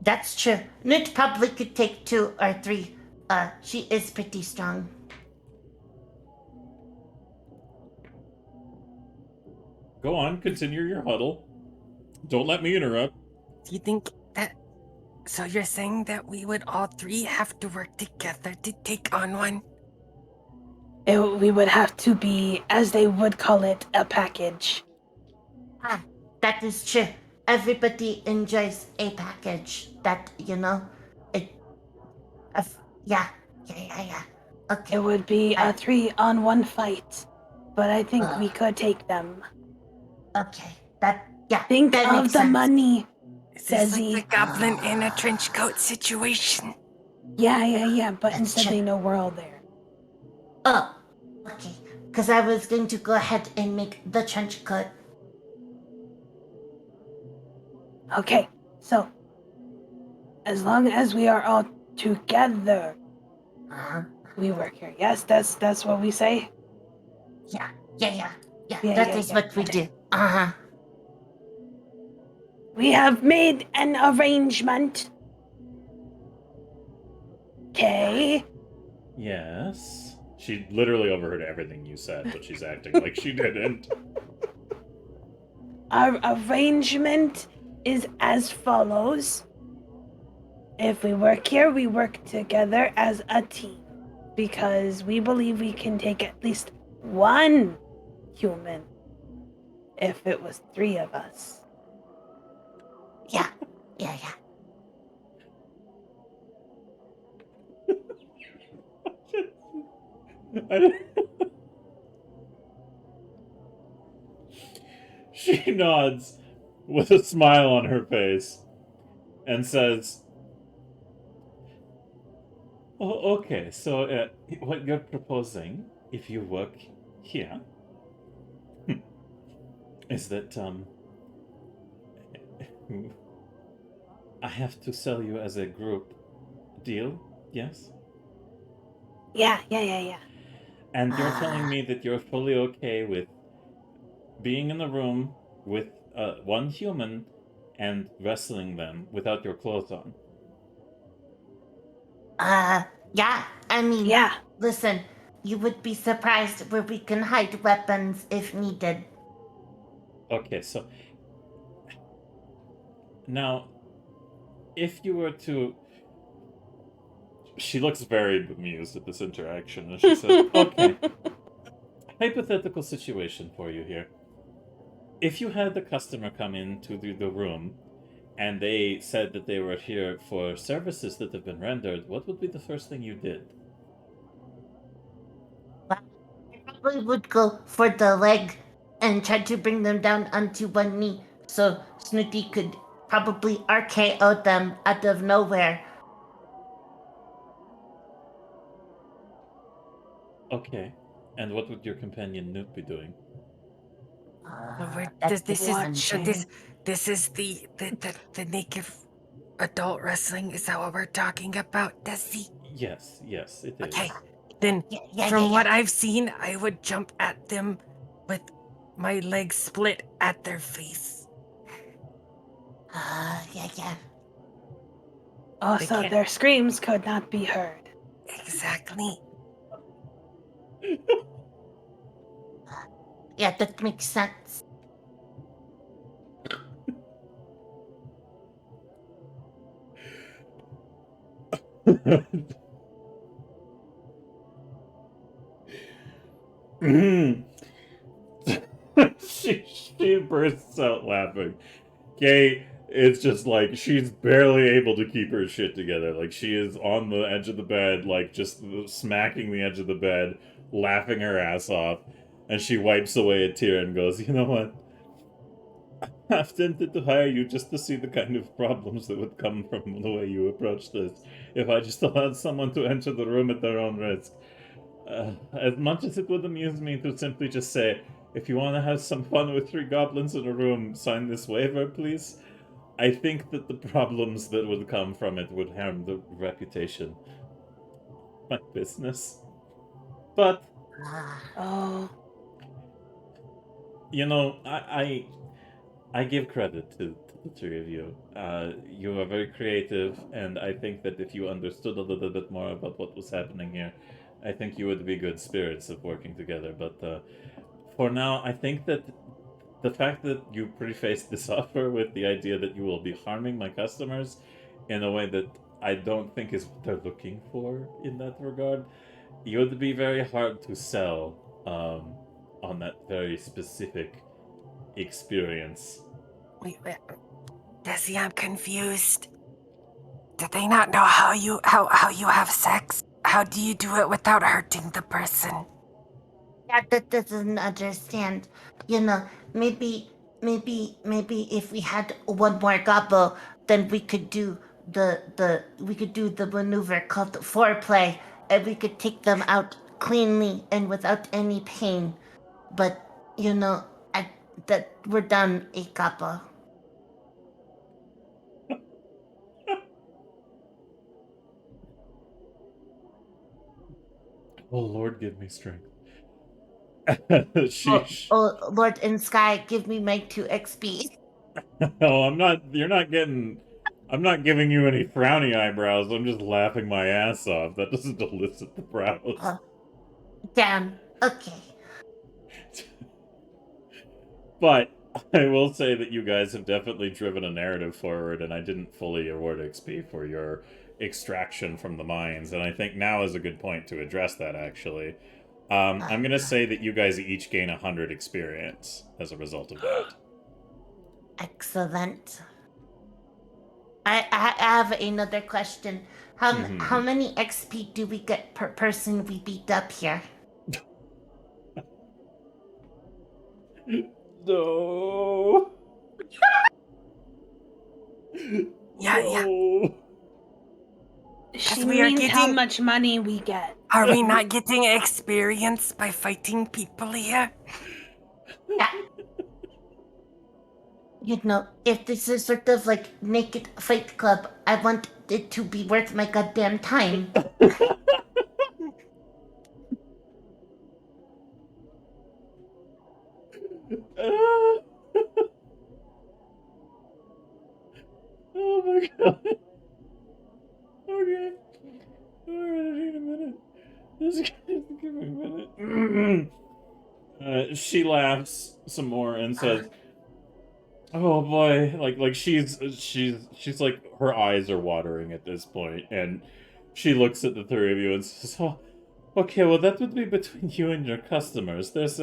That's true. Nut probably could take 2 or 3. She is pretty strong. Go on, continue your huddle. Don't let me interrupt. Do you think that... So you're saying that we would all three have to work together to take on one? We would have to be, as they would call it, a package. That is true. Everybody enjoys a package. That it. Yeah. Okay. It would be a 3-on-1 fight, but I think we could take them. Okay. Think that of makes the sense. money, Is this Desi. like the goblin in a trench coat situation? Yeah, but That's instead true. they know we're all there. Oh, okay. Because I was going to go ahead and make the trench coat. Okay, so as long as we are all together, we work here. Yes, that's what we say. Yeah. Yeah, What we do. We have made an arrangement. Okay. Yes. She literally overheard everything you said, but she's acting like she didn't. Our arrangement is as follows. If we work here, we work together as a team. Because we believe we can take at least one human. If it was 3 of us. Yeah. She nods with a smile on her face and says, "Oh, okay, so what you're proposing, if you work here, is that, I have to sell you as a group deal, yes? Yeah. And you're telling me that you're fully okay with being in the room with one human and wrestling them without your clothes on? Yeah. I mean, Yeah. listen, you would be surprised where we can hide weapons if needed. Okay, so now, if you were to... She looks very bemused at this interaction, and she says, okay, hypothetical situation for you here. If you had the customer come into the room and they said that they were here for services that have been rendered, what would be the first thing you did? I probably would go for the leg and try to bring them down onto one knee so Snooty could probably RKO them out of nowhere. Okay, and what would your companion Newt be doing? This is the naked adult wrestling. Is that what we're talking about, Desi? Yes, it is. Okay, then from what I've seen, I would jump at them with my legs split at their face. Yeah. They Also, can't- their screams could not be heard. Exactly. Yeah, that makes sense. she bursts out laughing. Kay, it's just like she's barely able to keep her shit together. Like she is on the edge of the bed, like just smacking the edge of the bed, laughing her ass off, and she wipes away a tear and goes, "You know what? I've tempted to hire you just to see the kind of problems that would come from the way you approach this. If I just allowed someone to enter the room at their own risk. As much as it would amuse me to simply just say, if you want to have some fun with 3 goblins in a room, sign this waiver, please. I think that the problems that would come from it would harm the reputation of my business. But, Oh, you know, I give credit to the 3 of you. You are very creative, and I think that if you understood a little bit more about what was happening here, I think you would be good spirits of working together. But for now, I think that the fact that you prefaced this offer with the idea that you will be harming my customers in a way that I don't think is what they're looking for in that regard, you would be very hard to sell on that very specific experience. Wait, Desi, I'm confused. Do they not know how you have sex? How do you do it without hurting the person? Yeah, that doesn't understand. You know, maybe if we had one more gobble, then we could do the maneuver called foreplay, and we could take them out cleanly and without any pain. But you know, that we're done a gobble. Oh Lord, give me strength. Oh, Lord in Sky, give me my 2 XP. No, I'm not. You're not getting. I'm not giving you any frowny eyebrows. I'm just laughing my ass off. That doesn't elicit the brows. Damn. Okay. But I will say that you guys have definitely driven a narrative forward, and I didn't fully award XP for your extraction from the mines, and I think now is a good point to address that, actually. I'm gonna say that you guys each gain 100 experience as a result of that. Excellent. I have another question. How many XP do we get per person we beat up here? No. Yeah. No. she we are means how getting- much money we get. Are we not getting experience by fighting people here? Yeah. You know, if this is sort of like naked fight club, I want it to be worth my goddamn time. Oh my god. Okay. Alright, I need a minute. Just give me a minute. She laughs some more and says, "Oh boy!" Like she's like her eyes are watering at this point, and she looks at the 3 of you and says, "Oh, okay. Well, that would be between you and your customers. There's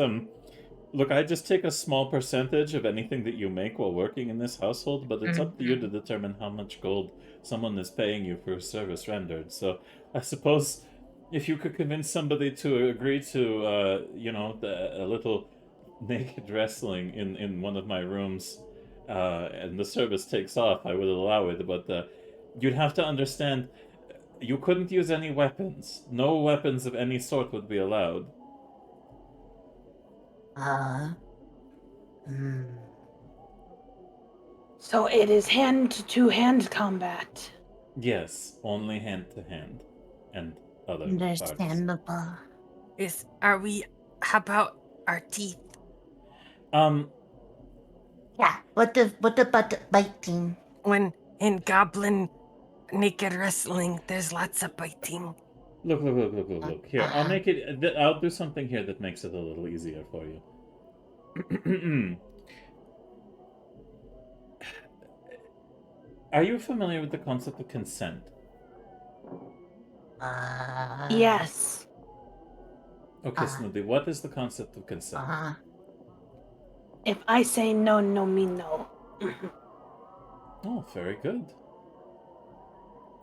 Look, I just take a small percentage of anything that you make while working in this household, but it's up to you to determine how much gold someone is paying you for a service rendered. So I suppose if you could convince somebody to agree to, a little naked wrestling in one of my rooms, and the service takes off, I would allow it, but you'd have to understand, you couldn't use any weapons. No weapons of any sort would be allowed. So it is hand-to-hand combat. Yes, only hand to hand, and other parts. Understandable. How about our teeth? Yeah. What about biting? When in Goblin naked wrestling. There's lots of biting. Look. Here, I'll make it. I'll do something here that makes it a little easier for you. Are you familiar with the concept of consent? Yes. Okay, Snooty, what is the concept of consent? If I say no, no mean no. Oh, very good.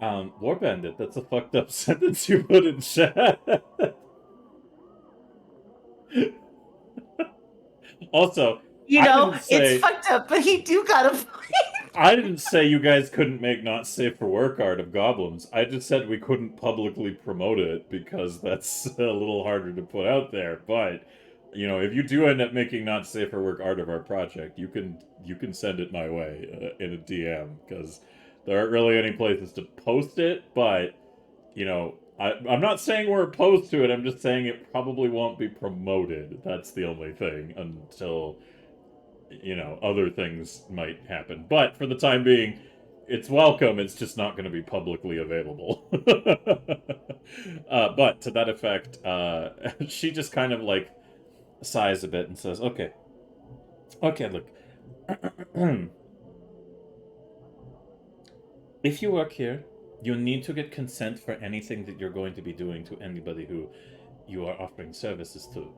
War Bandit, that's a fucked up sentence you put in chat. Also, You I know, didn't say- it's fucked up, but he do got a point. I didn't say you guys couldn't make not safe for work art of goblins. I just said we couldn't publicly promote it because that's a little harder to put out there. But, you know, if you do end up making not safe for work art of our project, you can send it my way in a DM, because there aren't really any places to post it. But, you know, I'm not saying we're opposed to it. I'm just saying it probably won't be promoted. That's the only thing until, you know, other things might happen. But for the time being, it's welcome. It's just not going to be publicly available. But to that effect, she just kind of like sighs a bit and says, okay, look. If you work here, you need to get consent for anything that you're going to be doing to anybody who you are offering services to.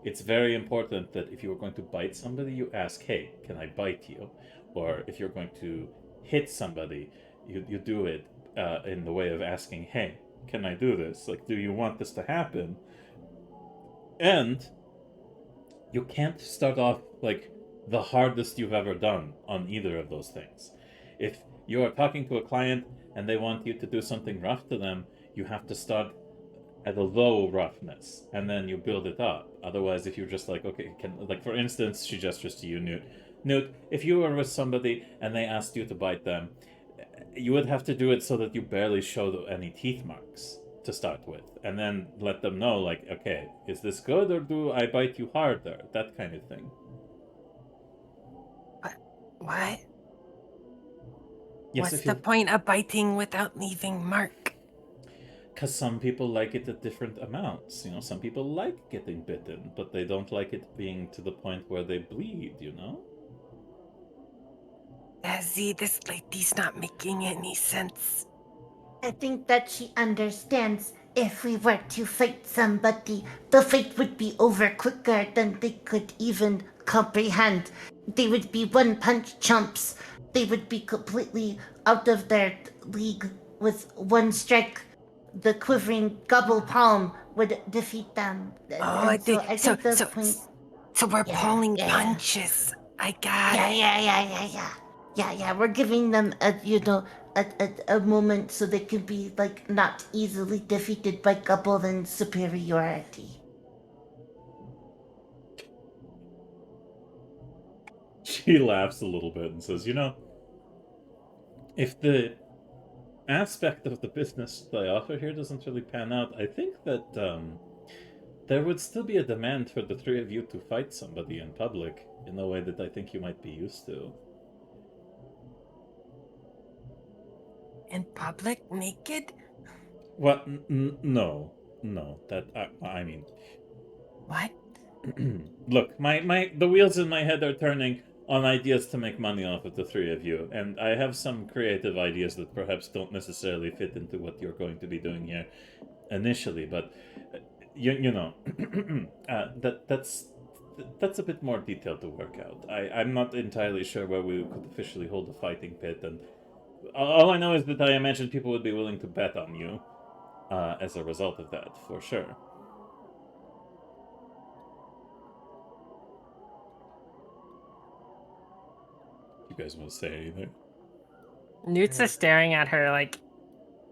It's very important that if you are going to bite somebody, you ask, hey, can I bite you? Or if you're going to hit somebody, you do it in the way of asking, hey, can I do this? Like, do you want this to happen? And you can't start off like the hardest you've ever done on either of those things. If you are talking to a client and they want you to do something rough to them, you have to start at a low roughness, and then you build it up. Otherwise, if you're just like, okay, like for instance, she gestures to you, Newt. Newt, if you were with somebody and they asked you to bite them, you would have to do it so that you barely show any teeth marks to start with, and then let them know, like, okay, is this good or do I bite you harder? That kind of thing. What? Yes, What's the point of biting without leaving mark? Because some people like it at different amounts. You know, some people like getting bitten, but they don't like it being to the point where they bleed, you know? See, this lady's not making any sense. I think that she understands if we were to fight somebody, the fight would be over quicker than they could even comprehend. They would be one-punch chumps. They would be completely out of their league with one strike. The quivering gobble palm would defeat them. Oh, And so I think the point... So we're Yeah, pulling yeah. punches. I got it. Yeah. We're giving them a moment so they can be like not easily defeated by goblin superiority. She laughs a little bit and says, you know, if the aspect of the business that I offer here doesn't really pan out, I think that there would still be a demand for the three of you to fight somebody in public in a way that I think you might be used to. In public, naked? Well, no. That I mean, What? look, the wheels in my head are turning on ideas to make money off of the three of you, and I have some creative ideas that perhaps don't necessarily fit into what you're going to be doing here initially, but you know, that's a bit more detailed to work out. I'm not entirely sure where we could officially hold a fighting pit, and all I know is that I imagine people would be willing to bet on you as a result of that, for sure. You guys want to say anything? Newt's is staring at her, like,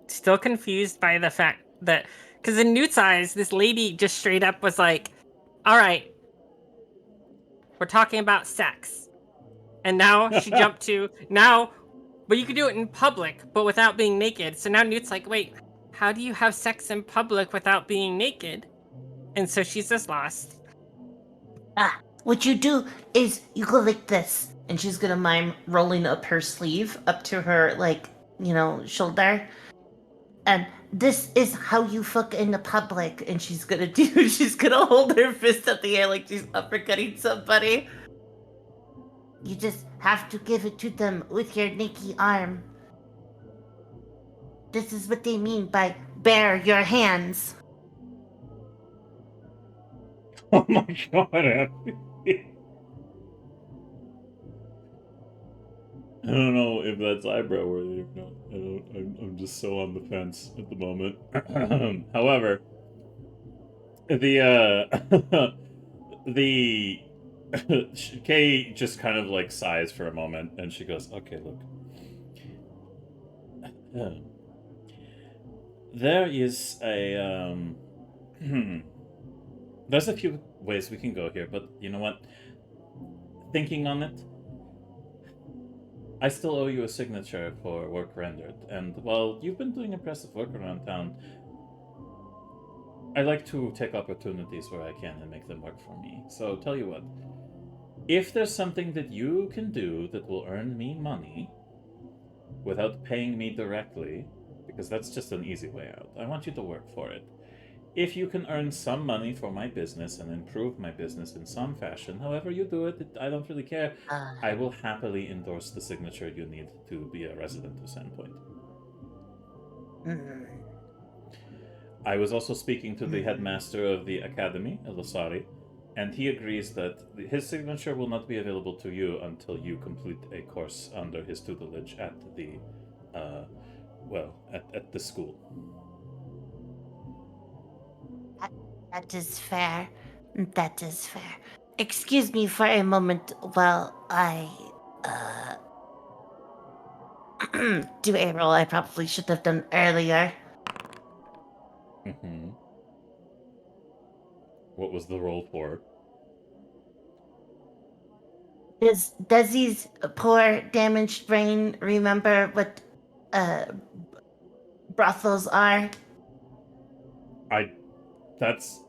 still confused by the fact that, because in Newt's eyes, this lady just straight up was like, all right, we're talking about sex. And now she jumped to, but you could do it in public, but without being naked. So now Newt's like, wait, how do you have sex in public without being naked? And so she's just lost. What you do is you go like this, and she's gonna mime rolling up her sleeve up to her like shoulder. And this is how you fuck in the public. And she's gonna hold her fist up the air like she's uppercutting somebody. You just have to give it to them with your naked arm. This is what they mean by bare your hands. Oh my god, Abby. I don't know if that's eyebrow worthy or not. I'm just so on the fence at the moment. However, the Kay just kind of like sighs for a moment and she goes, "Okay, look. There is a there's a few ways we can go here, but you know what? Thinking on it, I still owe you a signature for work rendered, and while you've been doing impressive work around town, I like to take opportunities where I can and make them work for me. So tell you what, if there's something that you can do that will earn me money without paying me directly, because that's just an easy way out, I want you to work for it. If you can earn some money for my business and improve my business in some fashion, however you do it, I don't really care. I will happily endorse the signature you need to be a resident of Sandpoint. I was also speaking to the headmaster of the academy, Elisari, and he agrees that his signature will not be available to you until you complete a course under his tutelage at the, at the school. That is fair. That is fair. Excuse me for a moment while I do a roll I probably should have done earlier. Mm-hmm. What was the roll for? Does Desi's poor damaged brain remember what brothels are? That's...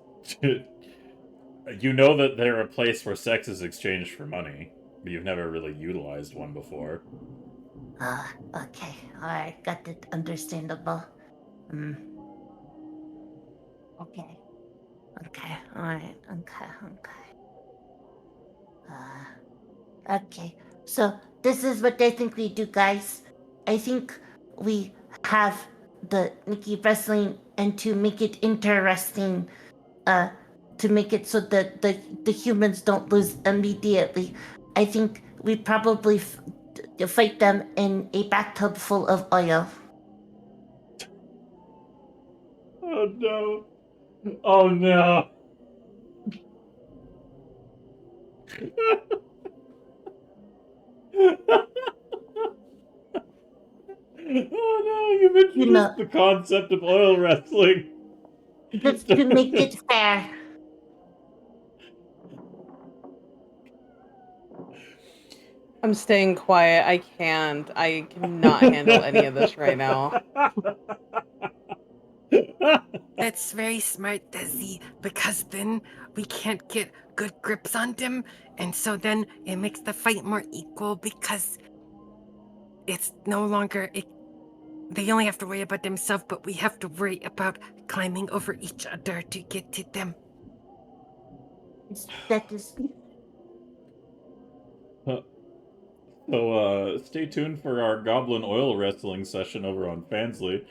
You know that they're a place where sex is exchanged for money, but you've never really utilized one before. Okay. Alright, got it. Understandable. Okay. Okay, alright. Okay. Okay. So, this is what I think we do, guys. I think we have the Nikki wrestling, and to make it interesting, to make it so that the humans don't lose immediately, I think we probably fight them in a bathtub full of oil. Oh no. Oh no. Oh no, you've introduced the concept of oil wrestling. Just to make it fair. I'm staying quiet. I can't. I cannot handle any of this right now. That's very smart, Desi, because then we can't get good grips on them, and so then it makes the fight more equal because it's no longer... They only have to worry about themselves, but we have to worry about climbing over each other to get to them. That is... So, stay tuned for our goblin oil wrestling session over on Fansly.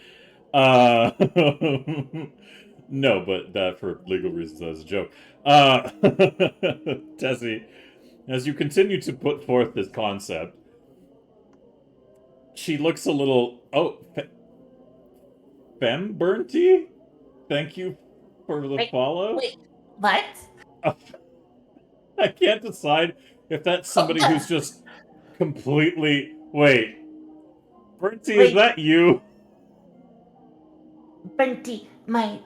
No, but that for legal reasons as a joke. Tessie, as you continue to put forth this concept, she looks a little... Oh, Fem Burnty? Thank you for the follow. Wait, what? I can't decide if that's somebody who's just completely... Wait. Burnty, is that you? Bernty, my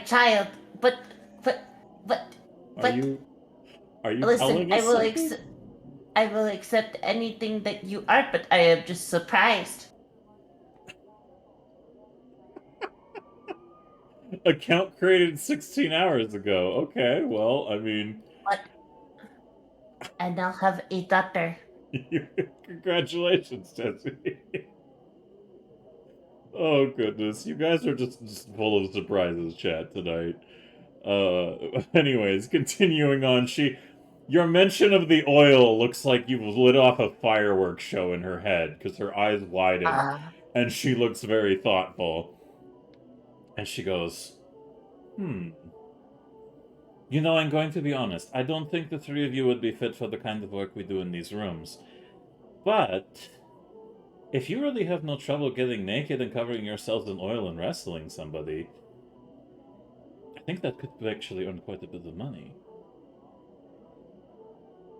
child, but Are you listen, telling us I will accept anything that you are, but I am just surprised. Account created 16 hours ago. Okay, well, I mean... What? I now have a daughter. Congratulations, Tessie. Oh goodness, you guys are just full of surprises, chat, tonight. Anyways, continuing on, your mention of the oil looks like you've lit off a fireworks show in her head, because her eyes widen, and she looks very thoughtful. And she goes, You know, I'm going to be honest. I don't think the three of you would be fit for the kind of work we do in these rooms. But if you really have no trouble getting naked and covering yourselves in oil and wrestling somebody, I think that could actually earn quite a bit of money.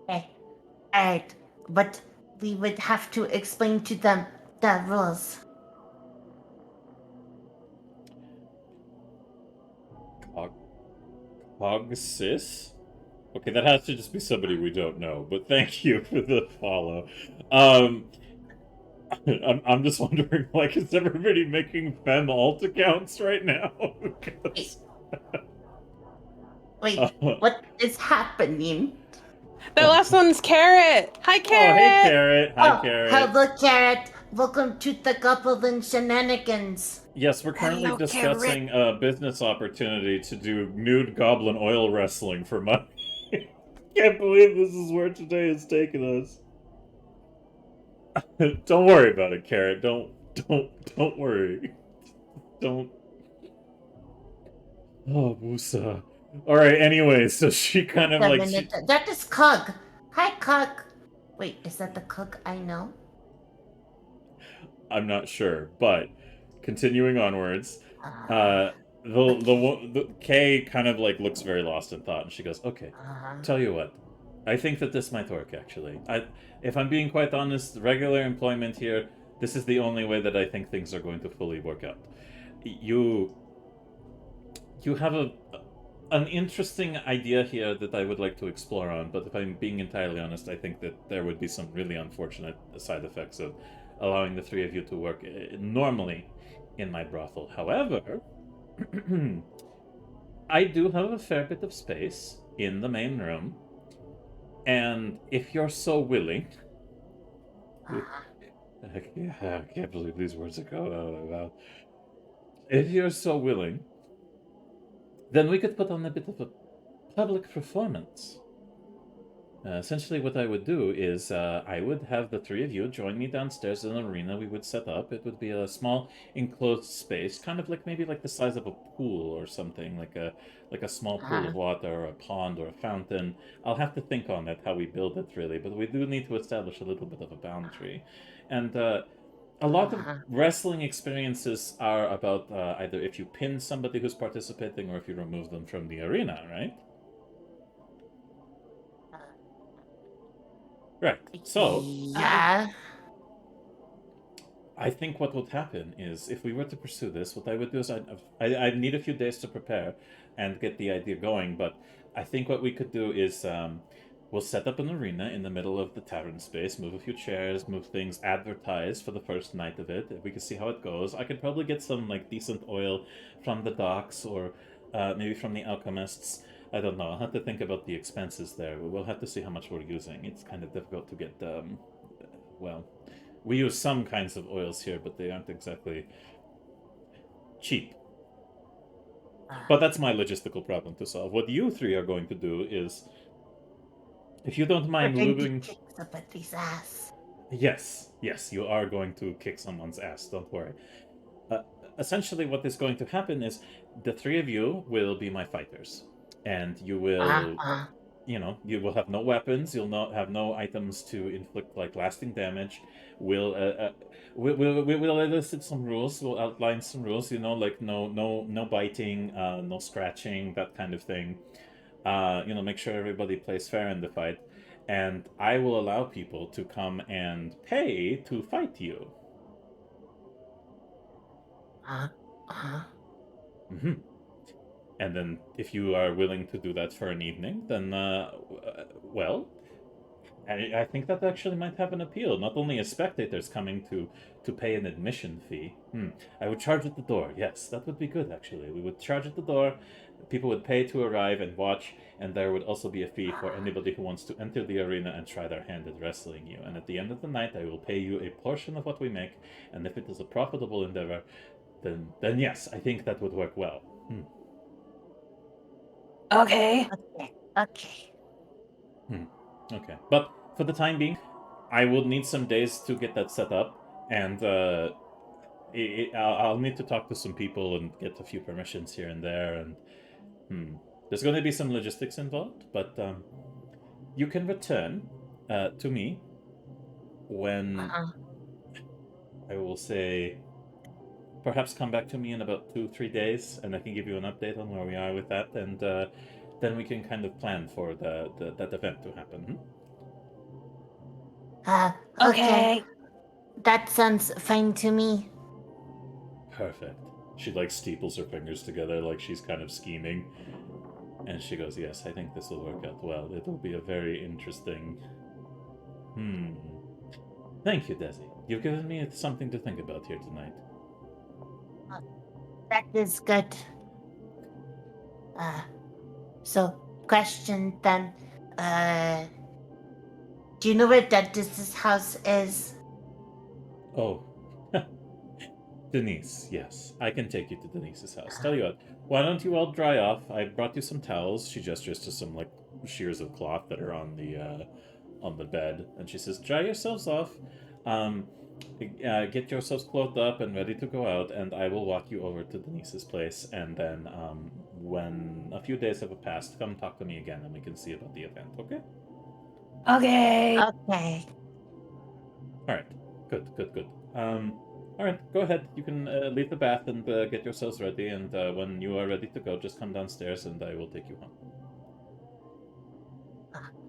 Okay. Alright. But we would have to explain to them the rules. Cogsis? Okay, that has to just be somebody we don't know, but thank you for the follow. I'm just wondering, like, is everybody making fem alt accounts right now? Wait, what is happening? That last one's Carrot. Hi, Carrot. Oh, hey, Carrot. Hi, Carrot. Hello, Carrot. Welcome to the Goblin Shenanigans. Yes, we're currently Hello, discussing a business opportunity to do nude goblin oil wrestling for money. Can't believe this is where today has taken us. Don't worry about it, Carrot. Don't worry. Don't. Oh, Musa. Alright, anyway, so she kind of like... That is Cog. Hi, Cog. Wait, is that the Cog I know? I'm not sure, but continuing onwards, the Kay kind of like looks very lost in thought, and she goes, "Okay, tell you what, I think that this might work. Actually, if I'm being quite honest, regular employment here, this is the only way that I think things are going to fully work out. You have an interesting idea here that I would like to explore on, but if I'm being entirely honest, I think that there would be some really unfortunate side effects of allowing the three of you to work normally in my brothel. However, I do have a fair bit of space in the main room, and if you're so willing... I can't believe these words are going out of my mouth. If you're so willing, then we could put on a bit of a public performance. Essentially what I would do is I would have the three of you join me downstairs in an arena we would set up. It would be a small enclosed space, kind of like maybe like the size of a pool or something, like a small pool of water or a pond or a fountain. I'll have to think on that, how we build it really, but we do need to establish a little bit of a boundary. And a lot of wrestling experiences are about either if you pin somebody who's participating or if you remove them from the arena, right? Right. So, Yeah. I think what would happen is if we were to pursue this, what I would do is I'd need a few days to prepare and get the idea going, but I think what we could do is we'll set up an arena in the middle of the tavern space, move a few chairs, move things, advertise for the first night of it. We can see how it goes. I could probably get some like decent oil from the docks or maybe from the alchemists. I don't know. I'll have to think about the expenses there. We'll have to see how much we're using. It's kind of difficult to get, well, we use some kinds of oils here, but they aren't exactly cheap. But that's my logistical problem to solve. What you three are going to do is, if you don't mind moving... Kick somebody's ass. Yes, you are going to kick someone's ass, don't worry. Essentially what is going to happen is the three of you will be my fighters. And you will, you know, you will have no weapons. You'll not have no items to inflict like lasting damage. We'll elicit some rules. We'll outline some rules. You know, like no biting, no scratching, that kind of thing. You know, make sure everybody plays fair in the fight. And I will allow people to come and pay to fight you. Mm-hmm. And then, if you are willing to do that for an evening, then, well, I think that actually might have an appeal. Not only as spectators coming to pay an admission fee. I would charge at the door. Yes, that would be good, actually. We would charge at the door. People would pay to arrive and watch, and there would also be a fee for anybody who wants to enter the arena and try their hand at wrestling you. And at the end of the night, I will pay you a portion of what we make, and if it is a profitable endeavor, then yes, I think that would work well. Okay. Okay. Okay, but for the time being, I will need some days to get that set up, and I'll need to talk to some people and get a few permissions here and there, and there's going to be some logistics involved, but you can return to me when I will say, perhaps come back to me in about 2-3 days, and I can give you an update on where we are with that, and then we can kind of plan for that event to happen. Okay. That sounds fine to me. Perfect. She like steeples her fingers together like she's kind of scheming. And she goes, yes, I think this will work out well. It'll be a very interesting... Thank you, Desi. You've given me something to think about here tonight. That is good. So, question then. Do you know where Dentist's house is? Oh. Denise, yes. I can take you to Denise's house. Tell you what, why don't you all dry off? I brought you some towels. She gestures to some, like, shears of cloth that are on the bed. And she says, dry yourselves off. Get yourselves clothed up and ready to go out, and I will walk you over to Denise's place, and then when a few days have passed, come talk to me again, and we can see about the event, okay? Okay. Okay. Alright. Good. Alright, go ahead. You can leave the bath and get yourselves ready, and when you are ready to go, just come downstairs, and I will take you home.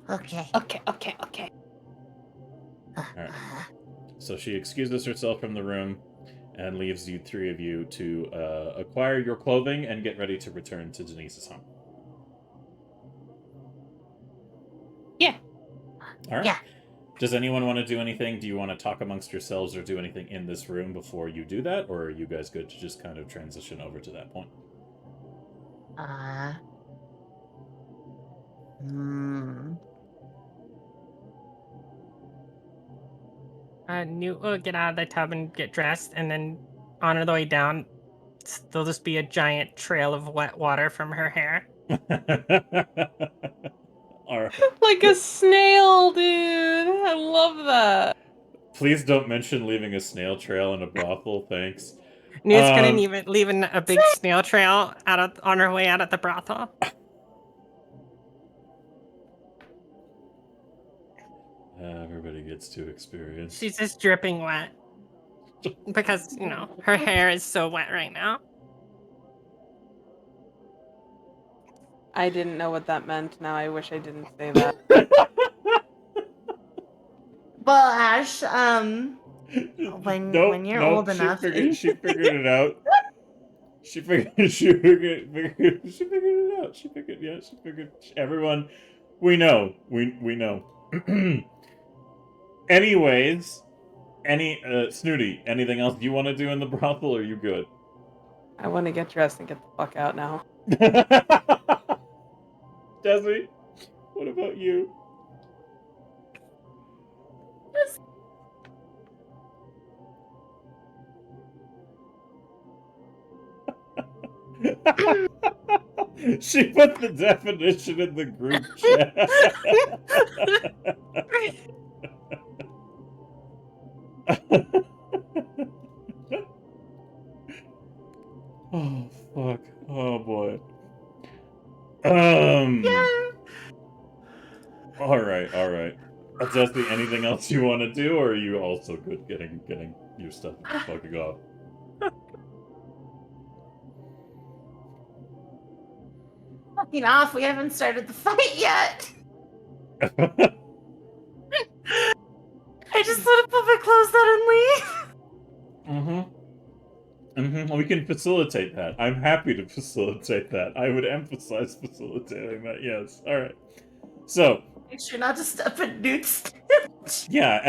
Okay. Okay. Alright. So she excuses herself from the room and leaves you three of you to acquire your clothing and get ready to return to Denise's home. Yeah. All right. Yeah. Does anyone want to do anything? Do you want to talk amongst yourselves or do anything in this room before you do that? Or are you guys good to just kind of transition over to that point? Newt will get out of the tub and get dressed, and then on her way down, there'll just be a giant trail of wet water from her hair. All right. Like a snail, dude. I love that. Please don't mention leaving a snail trail in a brothel, thanks. Newt's gonna leave a big snail trail on her way out of the brothel. Everybody gets to experience. She's just dripping wet. Because, her hair is so wet right now. I didn't know what that meant. Now I wish I didn't say that. Well, Ash, when you're old enough, she figured it out. She figured it out. She figured everyone. We know. Anyways, Snooty, anything else you want to do in the brothel, or are you good? I want to get dressed and get the fuck out now. Desi, what about you? She put the definition in the group chat. Oh, fuck. Oh, boy. yeah. All right. Dusty, anything else you want to do, or are you also good getting your stuff fucking off? Fucking off. We haven't started the fight yet. I just want to put my clothes on and leave. We can facilitate that. I'm happy to facilitate that. I would emphasize facilitating that, yes. Alright. So, Make sure not to step in Newt's. Yeah,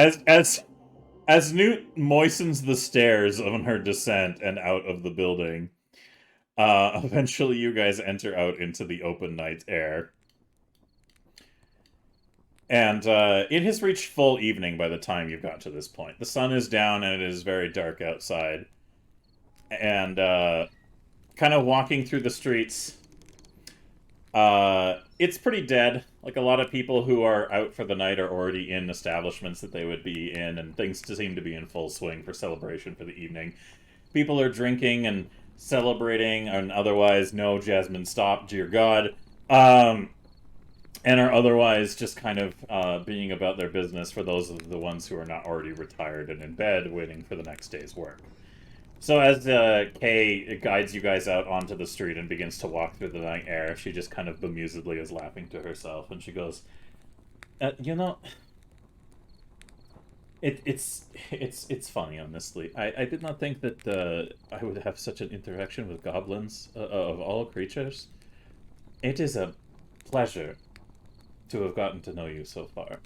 as Newt moistens the stairs on her descent and out of the building, eventually you guys enter out into the open night air. And it has reached full evening by the time you've got to this point. The sun is down and it is very dark outside. And kind of walking through the streets, it's pretty dead. Like, a lot of people who are out for the night are already in establishments that they would be in, and things seem to be in full swing for celebration for the evening. People are drinking and celebrating, and otherwise, no, Jasmine, stop, dear God. And are otherwise just kind of being about their business for those of the ones who are not already retired and in bed waiting for the next day's work. So as Kay guides you guys out onto the street and begins to walk through the night air, she just kind of bemusedly is laughing to herself, and she goes, you know, it's funny, honestly. I did not think that I would have such an interaction with goblins, of all creatures. It is a pleasure to have gotten to know you so far.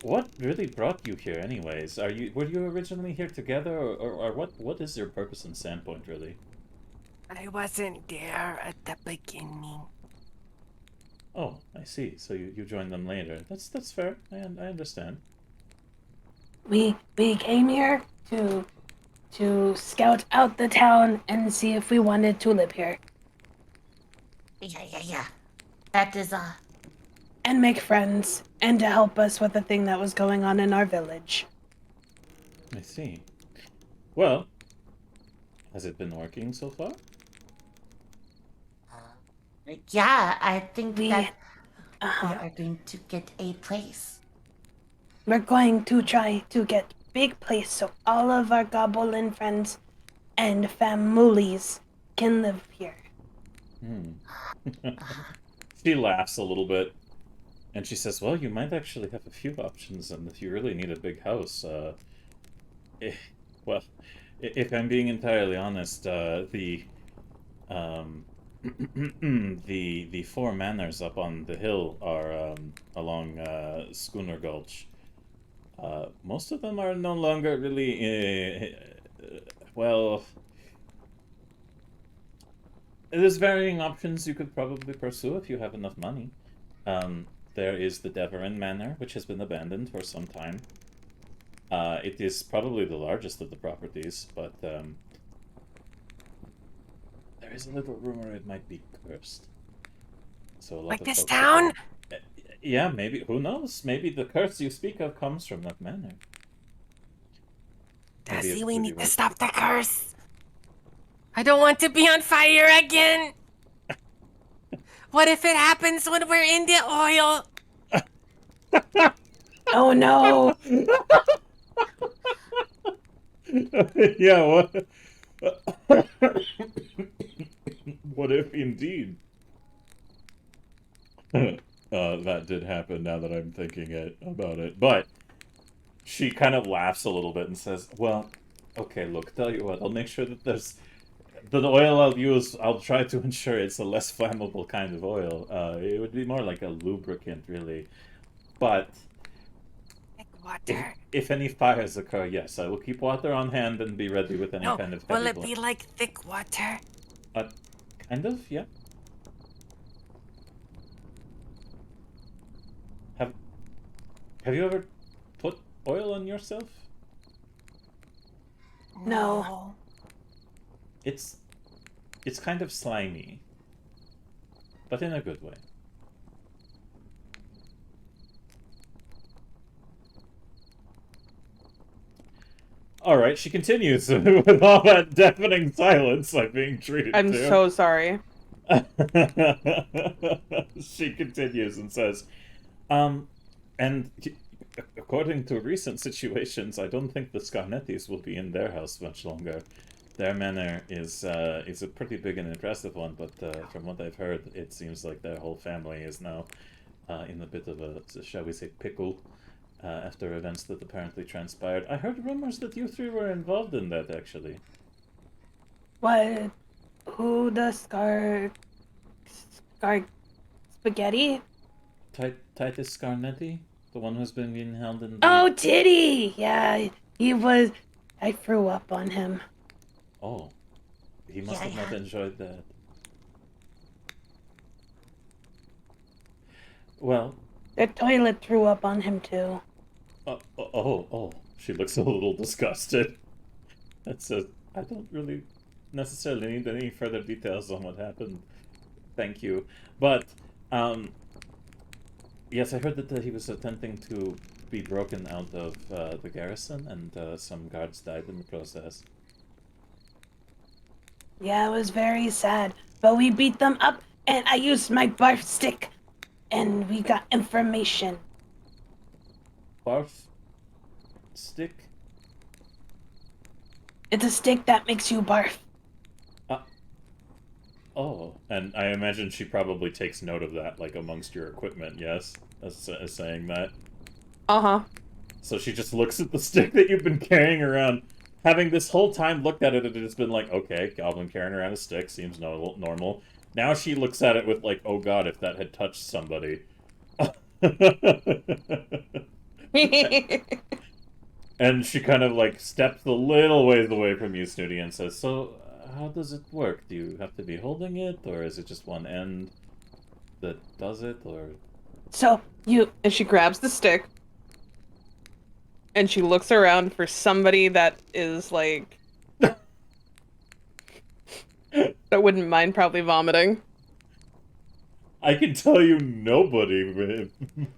What really brought you here, anyways? Were you originally here together, or what is your purpose in Sandpoint, really? I wasn't there at the beginning. Oh, I see. So you joined them later. That's fair. I understand. We came here to scout out the town and see if we wanted to live here Yeah. That is, and make friends and to help us with the thing that was going on in our village. I see. Well, has it been working so far? yeah, I think We- that we Uh-huh. are going to get a place. We're going to try to get big place so all of our goblin friends and families can live here. She laughs a little bit, and she says, well, you might actually have a few options, and if you really need a big house, well, if I'm being entirely honest, the the four manors up on the hill are along Schooner Gulch. Most of them are no longer really, well, there's varying options you could probably pursue if you have enough money. There is the Deverin Manor, which has been abandoned for some time. It is probably the largest of the properties, but there is a little rumor it might be cursed. So a lot Like of this folks town? Yeah, maybe. Who knows? Maybe the curse you speak of comes from that manor. Maybe Dazzy, it we really need to was. stop the curse. I don't want to be on fire again. What if it happens when we're in the oil? Oh no! Yeah, what? What if indeed? That did happen now that I'm thinking about it. But she kind of laughs a little bit and says, well, okay, look, tell you what, I'll make sure that there's... The oil I'll use, I'll try to ensure it's a less flammable kind of oil. It would be more like a lubricant, really. But Like water. if any fires occur, yes, I will keep water on hand and be ready with any No, kind of will heavy it be bl- like thick water? Kind of, yeah. Have you ever put oil on yourself? No. It's kind of slimy, but in a good way. All right, she continues with all that deafening silence I'm being treated I'm to. so sorry. She continues and says, and according to recent situations, I don't think the Scarnettis will be in their house much longer. Their manor is a pretty big and impressive one, but from what I've heard, it seems like their whole family is now in a bit of a, shall we say, pickle after events that apparently transpired. I heard rumors that you three were involved in that, actually. What? Who the Scar Spaghetti? Titus Scarnetti? The one who's been being held in the... Oh, Titty! Yeah, he was. I threw up on him. Oh. He must have not enjoyed that. Well... The toilet threw up on him, too. Oh. She looks a little disgusted. That says, I don't really necessarily need any further details on what happened. Thank you. But, yes, I heard that he was attempting to be broken out of the garrison, and some guards died in the process. Yeah, it was very sad. But we beat them up, and I used my barf stick, and we got information. Barf? Stick? It's a stick that makes you barf. Oh, and I imagine she probably takes note of that, like, amongst your equipment, yes? As saying that. Uh-huh. So she just looks at the stick that you've been carrying around. Having this whole time looked at it, and it's been like, okay, goblin carrying around a stick seems normal. Now she looks at it with like, oh god, if that had touched somebody. And she kind of like steps a little ways away from you, Snooty, and says, so how does it work? Do you have to be holding it, or is it just one end that does it, or... So, you... And she grabs the stick. And she looks around for somebody that is, like... that wouldn't mind probably vomiting. I can tell you nobody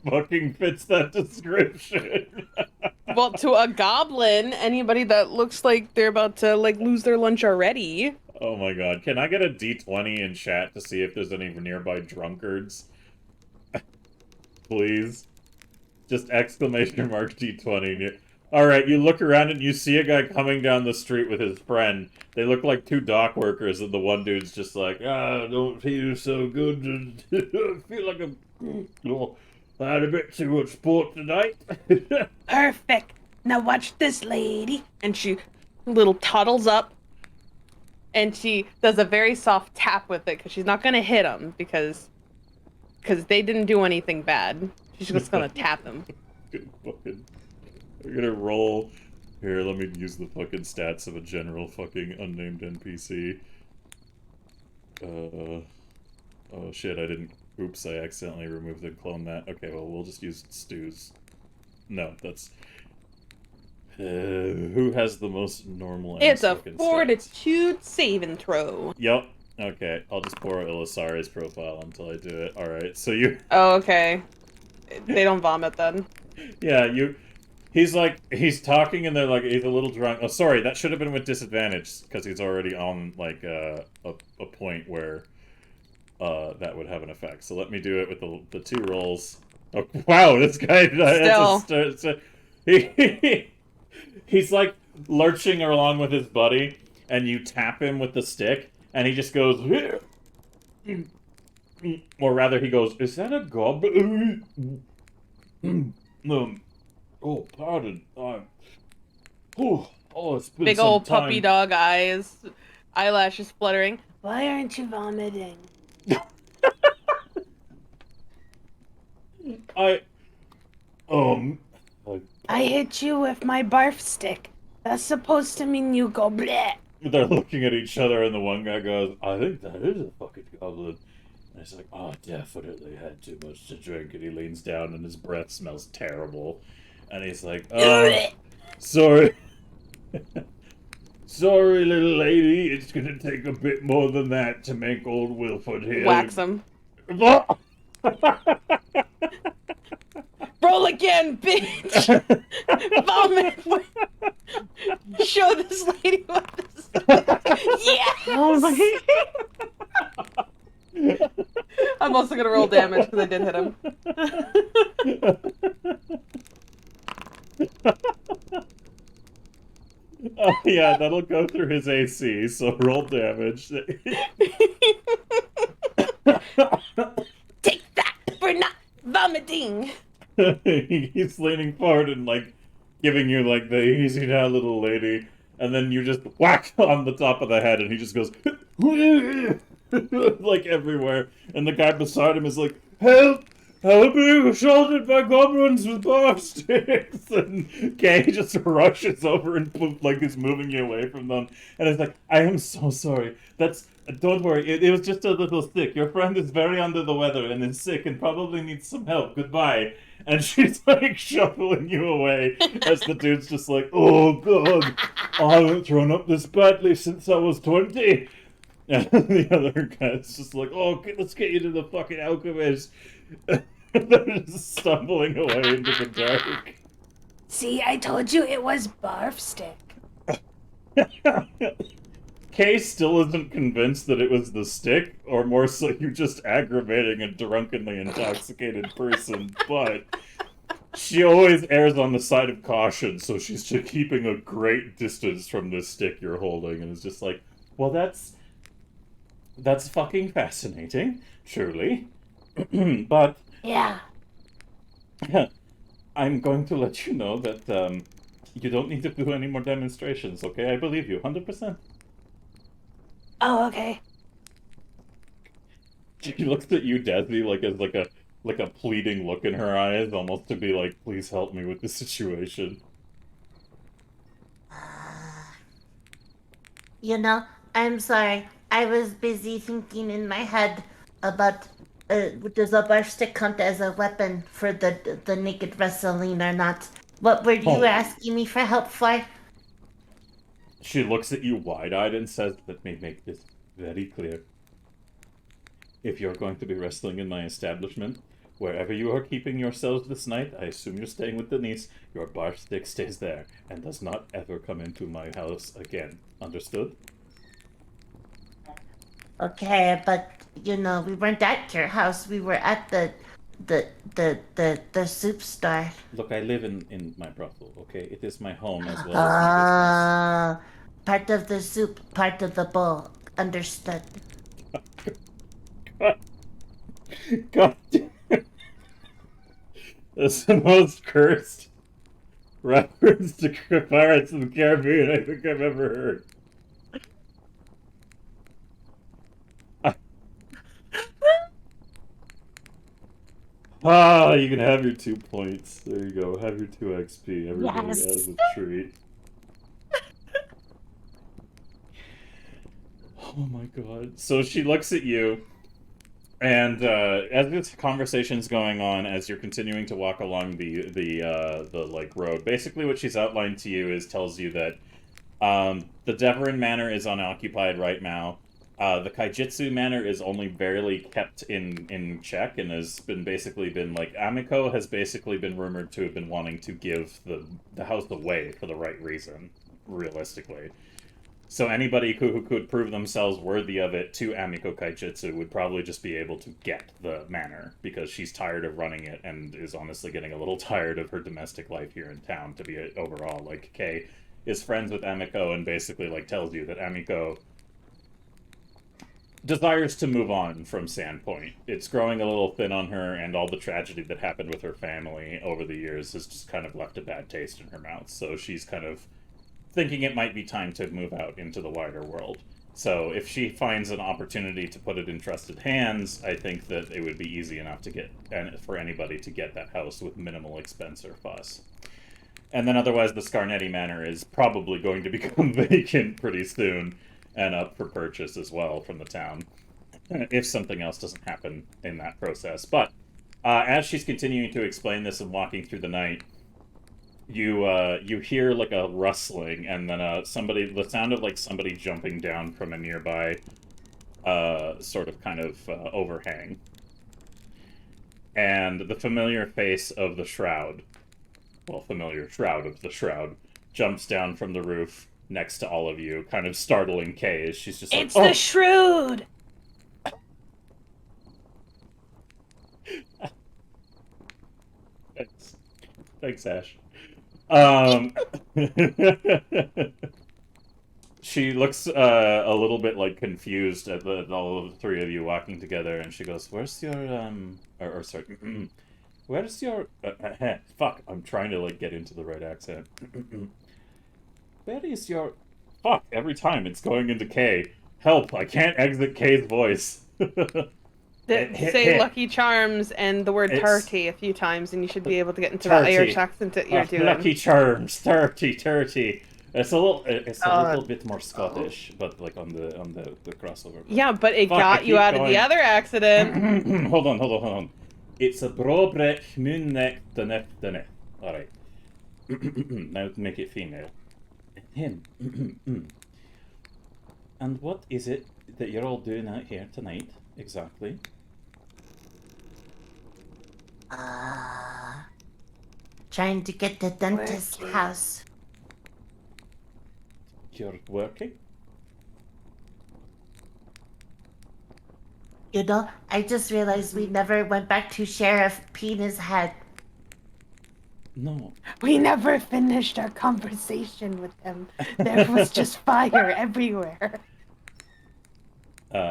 fucking fits that description. Well, to a goblin, anybody that looks like they're about to, like, lose their lunch already. Oh my god. Can I get a D20 in chat to see if there's any nearby drunkards? Please. Just exclamation mark D20. Alright, you look around and you see a guy coming down the street with his friend. They look like two dock workers, and the one dude's just like, I don't feel so good. I feel like I had a bit too much sport tonight. Perfect. Now watch this, lady. And she little toddles up. And she does a very soft tap with it, because she's not going to hit him, because they didn't do anything bad. She's just going to tap him. We're gonna roll. Here, let me use the fucking stats of a general fucking unnamed NPC. Oh shit, I didn't... Oops, I accidentally removed and cloned that. Okay, well, we'll just use Stu's. No, that's... who has the most normal... It's a fucking fortitude saving throw. Yep. Okay, I'll just borrow Ilisari's profile until I do it. Alright, so you... Oh, okay. They don't vomit then. Yeah, he's like, he's talking and they're like, he's a little drunk. Oh, sorry, that should have been with disadvantage, because he's already on, like, a point where, that would have an effect. So let me do it with the two rolls. Oh, wow, this guy, he's like, lurching along with his buddy, and you tap him with the stick, and he just goes, or rather, he goes, is that a goblin? Oh, pardon. It's been Big some old time. puppy dog eyes, eyelashes fluttering. Why aren't you vomiting? I hit you with my barf stick. That's supposed to mean you go bleh. They're looking at each other, and the one guy goes, I think that is a fucking goblin. And he's like, oh, definitely had too much to drink. And he leans down, and his breath smells terrible. And he's like, sorry. Sorry, little lady. It's gonna take a bit more than that to make old Wilford here. Wax him. Roll again, bitch! Vomit! Show this lady what this is. Yeah! Oh my... I'm also gonna roll damage because I did hit him. Oh, yeah, that'll go through his AC, so roll damage. Take that for not vomiting! He's leaning forward and, like, giving you, like, the easy now, little lady. And then you just whack on the top of the head, and he just goes, like, everywhere. And the guy beside him is like, help! being assaulted by goblins with bar sticks, and Kay just rushes over and like is moving you away from them, and it's like, I am so sorry. Don't worry, it was just a little stick. Your friend is very under the weather and is sick and probably needs some help. Goodbye. And she's like shuffling you away as the dude's just like, oh god, I haven't thrown up this badly since I was 20. And the other guy's just like, oh, let's get you to the fucking alchemist. They're just stumbling away into the dark. See, I told you it was barf stick. Kay still isn't convinced that it was the stick, or more so you just aggravating a drunkenly intoxicated person, but she always errs on the side of caution, so she's just keeping a great distance from this stick you're holding, and is just like, well, that's fucking fascinating, surely. But Yeah. I'm going to let you know that you don't need to do any more demonstrations, okay? I believe you, 100%. Oh, okay. She looks at you, Desi, like as like a pleading look in her eyes, almost to be like, please help me with the situation. You know, I'm sorry. I was busy thinking in my head about does a barf stick count as a weapon for the naked wrestling or not? What were you Oh. asking me for help for? She looks at you wide-eyed and says, let me make this very clear. If you're going to be wrestling in my establishment, wherever you are keeping yourselves this night, I assume you're staying with Denise, your barf stick stays there and does not ever come into my house again. Understood? Okay, but you know, we weren't at your house. We were at the soup store. Look, I live in my brothel, okay? It is my home as well as my business. Part of the soup, part of the bowl. Understood. God damn. That's the most cursed reference to Pirates of the Caribbean I think I've ever heard. You can have your 2 points. There you go. Have your 2 XP. Everybody Yes. has a treat. Oh my god. So she looks at you, and as this conversation's going on, as you're continuing to walk along the like road, basically what she's outlined to you is tells you that the Deverin Manor is unoccupied right now. The Kaijitsu Manor is only barely kept in check and has been like, Amiko has basically been rumored to have been wanting to give the house away for the right reason, realistically. So anybody who could prove themselves worthy of it to Amiko Kaijitsu would probably just be able to get the manor, because she's tired of running it and is honestly getting a little tired of her domestic life here in town, to be overall. Like, Kay is friends with Amiko and basically like tells you that Amiko desires to move on from Sandpoint. It's growing a little thin on her, and all the tragedy that happened with her family over the years has just kind of left a bad taste in her mouth. So she's kind of thinking it might be time to move out into the wider world. So if she finds an opportunity to put it in trusted hands, I think that it would be easy enough to get, and for anybody to get that house with minimal expense or fuss. And then otherwise the Scarnetti Manor is probably going to become vacant pretty soon, and up for purchase as well from the town, if something else doesn't happen in that process. But as she's continuing to explain this and walking through the night, you hear like a rustling, and then the sound of like somebody jumping down from a nearby sort of kind of overhang, and the familiar face of the shroud, familiar shroud of the shroud, jumps down from the roof next to all of you, kind of startling Kay as she's just like, It's the Shroud! Thanks, Ash. She looks a little bit like confused at all of the 3 of you walking together, and she goes, "Where's your sorry, where's your fuck? I'm trying to like get into the right accent. Where is your fuck? Every time it's going into K. Help! I can't exit K's voice." Say Lucky Charms and the word It's- tarty a few times, and you should be able to get into that Irish accent that you're doing. Lucky Charms, 30. It's a little bit more Scottish, but like on the crossover. Yeah, but it Fuck, got I you keep out of the going. other accident. Hold on. It's a brobrek moonneck the. Alright. Now to make it female. Him. And what is it that you're all doing out here tonight, exactly? Trying to get the dentist's house. You're working? You know, I just realized we never went back to Sheriff Penis Head. No. We never finished our conversation with him. There was just fire everywhere.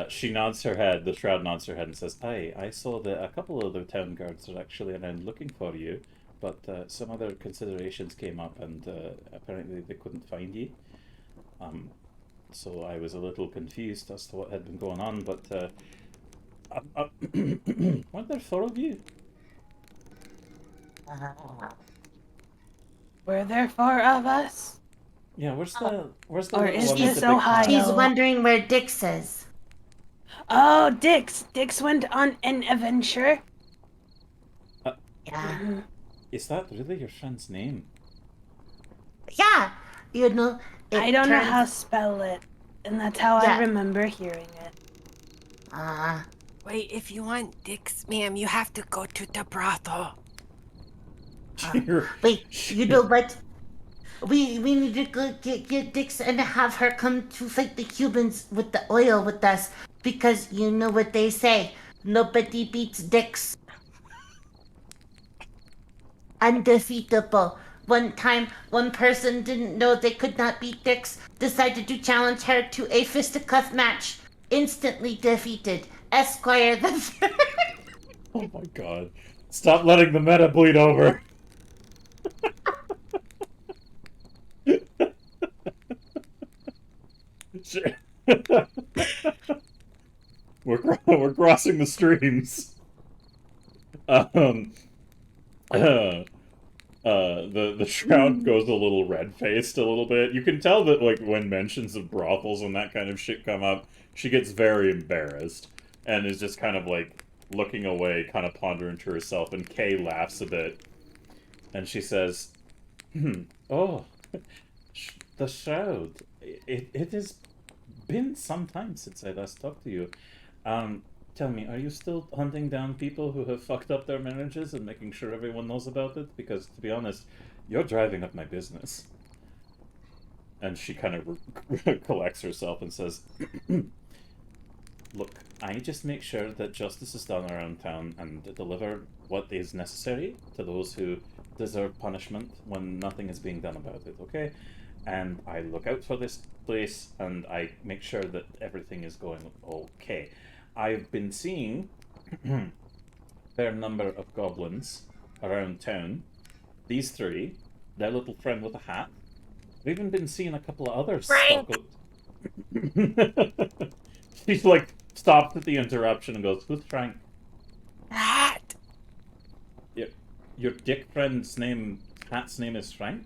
She nods her head, the Shroud nods her head and says, I saw that a couple of the town guards are actually around looking for you, but some other considerations came up and apparently they couldn't find you. So I was a little confused as to what had been going on, but weren't there 4 of you? Were there 4 of us? Yeah, where's the Or little is one he with the so big high hat? He's up? wondering where Dix is. Oh, Dix. Dix went on an adventure. Yeah. Is that really your friend's name? Yeah. You know, I don't know how to spell it, and that's how Yeah. I remember hearing it. Wait, if you want dicks, ma'am, you have to go to the brothel. Wait, you know what? We need to go get Dix and have her come to fight the Cubans with the oil with us, because you know what they say, nobody beats Dix. Undefeatable. One time, one person didn't know they could not beat Dix, decided to challenge her to a fisticuff match. Instantly defeated. Esquire the Third. Oh my god. Stop letting the meta bleed over. We're crossing the streams. The Shroud goes a little red-faced a little bit. You can tell that, like, when mentions of brothels and that kind of shit come up, she gets very embarrassed and is just kind of, like, looking away, kind of pondering to herself, and Kay laughs a bit. And she says, oh, the Shroud. It has been some time since I last talked to you. Tell me, are you still hunting down people who have fucked up their marriages and making sure everyone knows about it? Because, to be honest, you're driving up my business. And she kind of collects herself and says, look, I just make sure that justice is done around town and deliver what is necessary to those who deserve punishment when nothing is being done about it, okay? And I look out for this place and I make sure that everything is going okay. I've been seeing a fair number of goblins around town. These 3, their little friend with a hat. I've even been seeing a couple of others. Frank! She's like stopped at the interruption and goes, "Who's Frank?" Hat. Your dick friend's hat's name is Frank?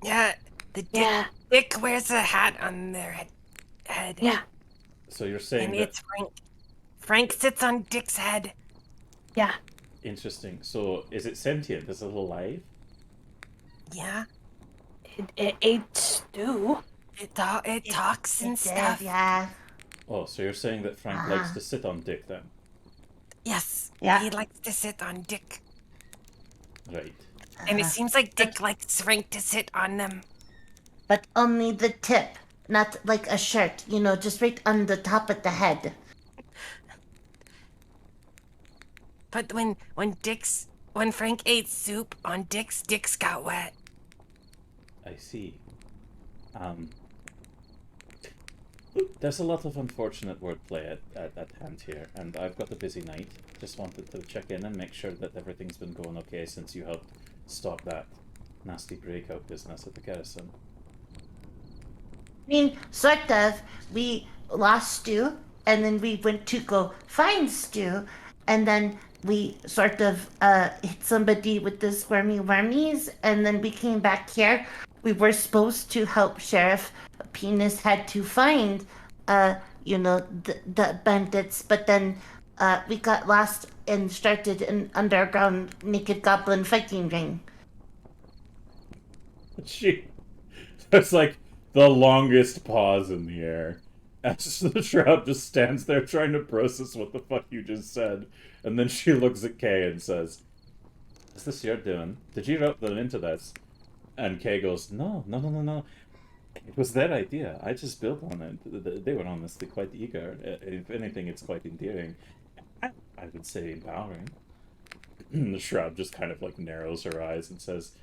Yeah, the dick wears a hat on their head. Yeah. So you're saying And that... it's Frank. Frank sits on Dick's head. Yeah. Interesting. So is it sentient? Is it alive? Yeah. It ate stew. It talks and stuff. Yeah. Oh, so you're saying that Frank likes to sit on Dick then? Yes. Yeah. He likes to sit on Dick. Right. And it seems like Dick likes Frank to sit on them. But only the tip, not like a shirt, you know, just right on the top of the head. But when Frank ate soup on Dick's got wet. I see. There's a lot of unfortunate wordplay at hand here, and I've got a busy night. Just wanted to check in and make sure that everything's been going okay since you helped stop that nasty breakout business at the garrison. I mean, sort of. We lost Stu, and then we went to go find Stu, and then we sort of hit somebody with the squirmy wormies, and then we came back here. We were supposed to help Sheriff Penis had to find, the bandits, but then we got lost and started an underground naked goblin fighting ring. There's like the longest pause in the air. As the Shroud just stands there trying to process what the fuck you just said. And then she looks at Kay and says, "Is this your doing? Did you rope them into this?" And Kay goes, No. It was their idea. I just built on it. They were honestly quite eager. If anything, it's quite endearing. I would say empowering. The Shroud just kind of like narrows her eyes and says,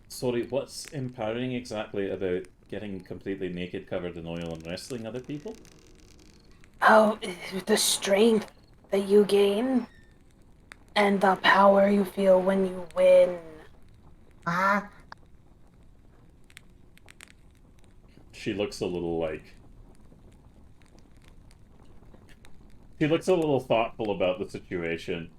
"Sorry, what's empowering exactly about getting completely naked, covered in oil, and wrestling other people?" Oh, the strength that you gain and the power you feel when you win. She looks a little like... She looks a little thoughtful about the situation.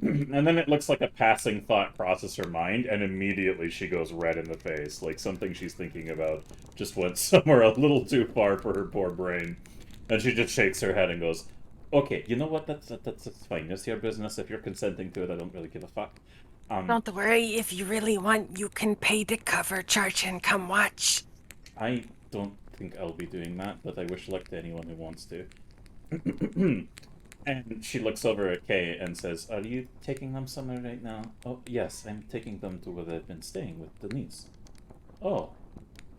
And then it looks like a passing thought crosses her mind, and immediately she goes red in the face. Like something she's thinking about just went somewhere a little too far for her poor brain. And she just shakes her head and goes, "Okay, you know what? That's fine. It's your business. If you're consenting to it, I don't really give a fuck." Don't worry, if you really want, you can pay the cover charge and come watch. I don't think I'll be doing that, but I wish luck to anyone who wants to. And she looks over at Kay and says, "Are you taking them somewhere right now?" "Oh, yes, I'm taking them to where they've been staying with Denise." "Oh,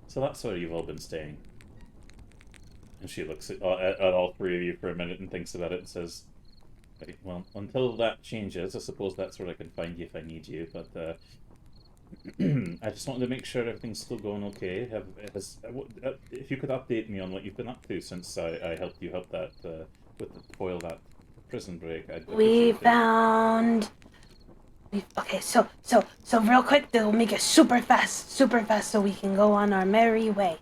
so that's where you've all been staying." And she looks at all three of you for a minute and thinks about it and says, "Right, well, until that changes, I suppose that's where I can find you if I need you, but I just wanted to make sure everything's still going okay. If you could update me on what you've been up to since I helped you help that, foil that prison break, I'd We appreciate it." found. Okay, so real quick, they'll make it super fast, so we can go on our merry way.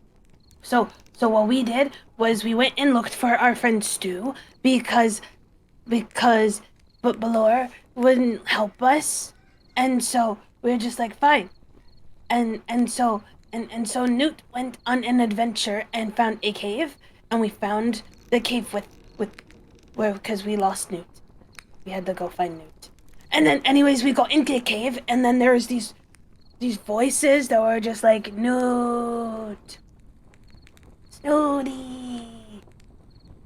So what we did was we went and looked for our friend Stu because Balor wouldn't help us, and so we were just like fine, and so Newt went on an adventure and found a cave, and we found the cave because we lost Newt. We had to go find Newt. And then anyways, we got into a cave, and then there was these voices that were just like, "Newt, Snooty,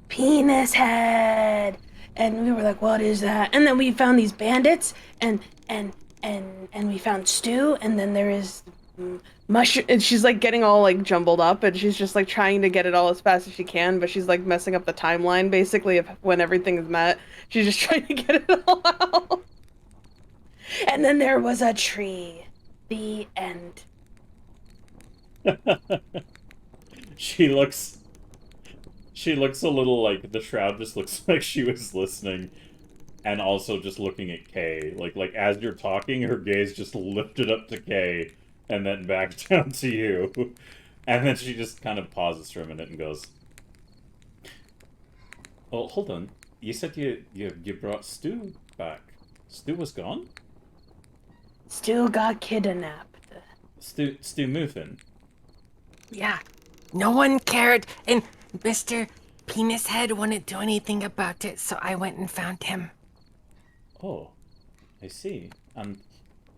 penis head." And we were like, "What is that?" And then we found these bandits, and we found Stu, and then there is Mushroom, and she's like getting all like jumbled up, and she's just like trying to get it all as fast as she can, but she's like messing up the timeline basically of when everything is met. She's just trying to get it all out. And then there was a tree. The end. She looks a little like the Shroud just looks like she was listening and also just looking at Kay. Like as you're talking, her gaze just lifted up to Kay and then back down to you. And then she just kind of pauses for a minute and goes, "Oh, hold on. You said you brought Stu back. Stu was gone?" Stu got kidnapped. Stu Muthin. Yeah, no one cared, and Mr. Penis Head wouldn't do anything about it, so I went and found him. Oh, I see. And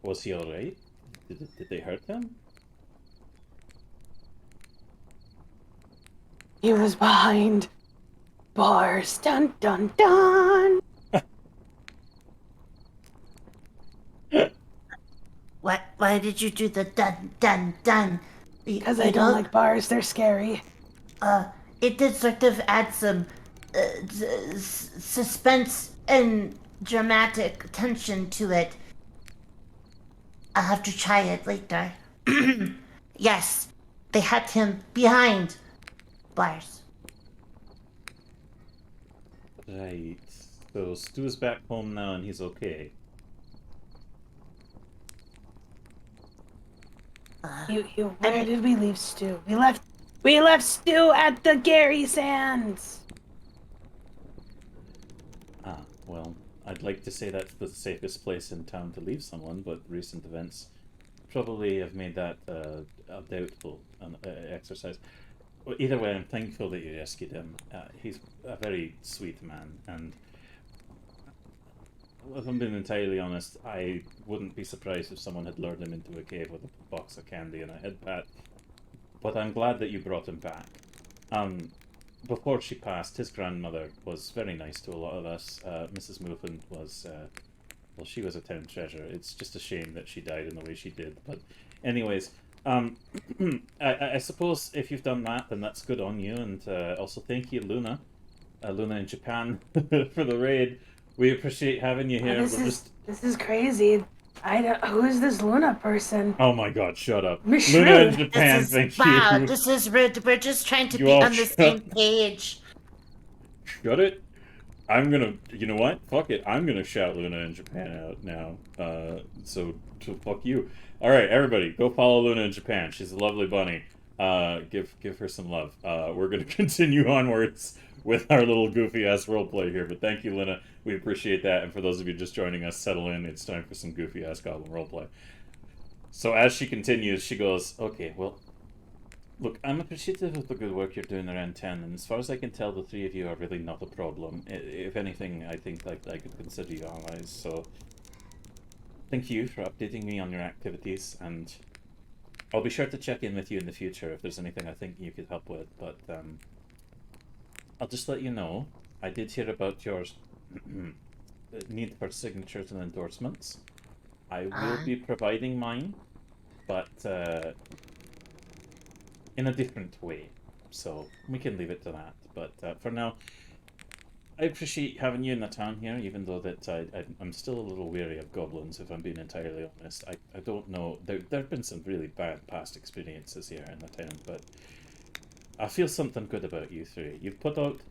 was he alright? Did they hurt him? He was behind bars. Dun dun dun. Why did you do the dun dun dun? Because I don't like bars. They're scary. It did sort of add some suspense and dramatic tension to it. I'll have to try it later. Yes, they had him behind bars. Right. So Stu's back home now and he's okay. Where did we leave Stu? We left Stu at the Gary Sands. I'd like to say that's the safest place in town to leave someone, but recent events probably have made that a doubtful exercise. Well, either way, I'm thankful that you rescued him. He's a very sweet man, and if I'm being entirely honest, I wouldn't be surprised if someone had lured him into a cave with a box of candy and a head pat. But I'm glad that you brought him back. Before she passed, his grandmother was very nice to a lot of us. Mrs. Muffin was, well, she was a town treasure. It's just a shame that she died in the way she did. But anyways, I suppose if you've done that, then that's good on you. And also thank you, Luna. Luna in Japan, for the raid. We appreciate having you here. This is crazy. Who is this Luna person? Oh my god, shut up. Miss Luna in Shrew. Japan, thank you. This is rude. We're just trying to You be all on the shut- same page. Shut it. I'm gonna, you know what? Fuck it. I'm gonna shout Luna in Japan out now. So fuck you. Alright, everybody, go follow Luna in Japan. She's a lovely bunny. Give her some love. We're gonna continue onwards with our little goofy-ass roleplay here, but thank you, Luna. We appreciate that, and for those of you just joining us, settle in. It's time for some goofy-ass goblin roleplay. So as she continues, she goes, okay, well, look, I'm appreciative of the good work you're doing around town, and as far as I can tell, the three of you are really not a problem. If anything, I think like I could consider you allies, so thank you for updating me on your activities, and I'll be sure to check in with you in the future if there's anything I think you could help with, but I'll just let you know, I did hear about your need for signatures and endorsements. I will be providing mine, but in a different way, so we can leave it to that. But for now, I appreciate having you in the town here, even though that I'm still a little wary of goblins, if I'm being entirely honest. I don't know, there have been some really bad past experiences here in the town, but I feel something good about you three. You've put out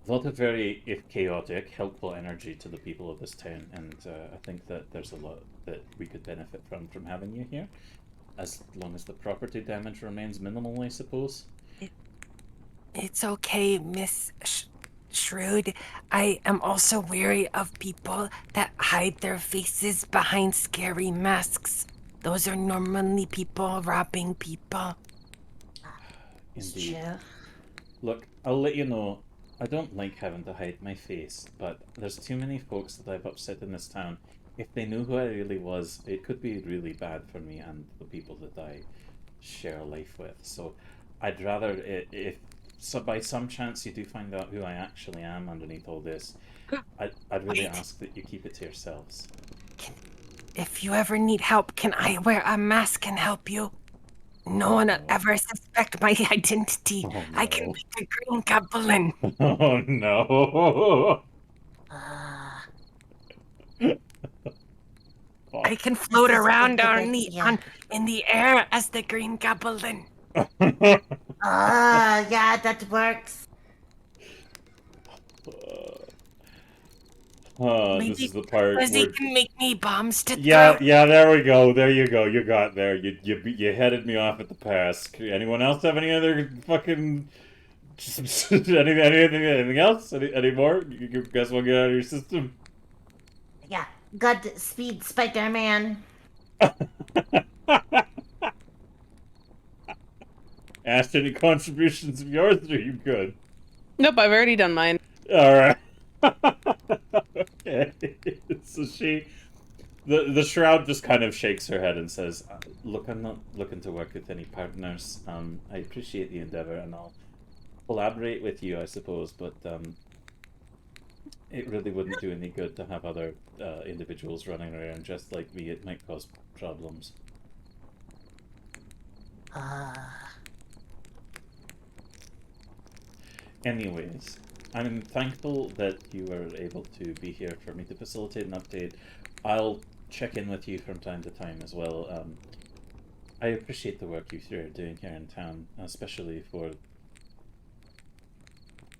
a lot of very, if chaotic, helpful energy to the people of this town, and I think that there's a lot that we could benefit from having you here, as long as the property damage remains minimal, I suppose. It's okay, Miss Shrewd. I am also wary of people that hide their faces behind scary masks. Those are normally people robbing people. Indeed. Look, I'll let you know, I don't like having to hide my face, but there's too many folks that I've upset in this town. If they knew who I really was, it could be really bad for me and the people that I share life with. So I'd rather, if so by some chance you do find out who I actually am underneath all this, I'd really ask that you keep it to yourselves. If you ever need help, can I wear a mask and help you? No one will ever suspect my identity. Oh, no. I can be the Green Goblin. Oh no! I can float This is a around good in idea. the air as the Green Goblin. Yeah, that works. This is the part Because he where... can make me bombs to Yeah, throw. yeah, there we go. There you go. You got there. You headed me off at the pass. Anyone else have any other fucking... anything else? Any more? You guys want to get out of your system? Yeah, Godspeed, Spider-Man. Asked any contributions of yours, or you good? Nope, I've already done mine. Alright. Okay. So the Shroud just kind of shakes her head and says, look, I'm not looking to work with any partners. I appreciate the endeavor and I'll collaborate with you, I suppose, but it really wouldn't do any good to have other individuals running around just like me. It might cause problems. Anyways, I'm thankful that you were able to be here for me to facilitate an update. I'll check in with you from time to time as well. I appreciate the work you three are doing here in town, especially for...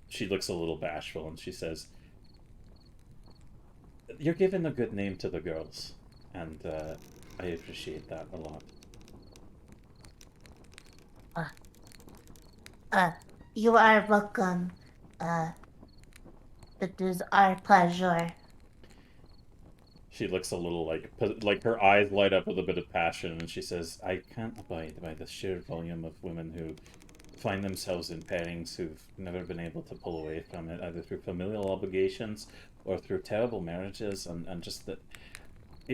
She looks a little bashful and she says, you're giving a good name to the girls, and I appreciate that a lot. You are welcome. It is our pleasure. She looks a little like her eyes light up with a bit of passion, and she says, "I can't abide by the sheer volume of women who find themselves in pairings who've never been able to pull away from it, either through familial obligations or through terrible marriages, and just that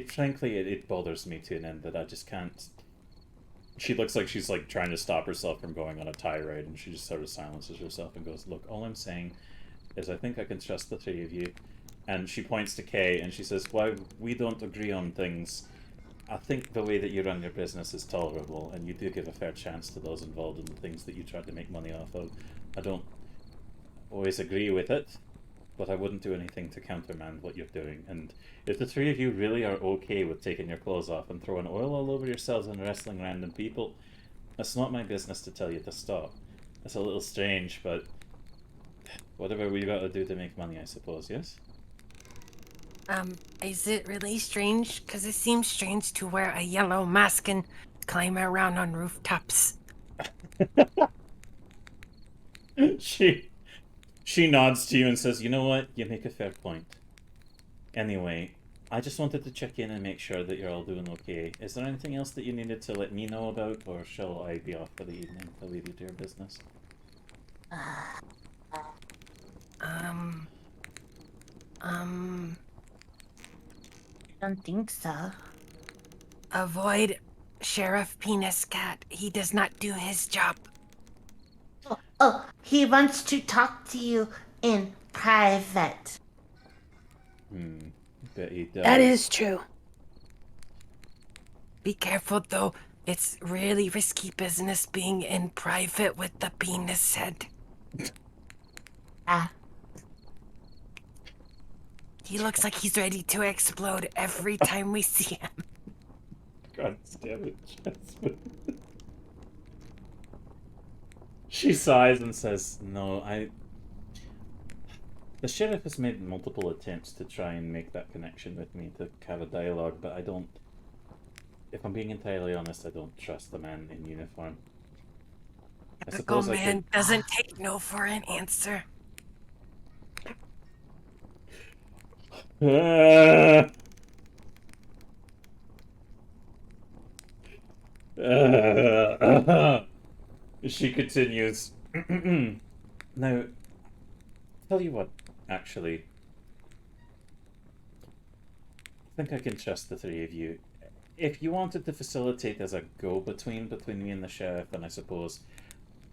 frankly it bothers me to an end that I just can't." She looks like she's like trying to stop herself from going on a tirade, and she just sort of silences herself and goes, "Look, all I'm saying is I think I can trust the three of you." And she points to Kay and she says, "While we don't agree on things, I think the way that you run your business is tolerable, and you do give a fair chance to those involved in the things that you try to make money off of. I don't always agree with it, but I wouldn't do anything to countermand what you're doing. And if the three of you really are okay with taking your clothes off and throwing oil all over yourselves and wrestling random people, it's not my business to tell you to stop. It's a little strange, but whatever we've got to do to make money, I suppose, yes?" Is it really strange? Because it seems strange to wear a yellow mask and climb around on rooftops. She nods to you and says, "You know what? You make a fair point. Anyway, I just wanted to check in and make sure that you're all doing okay. Is there anything else that you needed to let me know about, or shall I be off for the evening to leave you to your business?" I don't think so. Avoid Sheriff Penis Cat. He does not do his job. Oh, he wants to talk to you in private. Bet he does. That is true. Be careful, though. It's really risky business being in private with the penis head. Ah, He looks like he's ready to explode every time we see him. God damn it, Jasmine. She sighs and says, "No, the sheriff has made multiple attempts to try and make that connection with me, to have a dialogue, but I don't... If I'm being entirely honest, I don't trust the man in uniform. I Typical suppose I man could... doesn't take no for an answer. She continues. Now, tell you what, actually. I think I can trust the three of you. If you wanted to facilitate as a go-between between me and the sheriff, then I suppose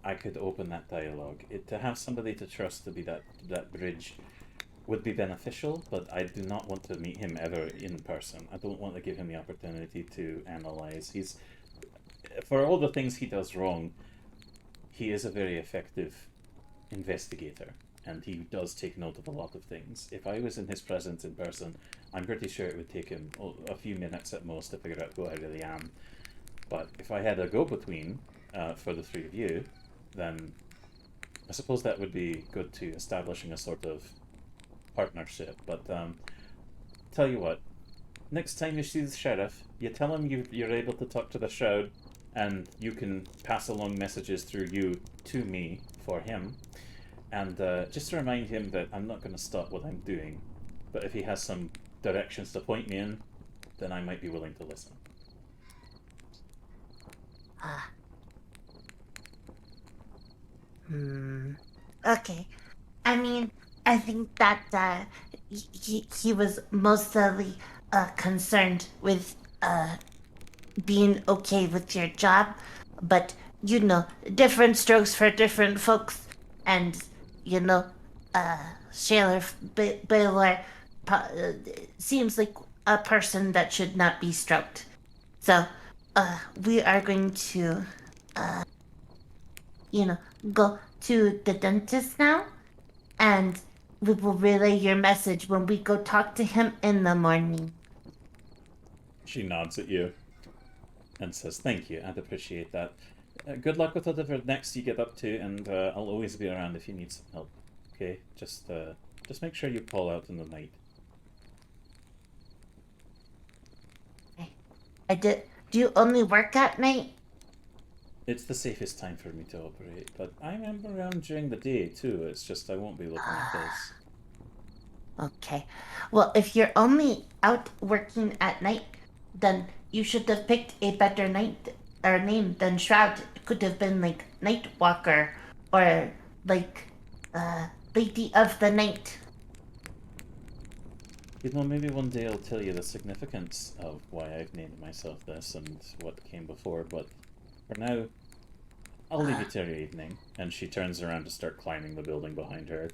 I could open that dialogue. To have somebody to trust to be that bridge would be beneficial, but I do not want to meet him ever in person. I don't want to give him the opportunity to analyze. For all the things he does wrong, he is a very effective investigator, and he does take note of a lot of things. If I was in his presence in person, I'm pretty sure it would take him a few minutes at most to figure out who I really am. But if I had a go-between for the three of you, then I suppose that would be good to establishing a sort of partnership. But tell you what, next time you see the sheriff, you tell him you're able to talk to the Shroud, and you can pass along messages through you to me for him. And just to remind him that I'm not going to stop what I'm doing, but if he has some directions to point me in, then I might be willing to listen. Okay. I mean, I think that he was mostly concerned with being okay with your job, but you know, different strokes for different folks, and you know, Sheriff Baylor seems like a person that should not be stroked. So, we are going to, you know, go to the dentist now, and we will relay your message when we go talk to him in the morning. She nods at you and says, "Thank you, I'd appreciate that. Good luck with whatever next you get up to, and I'll always be around if you need some help. Okay? Just make sure you call out in the night." Do you only work at night? It's the safest time for me to operate, but I'm around during the day too. It's just I won't be looking at this. Okay. Well, if you're only out working at night, then you should have picked a better night or name than Shroud. It could have been like Night Walker or like Lady of the Night. You know, maybe one day I'll tell you the significance of why I've named myself this and what came before, but for now, I'll leave it to your evening. And she turns around to start climbing the building behind her.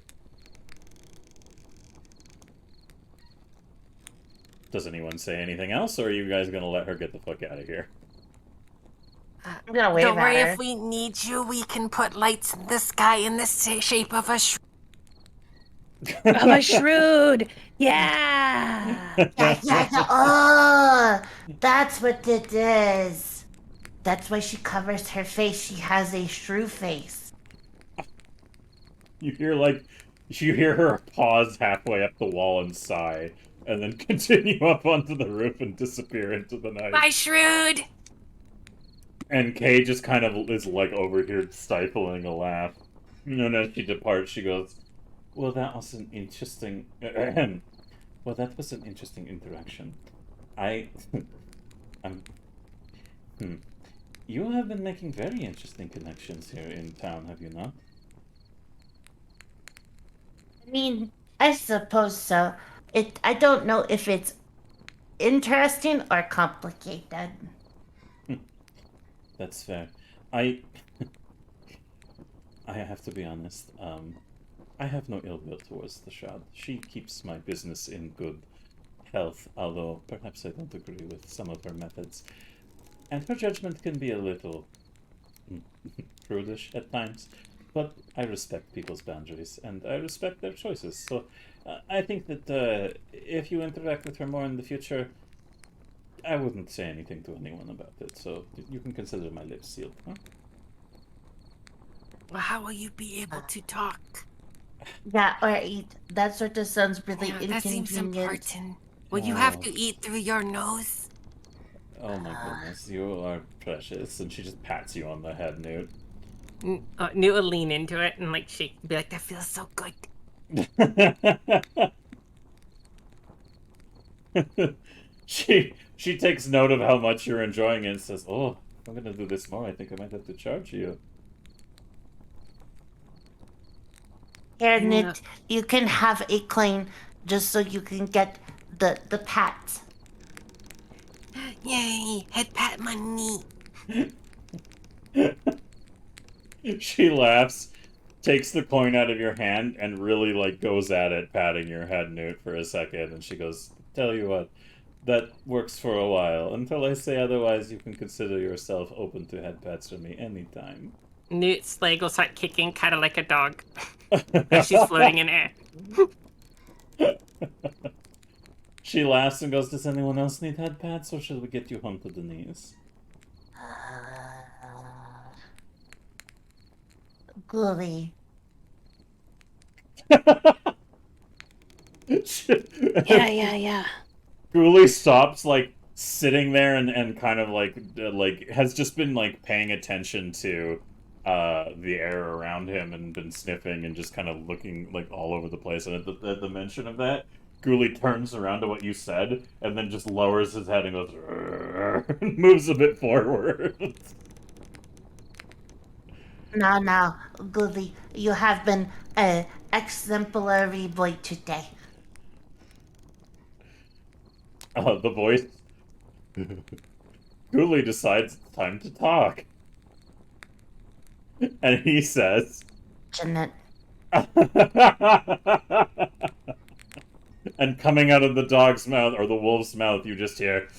Does anyone say anything else, or are you guys gonna let her get the fuck out of here? I'm gonna wave Don't at worry, her. if we need you, we can put lights in the sky in the shape of a I'm a shrewd. Yeah. Yeah. Oh, that's what it is. That's why she covers her face. She has a shrew face. You hear her pause halfway up the wall and sigh, and then continue up onto the roof and disappear into the night. Bye, Shrewd! And Kay just kind of is like over here stifling a laugh. And as she departs, she goes, "Well, that was an interesting. Well, that was an interesting interaction. I'm. You have been making very interesting connections here in town, have you not?" I mean, I suppose so. I don't know if it's interesting or complicated. That's fair. I have to be honest. I have no ill will towards the Shroud. She keeps my business in good health, although perhaps I don't agree with some of her methods. And her judgment can be a little prudish at times, but I respect people's boundaries, and I respect their choices. So I think that if you interact with her more in the future, I wouldn't say anything to anyone about it, so you can consider my lips sealed, huh? Well, how will you be able to talk? Yeah, or eat. That sort of sounds really Yeah, that seems inconvenient. important. Will you have Oh. to eat through your nose? Oh my goodness, you are precious. And she just pats you on the head, Newt. Newt will lean into it and like shake, be like, That feels so good. She takes note of how much you're enjoying it and says, "Oh, if I'm gonna do this more, I think I might have to charge you." Here, Yeah. Nit, you can have a coin just so you can get the pat. Yay, head pat money. She laughs, takes the coin out of your hand, and really like goes at it, patting your head, Newt, for a second, and she goes, "Tell you what, that works for a while. Until I say otherwise, you can consider yourself open to head pats from me anytime." Newt's leg will start kicking, kind of like a dog, as she's floating in air. She laughs and goes, "Does anyone else need head pats, or should we get you home to Denise?" Gooey. Yeah. Ghoulie stops, like, sitting there and kind of, like, has just been, like, paying attention to, the air around him and been sniffing and just kind of looking, like, all over the place. And at the mention of that, Ghoulie turns around to what you said and then just lowers his head and goes, "Rrrr," and moves a bit forward. No, Gooey, you have been an exemplary boy today. The voice. Ghoulie decides it's time to talk. And he says, Jeanette. and coming out of the dog's mouth, or the wolf's mouth, you just hear,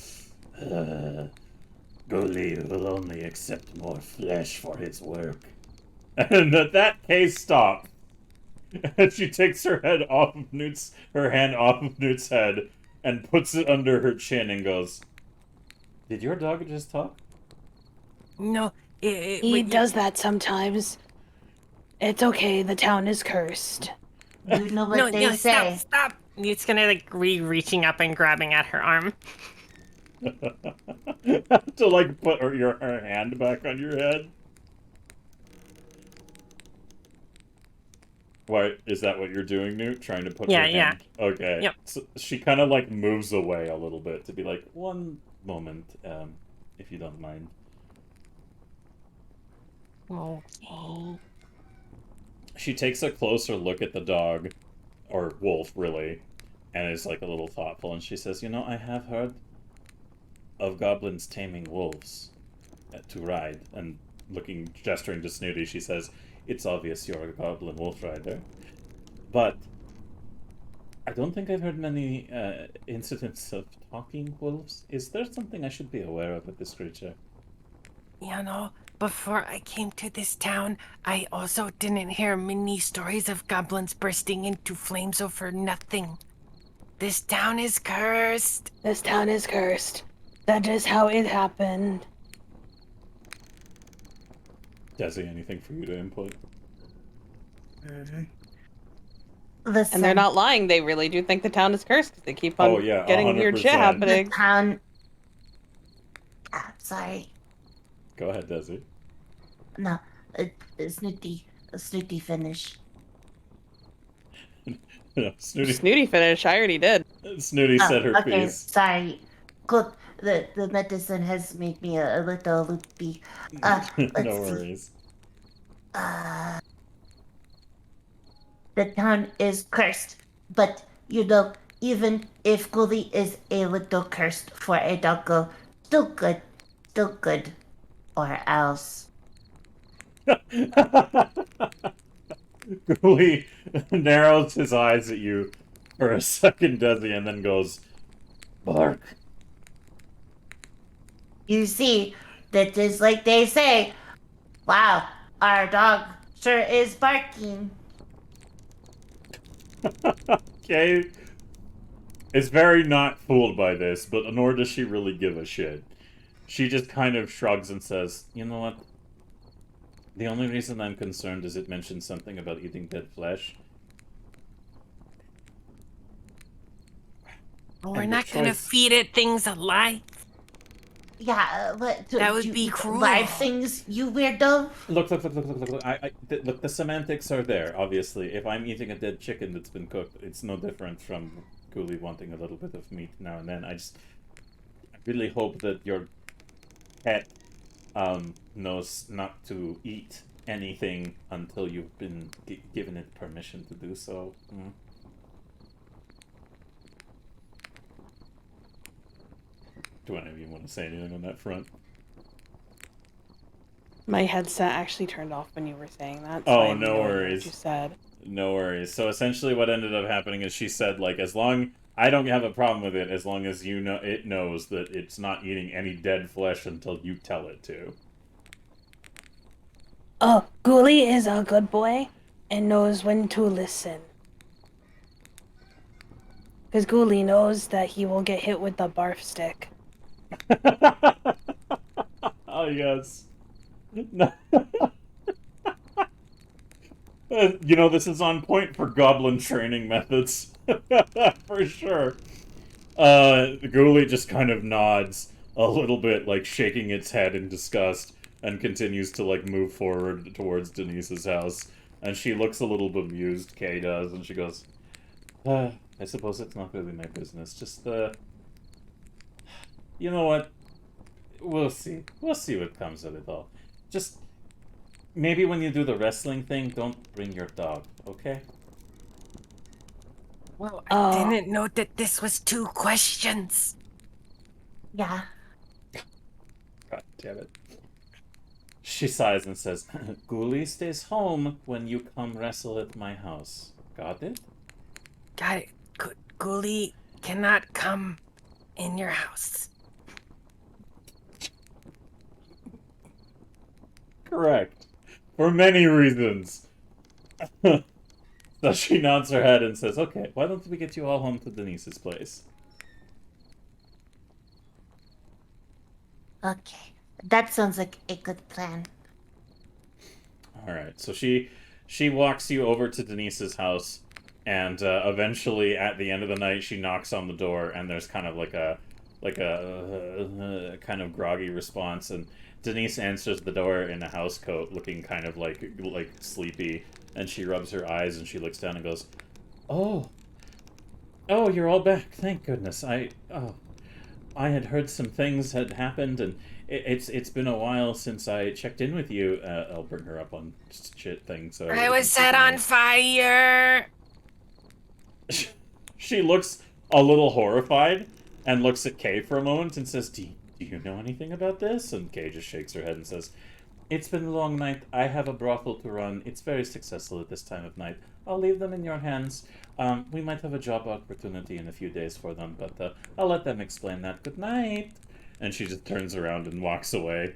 "Ghoulie will only accept more flesh for his work." And at that case, stop. And she takes her hand off of Newt's head and puts it under her chin and goes, "Did your dog just talk?" No, He does that sometimes. It's okay, the town is cursed. You know what they say. Stop. Newt's gonna like reaching up and grabbing at her arm. To like put her hand back on your head. What is that? What you're doing, Newt? Trying to put Yeah, her hand? Okay. Yep. So she kind of like moves away a little bit to be like, one moment, if you don't mind. Okay. She takes a closer look at the dog, or wolf, really, and is like a little thoughtful. And she says, "You know, I have heard of goblins taming wolves to ride." And gesturing to Snooty, she says, "It's obvious you're a goblin wolf rider, but I don't think I've heard many incidents of talking wolves. Is there something I should be aware of with this creature?" You know, before I came to this town, I also didn't hear many stories of goblins bursting into flames over nothing. This town is cursed. This town is cursed. That is how it happened. Desi, anything for you to input? Listen, And they're not lying. They really do think the town is cursed because they keep on Oh, yeah, getting weird shit 100%. the happening. town. Sorry. Go ahead, Desi. No, Snooty finish. No, Snooty Snooty finish. I already did. Snooty said her Okay, piece. sorry. Good. The medicine has made me a little loopy. Let's No see. worries. The town is cursed, but you know, even if Gully is a little cursed for a doggo, still good, or else. Ghoulie narrows his eyes at you for a second, Desi, and then goes, "Bark." You see, that is like they say. Wow, our dog sure is barking. Okay. Is very not fooled by this, but nor does she really give a shit. She just kind of shrugs and says, "You know what? The only reason I'm concerned is it mentions something about eating dead flesh." We're And the not gonna choice- feed it things alive. Yeah, but That would you be eat cruel. live things, you weirdo. Look. Look, the semantics are there, obviously. If I'm eating a dead chicken that's been cooked, it's no different from Ghoulie wanting a little bit of meat now and then. I really hope that your pet knows not to eat anything until you've been given it permission to do so. Do any of you want to say anything on that front? My headset actually turned off when you were saying that. So Oh, I have no idea worries. What you said. No worries. So essentially what ended up happening is she said, like, as long... I don't have a problem with it as long as you know it knows that it's not eating any dead flesh until you tell it to. Oh, Ghoulie is a good boy and knows when to listen. Because Ghoulie knows that he will get hit with the barf stick. Oh, yes. You know, this is on point for goblin training methods. For sure. Ghoulie just kind of nods a little bit, like shaking its head in disgust, and continues to, like, move forward towards Denise's house. And she looks a little bemused, Kay does, and she goes, I suppose it's not really my business. Just, you know what? We'll see. We'll see what comes of it all. Just, maybe when you do the wrestling thing, don't bring your dog, okay? Well, I didn't know that this was 2 questions. Yeah. God damn it. She sighs and says, Ghoulie stays home when you come wrestle at my house. Got it? Got it. Ghoulie cannot come in your house. Correct. For many reasons. So she nods her head and says, okay, why don't we get you all home to Denise's place? Okay. That sounds like a good plan. Alright, so she walks you over to Denise's house, and eventually, at the end of the night, she knocks on the door, and there's kind of like a kind of groggy response, and Denise answers the door in a housecoat, looking kind of like sleepy, And she rubs her eyes and she looks down and goes, "Oh, oh, you're all back. Thank goodness. I had heard some things had happened, and it's been a while since I checked in with you." I'll bring her up on shit thing. So I was set on fire. She looks a little horrified and looks at Kay for a moment and says, do you know anything about this? And Kay just shakes her head and says, "It's been a long night. I have a brothel to run. It's very successful at this time of night. I'll leave them in your hands. We might have a job opportunity in a few days for them, but I'll let them explain that. Good night." And she just turns around and walks away.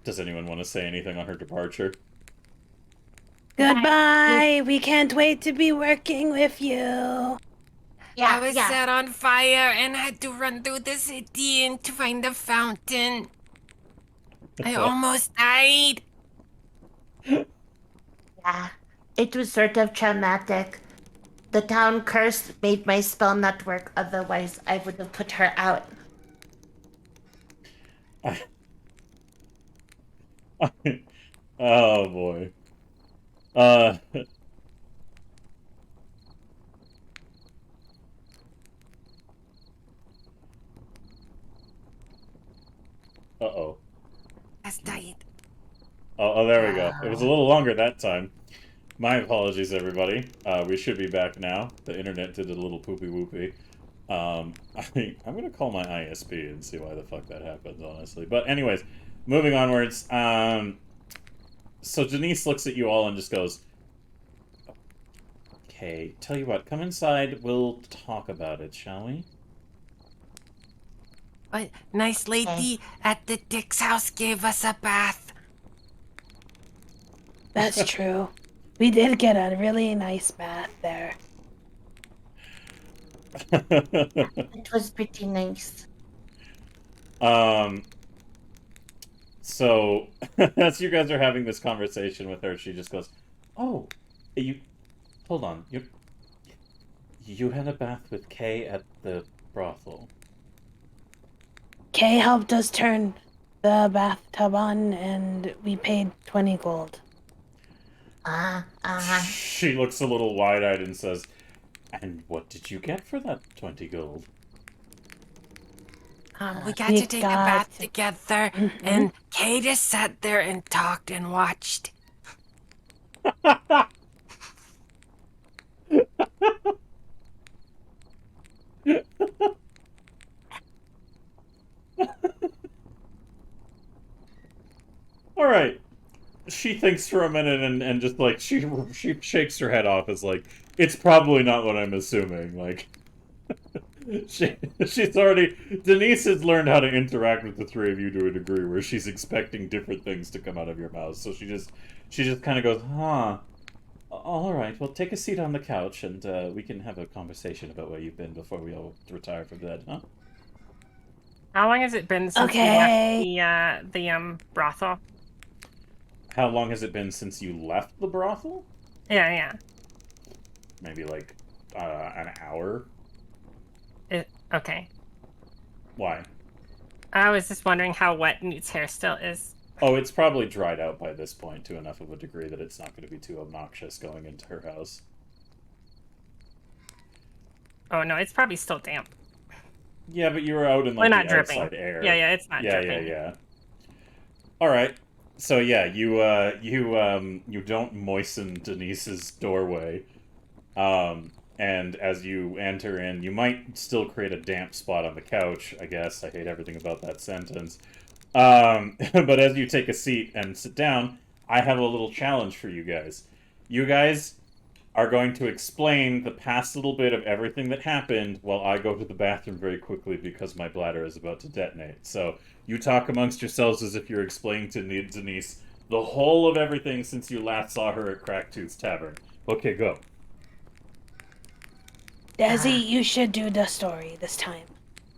Does anyone want to say anything on her departure? Goodbye. We can't wait to be working with you. Yeah, I was yeah. set on fire and had to run through the city and to find a fountain. I almost died. Yeah, it was sort of traumatic. The town curse made my spell not work, otherwise I would have put her out. Oh boy. Uh-oh. Has died. Oh, there we go. It was a little longer that time. My apologies, everybody. We should be back now. The internet did a little poopy-whoopy. I'm gonna call my ISP and see why the fuck that happens, honestly. But anyways, moving onwards. So Denise looks at you all and just goes, "Okay, tell you what, come inside. We'll talk about it, shall we?" A nice lady at the Dick's house gave us a bath. That's true. We did get a really nice bath there. It was pretty nice. So, as you guys are having this conversation with her, she just goes, "Oh, hold on, you had a bath with Kay at the brothel." Kay helped us turn the bathtub on, and we paid 20 gold. She looks a little wide-eyed and says, "And what did you get for that 20 gold?" We got we to take a got bath to- together, and Kay just sat there and talked and watched. All right. She thinks for a minute and just like she shakes her head off as like, it's probably not what I'm assuming. Like she's already Denise has learned how to interact with the three of you to a degree where she's expecting different things to come out of your mouth. So she just kind of goes, "Huh. All right. Well, take a seat on the couch and we can have a conversation about where you've been before we all retire from bed, huh?" How long has it been since Okay. we left the brothel? How long has it been since you left the brothel? Yeah. Maybe like an hour. Okay. Why? I was just wondering how wet Newt's hair still is. Oh, it's probably dried out by this point to enough of a degree that it's not going to be too obnoxious going into her house. Oh no, it's probably still damp. Yeah, but you were out in We're like not the dripping. outside air. Yeah, it's not Yeah. dripping. All right. So yeah, you don't moisten Denise's doorway, and as you enter in, you might still create a damp spot on the couch. I guess I hate everything about that sentence. But as you take a seat and sit down, I have a little challenge for you guys. You guys are going to explain the past little bit of everything that happened while I go to the bathroom very quickly because my bladder is about to detonate. So you talk amongst yourselves as if you're explaining to Denise the whole of everything since you last saw her at Cracktooth's Tavern. Okay, go. Desi, you should do the story this time.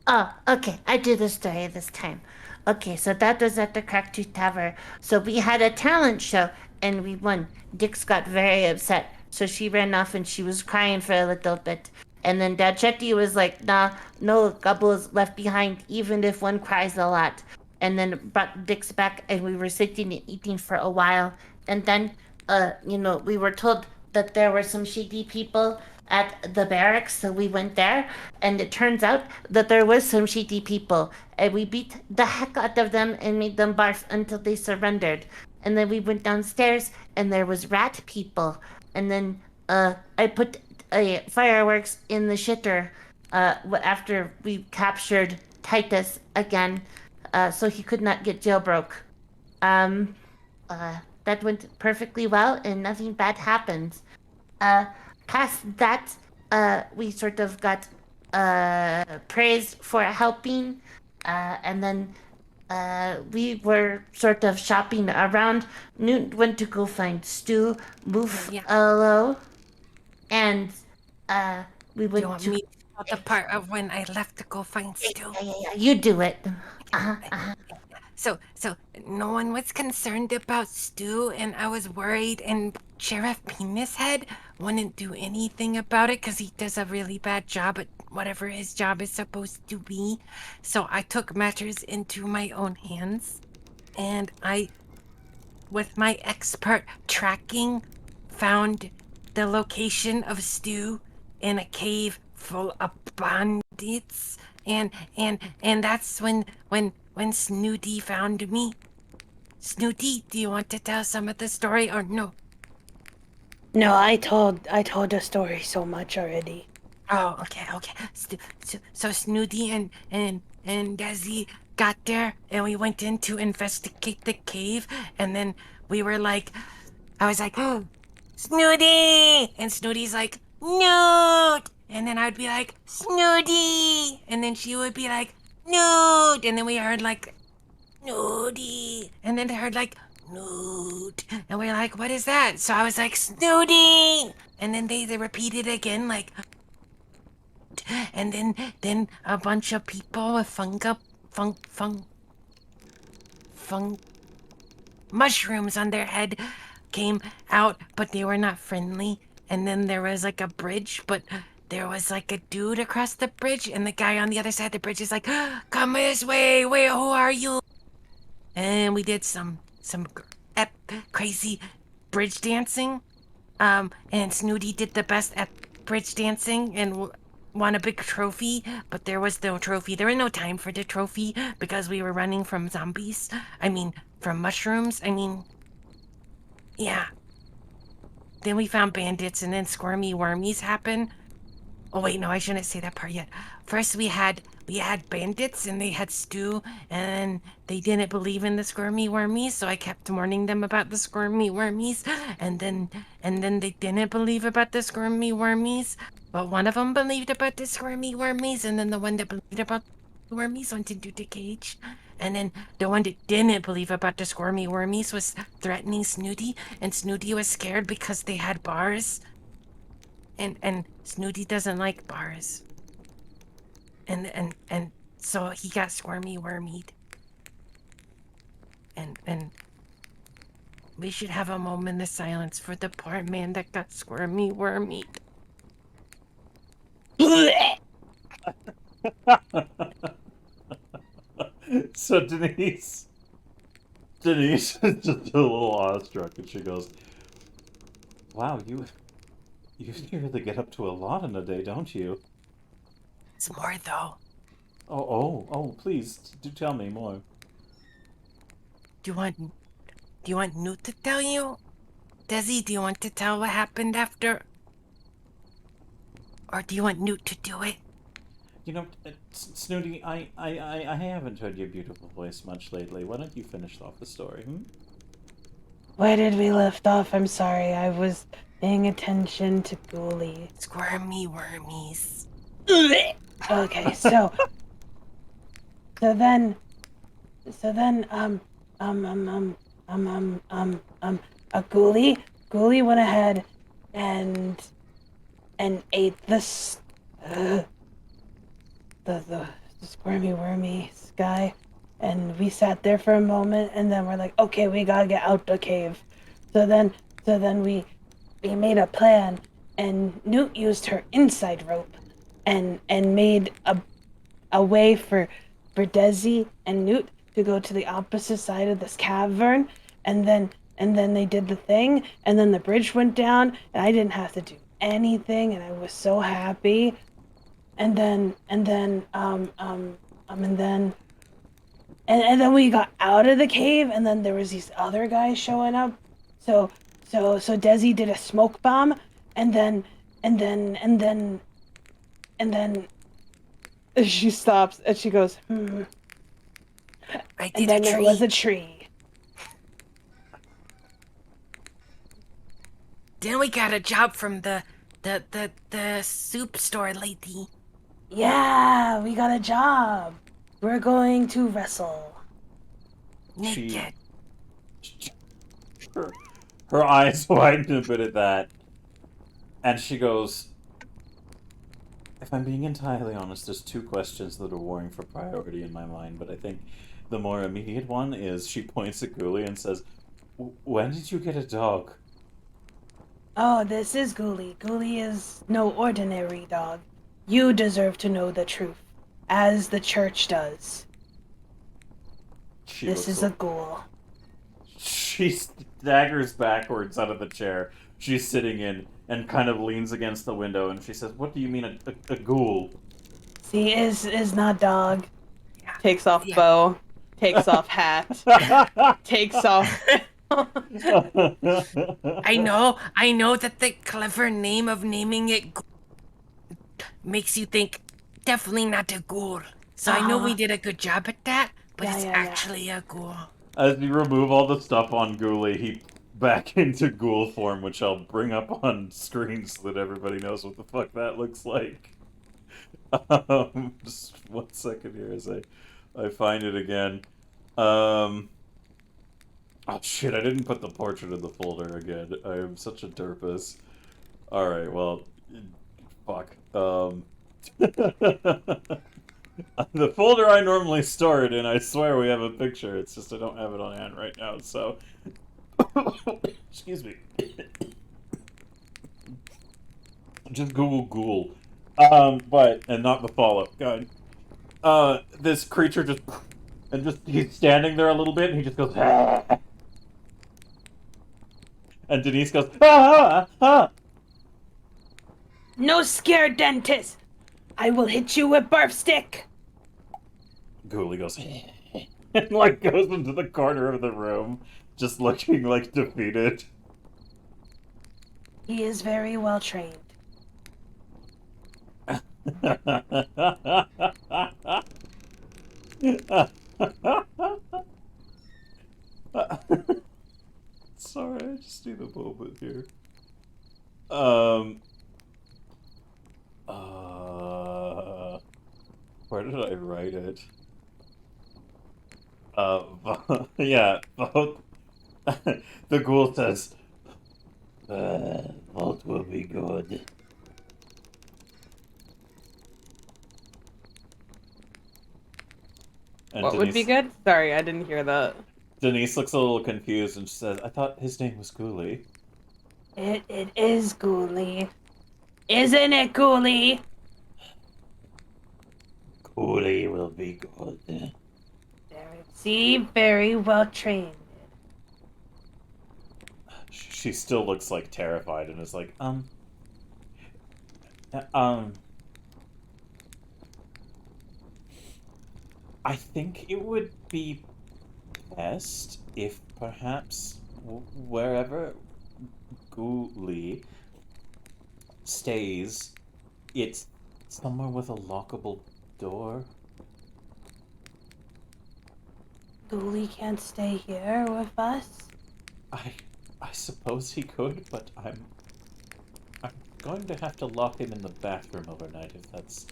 Oh, okay. I do the story this time. Okay, so that was at the Cracktooth Tavern. So we had a talent show and we won. Dix got very upset. So she ran off and she was crying for a little bit. And then Dad Chetty was like, "Nah, no gobbles left behind, even if one cries a lot." And then brought Dix back and we were sitting and eating for a while. And then we were told that there were some shady people at the barracks, so we went there, and it turns out that there was some shady people, and we beat the heck out of them and made them barf until they surrendered. And then we went downstairs, and there was rat people, and then I put fireworks in the shitter after we captured Titus again, so he could not get jailbroke. Um, that went perfectly well, and nothing bad happened. Uh, Past that, we sort of got praised for helping, and then we were sort of shopping around. Newt went to go find Stu, Buffalo, and we Do went you want to. me to tell the part of when I left to go find Stu? Yeah, you do it. Uh-huh. So no one was concerned about Stu, and I was worried, and Sheriff Penis Head wouldn't do anything about it because he does a really bad job at whatever his job is supposed to be. So I took matters into my own hands, and I, with my expert tracking, found the location of Stu in a cave full of bandits, and that's when Snooty found me. Snooty, do you want to tell some of the story or no? No, I told the story so much already. Oh, okay. So Snooty and Desi got there, and we went in to investigate the cave, and then we were like, I was like, oh, Snooty! And Snooty's like, Newt! And then I'd be like, Snooty! And then she would be like, Newt! And then we heard like, Snooty! And then I heard like, Newt! And we were like, what is that? So I was like, Snooty! And then they repeated again, like, and then a bunch of people with mushrooms on their head came out, but they were not friendly. And then there was like a bridge, but there was like a dude across the bridge, and the guy on the other side of the bridge is like, come this way, wait, who are you? And we did some crazy bridge dancing. And Snooty did the best at bridge dancing and won a big trophy, but there was no trophy. There was no time for the trophy because we were running from zombies. I mean, from mushrooms. I mean, yeah. Then we found bandits, and then squirmy wormies happened. Oh wait, no, I shouldn't say that part yet. First we had bandits, and they had Stu, and they didn't believe in the squirmy wormies, so I kept warning them about the squirmy wormies, and then they didn't believe about the squirmy wormies, but one of them believed about the squirmy wormies, and then the one that believed about the wormies went into the cage, and then the one that didn't believe about the squirmy wormies was threatening Snooty, and Snooty was scared because they had bars. And Snooty doesn't like bars. And so he got squirmy wormied. And we should have a moment of silence for the poor man that got squirmy wormied. So Denise is just a little awestruck, and she goes, "Wow, you really get up to a lot in a day, don't you?" It's more though. Oh, please do tell me more. Do you want Newt to tell you? Desi, do you want to tell what happened after? Or do you want Newt to do it? You know, Snooty, I haven't heard your beautiful voice much lately. Why don't you finish off the story, Where did we left off? I'm sorry, I was paying attention to Ghoulie. Squirmy wormies. Okay, so then, a Ghoulie went ahead and ate the squirmy wormy guy, and we sat there for a moment, and then we're like, okay, we gotta get out the cave. So then we made a plan, and Newt used her inside rope and made a way for Desi and Newt to go to the opposite side of this cavern, and then and then they did the thing, and then the bridge went down, and I didn't have to do anything, and I was so happy. And then we got out of the cave, and then there was these other guys showing up. So Desi did a smoke bomb, and then she stops and she goes, I and did then a there tree. was a tree. Then we got a job from the soup store lady. Yeah, we got a job. We're going to wrestle. Naked. Her eyes widen a bit at that. And she goes, if I'm being entirely honest, there's two questions that are warring for priority in my mind, but I think the more immediate one is she points at Ghoulie and says, when did you get a dog? Oh, this is Ghoulie. Ghoulie is no ordinary dog. You deserve to know the truth, as the church does. This is a ghoul. She staggers backwards out of the chair she's sitting in and kind of leans against the window, and she says, what do you mean a ghoul? See, is not dog. Takes off Yeah. bow, takes off hat, takes off. I know that the clever name of naming it makes you think definitely not a ghoul. So I know we did a good job at that, but it's actually a ghoul. As you remove all the stuff on Ghoulie, he back into ghoul form, which I'll bring up on screen so that everybody knows what the fuck that looks like. Just 1 second here as I find it again. Oh shit, I didn't put the portrait in the folder again. I am such a derpus. Alright, well, fuck. The folder I normally store it in, I swear we have a picture. It's just I don't have it on hand right now, so... Excuse me. Just Google ghoul. And not the follow-up. God. This creature just... And just, he's standing there a little bit, and he just goes... Ah! And Denise goes... Ah! Ah! No scare, dentist. I will hit you with barf stick. Ghoulie goes... and, like, goes into the corner of the room, just looking, like, defeated. He is very well trained. Sorry, I just need a moment here. Where did I write it? Yeah, vote. The ghoul says, vote will be good. And What would be good? Sorry, I didn't hear that. Denise looks a little confused and she says, I thought his name was Ghoulie. It is Ghoulie. Isn't it, Ghoulie? Ghoulie will be good. See, very well trained. She still looks like terrified and is like, I think it would be best if perhaps wherever Ghoulie stays, it's somewhere with a lockable door. Ghoulie can't stay here with us? I suppose he could, but I'm going to have to lock him in the bathroom overnight if that's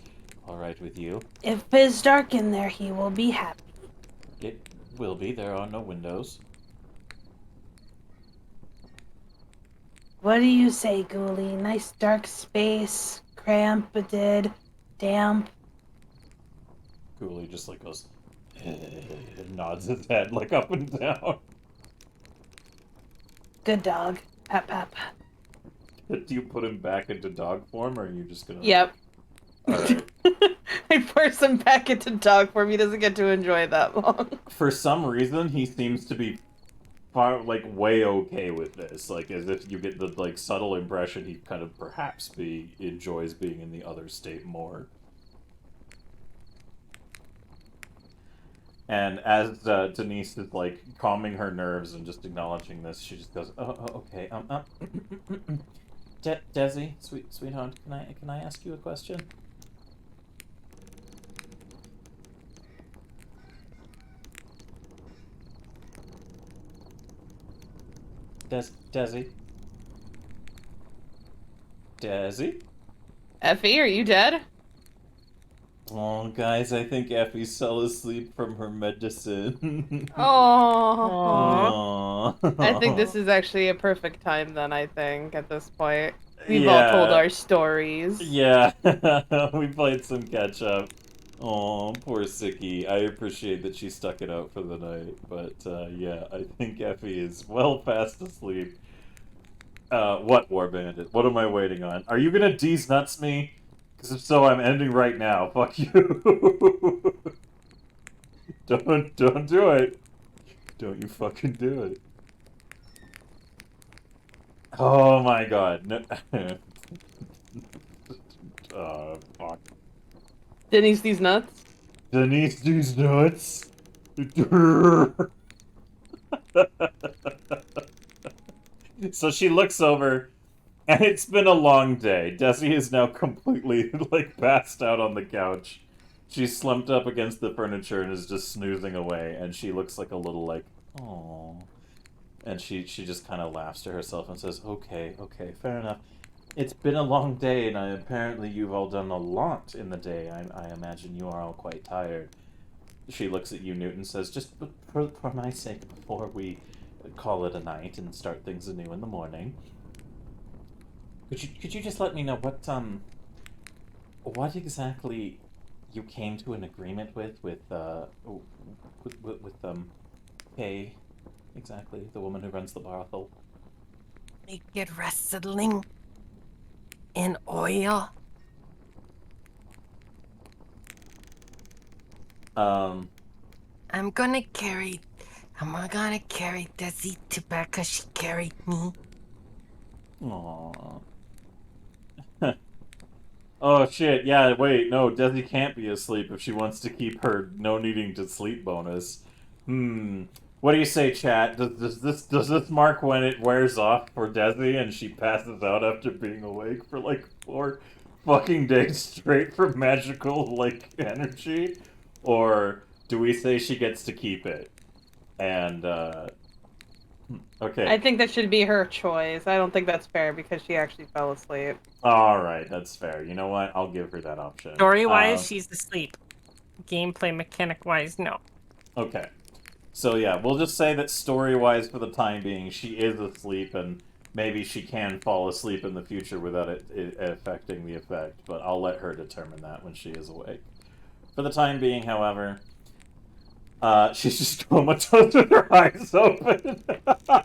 all right with you. If it's dark in there, he will be happy. It will be. There are no windows. What do you say, Ghoulie? Nice dark space, cramped, damp. Ghoulie just like goes and nods his head like up and down. Good dog. Pap pap. Do you put him back into dog form, or are you just gonna... Yep. Alright. I force him back into dog form. He doesn't get to enjoy it that long. For some reason, he seems to be way okay with this. Like, as if you get the, like, subtle impression he kind of perhaps enjoys being in the other state more. And as Denise is, like, calming her nerves and just acknowledging this, she just goes, okay, Desi, sweetheart, can I ask you a question? Desi? Desi? Effie, are you dead? Oh, guys, I think Effie fell asleep from her medicine. Oh. Aww. I think this is actually a perfect time then, I think, at this point. We've Yeah. all told our stories. Yeah, we played some catch up. Oh, poor Siki. I appreciate that she stuck it out for the night, but yeah, I think Effie is well fast asleep. What, War Bandit? What am I waiting on? Are you gonna D's nuts me? Because if so, I'm ending right now. Fuck you. Don't do it. Don't you fucking do it. Oh my god. No. Fuck. Denise these nuts? Denise these nuts. So she looks over, and it's been a long day. Desi is now completely, like, passed out on the couch. She's slumped up against the furniture and is just snoozing away, and she looks like a little, like, aww. And she just kind of laughs to herself and says, okay, fair enough. It's been a long day, and apparently you've all done a lot in the day. I imagine you are all quite tired. She looks at you, Newt, and says, just for my sake, before we call it a night and start things anew in the morning, could you just let me know what exactly you came to an agreement with Kay, exactly, the woman who runs the brothel? Make it wrestling in oil. I'm gonna carry Desi to back 'cause she carried me. Aww. Oh shit, yeah, wait, no, Desi can't be asleep if she wants to keep her no needing to sleep bonus. What do you say, chat? Does this mark when it wears off for Desi and she passes out after being awake for like 4 fucking days straight for magical, like, energy? Or do we say she gets to keep it? And, okay. I think that should be her choice. I don't think that's fair because she actually fell asleep. Alright, that's fair. You know what? I'll give her that option. Story-wise, she's asleep. Gameplay mechanic-wise, no. Okay. So yeah, we'll just say that story-wise for the time being, she is asleep, and maybe she can fall asleep in the future without it affecting the effect, but I'll let her determine that when she is awake. For the time being, however, she's just comatose with her eyes open.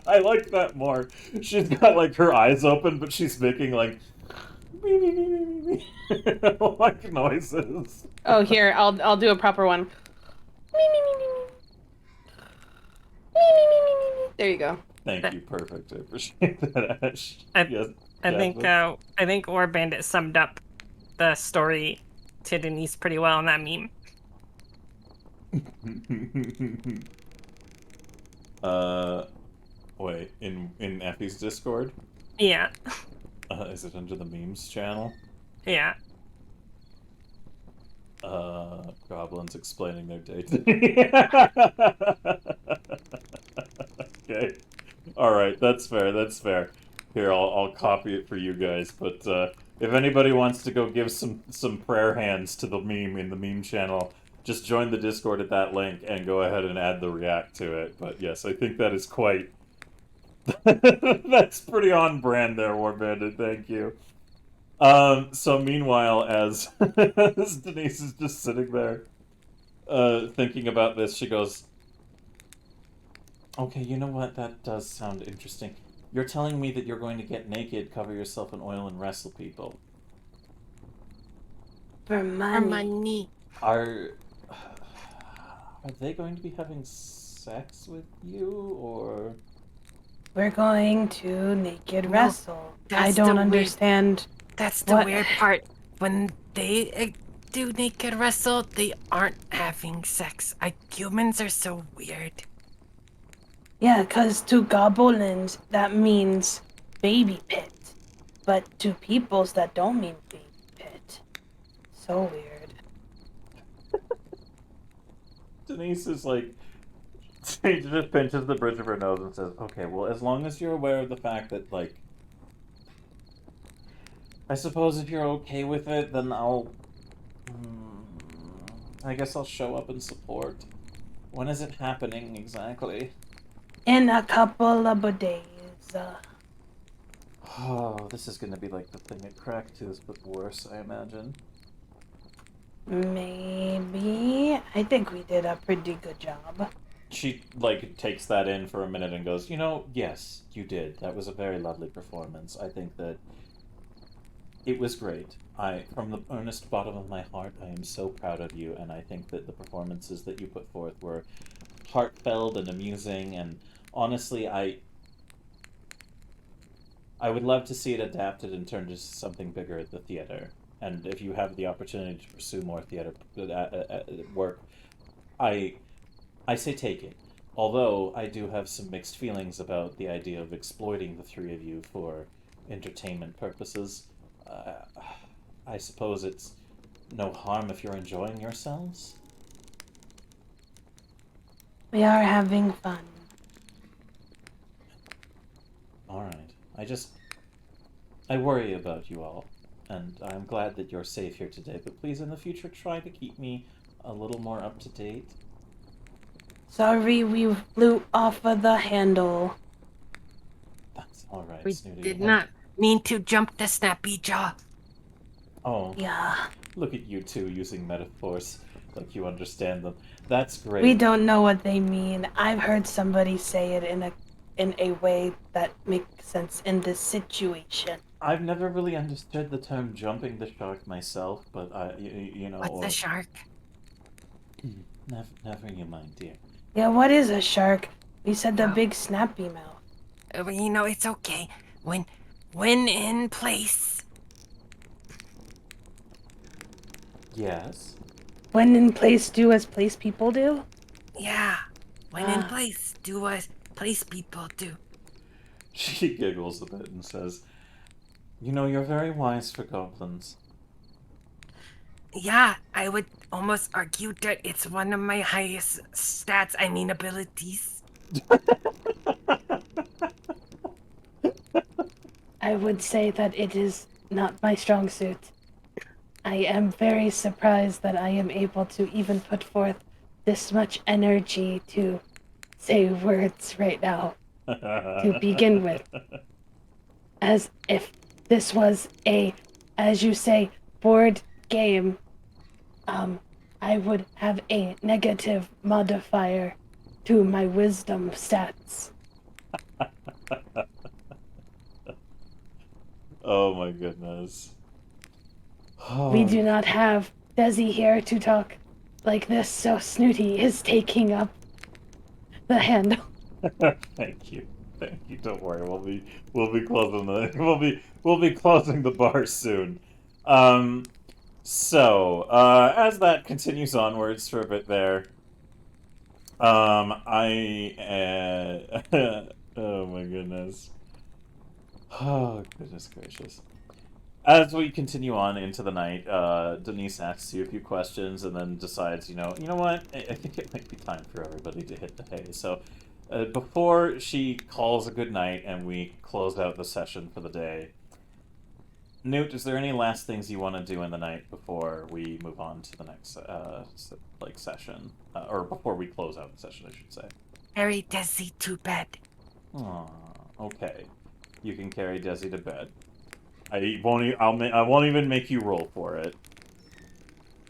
I like that more. She's got, like, her eyes open, but she's making, like, like noises. Oh, here, I'll do a proper one. There you go. Thank you, perfect. I appreciate that, Ash. Yes, I think War Bandit summed up the story to Denise pretty well in that meme. Wait, in Effie's Discord? Yeah. Is it under the memes channel? Yeah. Goblins explaining their day. Okay. Alright, that's fair. Here, I'll copy it for you guys, but, if anybody wants to go give some prayer hands to the meme in the meme channel, just join the Discord at that link and go ahead and add the react to it. But yes, I think that is quite... That's pretty on brand there, War Bandit, thank you. So meanwhile, as Denise is just sitting there, thinking about this, she goes, okay, you know what, that does sound interesting. You're telling me that you're going to get naked, cover yourself in oil, and wrestle people. For money. Money. Are they going to be having sex with you, or... We're going to naked No, wrestle. I that's the don't weird- understand. That's the What? weird part. When they do naked wrestle, they aren't having sex. Humans are so weird. Yeah, 'cause to goblins, that means baby pit. But to peoples, that don't mean baby pit. So weird. Denise is like, she just pinches the bridge of her nose and says, okay, well, as long as you're aware of the fact that, like, I suppose if you're okay with it, then I guess I'll show up and support. When is it happening exactly? In a couple of days. Oh, this is gonna be like the thing at Cracktooth, but worse, I imagine. Maybe. I think we did a pretty good job. She, like, takes that in for a minute and goes, you know, yes, you did. That was a very lovely performance. I think that it was great. From the earnest bottom of my heart, I am so proud of you, and I think that the performances that you put forth were heartfelt and amusing, and honestly, I would love to see it adapted and turned into something bigger at the theater. And if you have the opportunity to pursue more theater work, I say take it. Although I do have some mixed feelings about the idea of exploiting the three of you for entertainment purposes. I suppose it's no harm if you're enjoying yourselves. We are having fun. Alright. I worry about you all, and I'm glad that you're safe here today, but please in the future try to keep me a little more up to date. Sorry we flew off of the handle. That's alright, We Snooty. did not mean to jump the snappy jaw. Oh, Yeah. look at you two using metaphors like you understand them. That's great. We don't know what they mean. I've heard somebody say it in a way that makes sense in this situation. I've never really understood the term jumping the shark myself, but you know... What's a shark? Never you mind, dear. Yeah, what is a shark? We said the No. big snappy mouth. You know, it's okay. When in place. Yes? When in place, do as place people do? Yeah. When in place, do as place people do. She giggles a bit and says, you know, you're very wise for goblins. Yeah, I would almost argue that it's one of my highest stats, abilities. I would say that it is not my strong suit. I am very surprised that I am able to even put forth this much energy to say words right now to begin with. As if this was a, as you say, board game, I would have a negative modifier to my wisdom stats. Oh my goodness. We do not have Desi here to talk like this, so Snooty is taking up the handle. Thank you. Don't worry. We'll be closing the we'll be closing the bar soon. So, as that continues onwards for a bit there, oh my goodness. Oh, goodness gracious. As we continue on into the night, Denise asks you a few questions and then decides, you know what? I think it might be time for everybody to hit the hay. So, before she calls a good night and we close out the session for the day, Newt, is there any last things you want to do in the night before we move on to the next session, or before we close out the session, I should say? Carry Desi to bed. Aw, okay. You can carry Desi to bed. I won't even make you roll for it.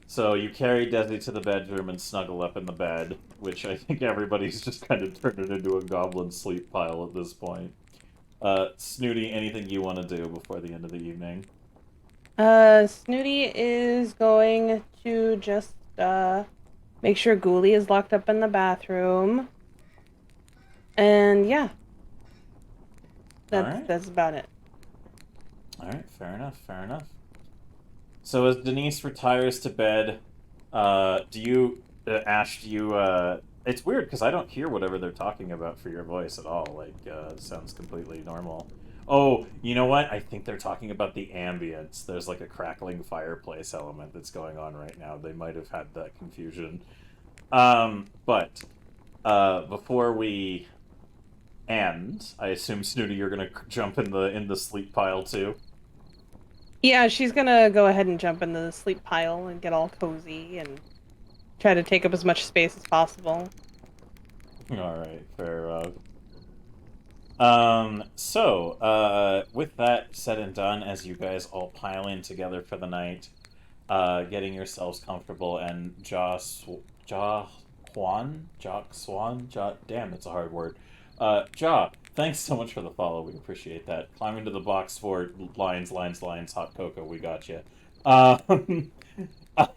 So you carry Desi to the bedroom and snuggle up in the bed, which I think everybody's just kind of turned it into a goblin sleep pile at this point. Snooty, anything you want to do before the end of the evening? Snooty is going to just, make sure Ghoulie is locked up in the bathroom. And yeah. Alright. That's about it. Alright, fair enough, fair enough. So as Denise retires to bed, Ash, do you, it's weird because I don't hear whatever they're talking about for your voice at all. Like, it sounds completely normal. Oh, you know what? I think they're talking about the ambience. There's like a crackling fireplace element that's going on right now. They might have had that confusion. But before we end, I assume, Snooty, you're gonna jump in the sleep pile too. Yeah, she's gonna go ahead and jump in the sleep pile and get all cozy and try to take up as much space as possible. Alright, fair enough. With that said and done, as you guys all pile in together for the night, getting yourselves comfortable, and damn, that's a hard word. Thanks so much for the follow, we appreciate that. Climb into the box for lines, hot cocoa, we got you.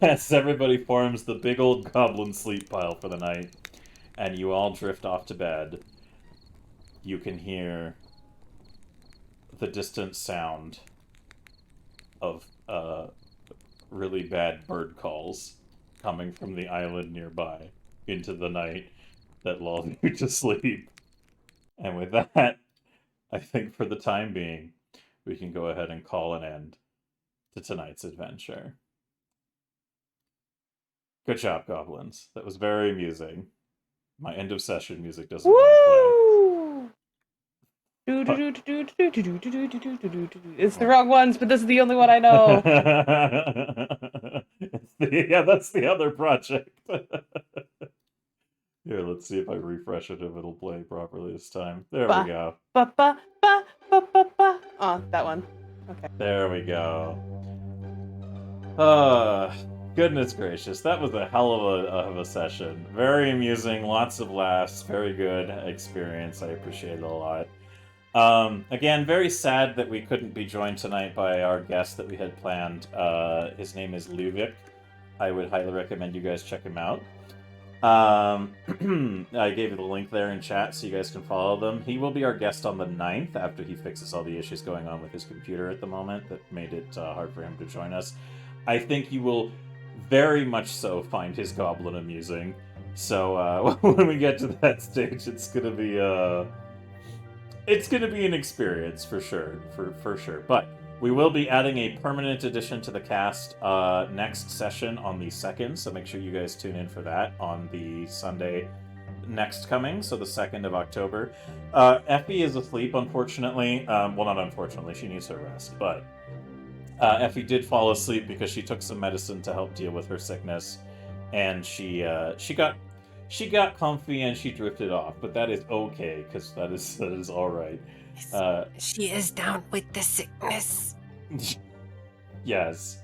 As everybody forms the big old goblin sleep pile for the night, and you all drift off to bed, you can hear the distant sound of really bad bird calls coming from the island nearby into the night that lull you to sleep. And with that, I think for the time being, we can go ahead and call an end to tonight's adventure. Good job, goblins. That was very amusing. My end of session music doesn't want to play. It's the wrong ones, but this is the only one I know. Yeah, that's the other project. Here, let's see if I refresh it if it'll play properly this time. There we go. Ba ba ba ba ba ba. Oh, that one. Okay. There we go. Goodness gracious, that was a hell of a session. Very amusing, lots of laughs, very good experience. I appreciate it a lot. Again, very sad that we couldn't be joined tonight by our guest that we had planned. His name is Luvik. I would highly recommend you guys check him out. I gave you the link there in chat so you guys can follow them. He will be our guest on the 9th after he fixes all the issues going on with his computer at the moment that made it hard for him to join us. I think you will very much so find his goblin amusing. So when we get to that stage, it's gonna be an experience for sure, for sure. But we will be adding a permanent addition to the cast next session on the 2nd, so make sure you guys tune in for that on the Sunday next coming, so the 2nd of October. Effie is asleep, unfortunately. Well, not unfortunately, she needs her rest, but Effie did fall asleep because she took some medicine to help deal with her sickness, and she got comfy and she drifted off, but that is okay, because that is all right. She is down with the sickness. Yes,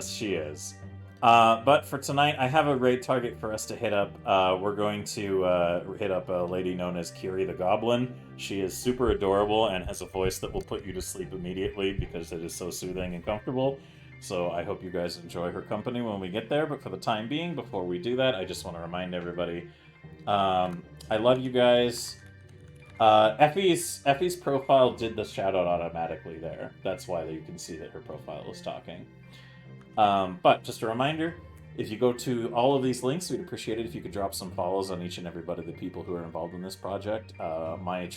she is. But for tonight, I have a raid target for us to hit up. We're going to hit up a lady known as Kiri the Goblin. She is super adorable and has a voice that will put you to sleep immediately because it is so soothing and comfortable. So I hope you guys enjoy her company when we get there. But for the time being, before we do that, I just want to remind everybody, I love you guys. Effie's profile did the shout out automatically there. That's why you can see that her profile is talking. But just a reminder, if you go to all of these links, we'd appreciate it if you could drop some follows on each and everybody, the people who are involved in this project. My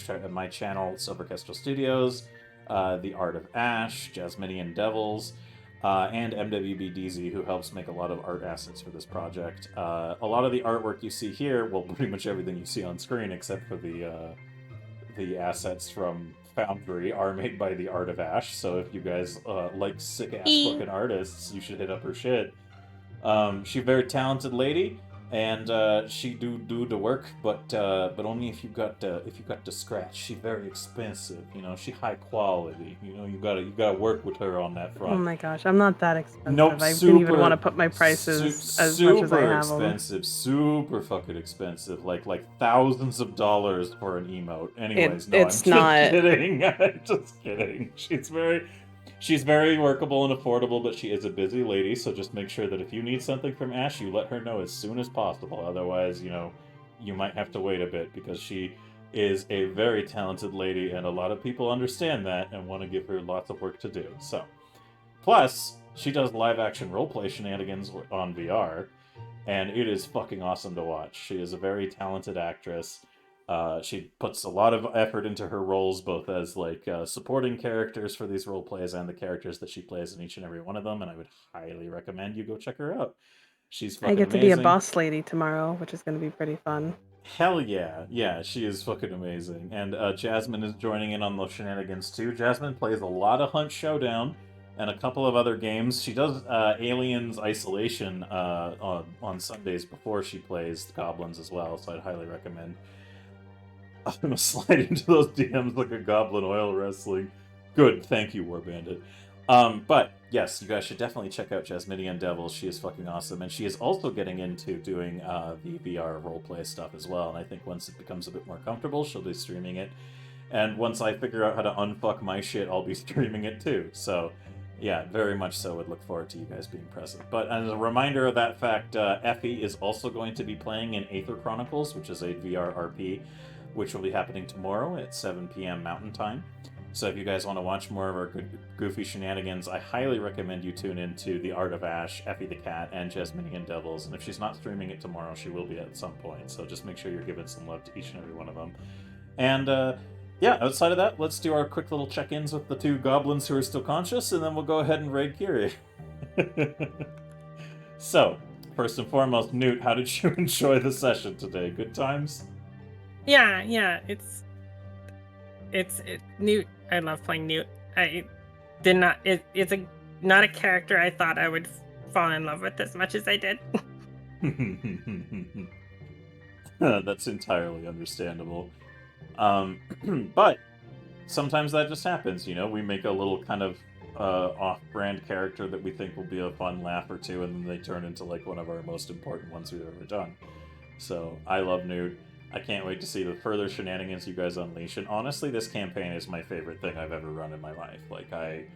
channel, Silver Kestrel Studios, The Art of Ash, Jasminian Devils, and MWBDZ, who helps make a lot of art assets for this project. A lot of the artwork you see here, well, pretty much everything you see on screen except for the assets from Foundry are made by The Art of Ash, so if you guys like sick-ass fucking artists, you should hit up her shit. She's a very talented lady, and she do the work, but only if you got the scratch. She's very expensive, you know. She high quality, you know. You gotta work with her on that front. Oh my gosh, I'm not that expensive. Nope, I didn't even want to put my prices as much as I have super expensive, super fucking expensive, like thousands of dollars for an emote. Anyways, I'm just kidding. I'm just kidding. She's very workable and affordable, but she is a busy lady, so just make sure that if you need something from Ash, you let her know as soon as possible. Otherwise, you know, you might have to wait a bit because she is a very talented lady, and a lot of people understand that and want to give her lots of work to do. So, plus, she does live-action roleplay shenanigans on VR, and it is fucking awesome to watch. She is a very talented actress. She puts a lot of effort into her roles, both as like supporting characters for these role plays and the characters that she plays in each and every one of them. And I would highly recommend you go check her out. She's fucking I get to amazing. be a boss lady tomorrow, which is going to be pretty fun. Hell yeah, yeah, she is fucking amazing. And Jasmine is joining in on the shenanigans too. Jasmine plays a lot of Hunt Showdown and a couple of other games. She does Aliens Isolation on Sundays before she plays Goblins as well, so I'd highly recommend. I'm gonna slide into those DMs like a goblin oil wrestling. Good, thank you, War Bandit. But yes, you guys should definitely check out Jasminian Devils. She is fucking awesome, and she is also getting into doing the VR roleplay stuff as well. And I think once it becomes a bit more comfortable, she'll be streaming it. And once I figure out how to unfuck my shit, I'll be streaming it too. So yeah, very much so would look forward to you guys being present. But as a reminder of that fact, Effie is also going to be playing in Aether Chronicles, which is a VR RP, which will be happening tomorrow at 7 p.m. Mountain Time. So if you guys want to watch more of our good, goofy shenanigans, I highly recommend you tune into The Art of Ash, Effie the Cat, and Jasminian Devils. And if she's not streaming it tomorrow, she will be at some point. So just make sure you're giving some love to each and every one of them. And yeah, outside of that, let's do our quick little check-ins with the two goblins who are still conscious, and then we'll go ahead and raid Kiri. So, first and foremost, Newt, how did you enjoy the session today? Good times? Yeah, it's Newt. I love playing Newt. I did not. It's not a character I thought I would fall in love with as much as I did. That's entirely understandable. But sometimes that just happens, you know? We make a little kind of off-brand character that we think will be a fun laugh or two, and then they turn into like one of our most important ones we've ever done. So I love Newt. I can't wait to see the further shenanigans you guys unleash. And honestly, this campaign is my favorite thing I've ever run in my life. Like, I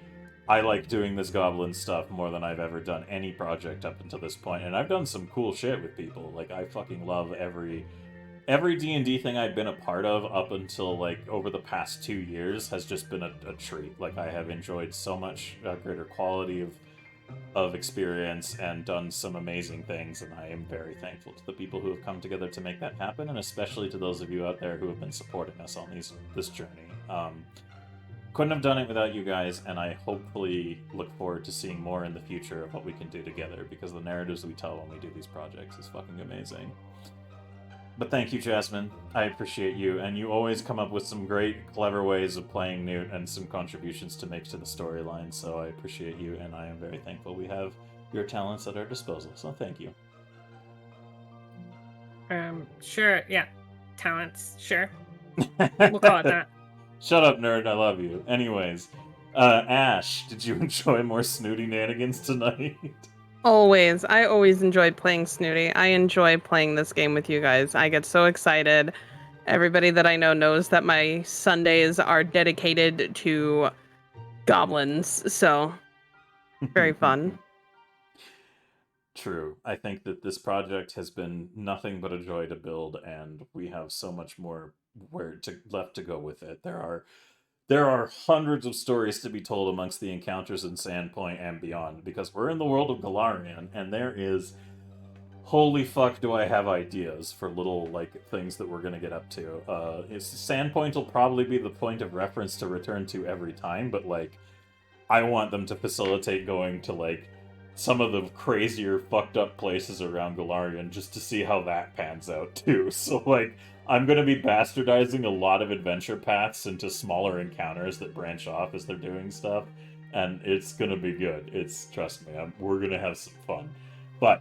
like doing this goblin stuff more than I've ever done any project up until this point. And I've done some cool shit with people. Like, I fucking love every D&D thing I've been a part of up until, like, over the past 2 years has just been a treat. Like, I have enjoyed so much greater quality of experience and done some amazing things, and I am very thankful to the people who have come together to make that happen, and especially to those of you out there who have been supporting us on this journey. Couldn't have done it without you guys, and I hopefully look forward to seeing more in the future of what we can do together, because the narratives we tell when we do these projects is fucking amazing. But thank you, Jasmine. I appreciate you, and you always come up with some great, clever ways of playing Newt and some contributions to make to the storyline, so I appreciate you, and I am very thankful we have your talents at our disposal, so thank you. Sure, yeah. Talents, sure. We'll call it that. Shut up, nerd, I love you. Anyways, Ash, did you enjoy more snooty nanigans tonight? Always. I always enjoy playing Snooty. I enjoy playing this game with you guys. I get so excited. Everybody that I know knows that my Sundays are dedicated to goblins, so very fun. True. I think that this project has been nothing but a joy to build, and we have so much more left to go with it. There are hundreds of stories to be told amongst the encounters in Sandpoint and beyond, because we're in the world of Galarian, and there is... Holy fuck, do I have ideas for little, like, things that we're gonna get up to. Sandpoint will probably be the point of reference to return to every time, but, like, I want them to facilitate going to, like, some of the crazier, fucked up places around Galarian just to see how that pans out, too. So, like... I'm going to be bastardizing a lot of adventure paths into smaller encounters that branch off as they're doing stuff, and it's going to be good. Trust me, we're going to have some fun. But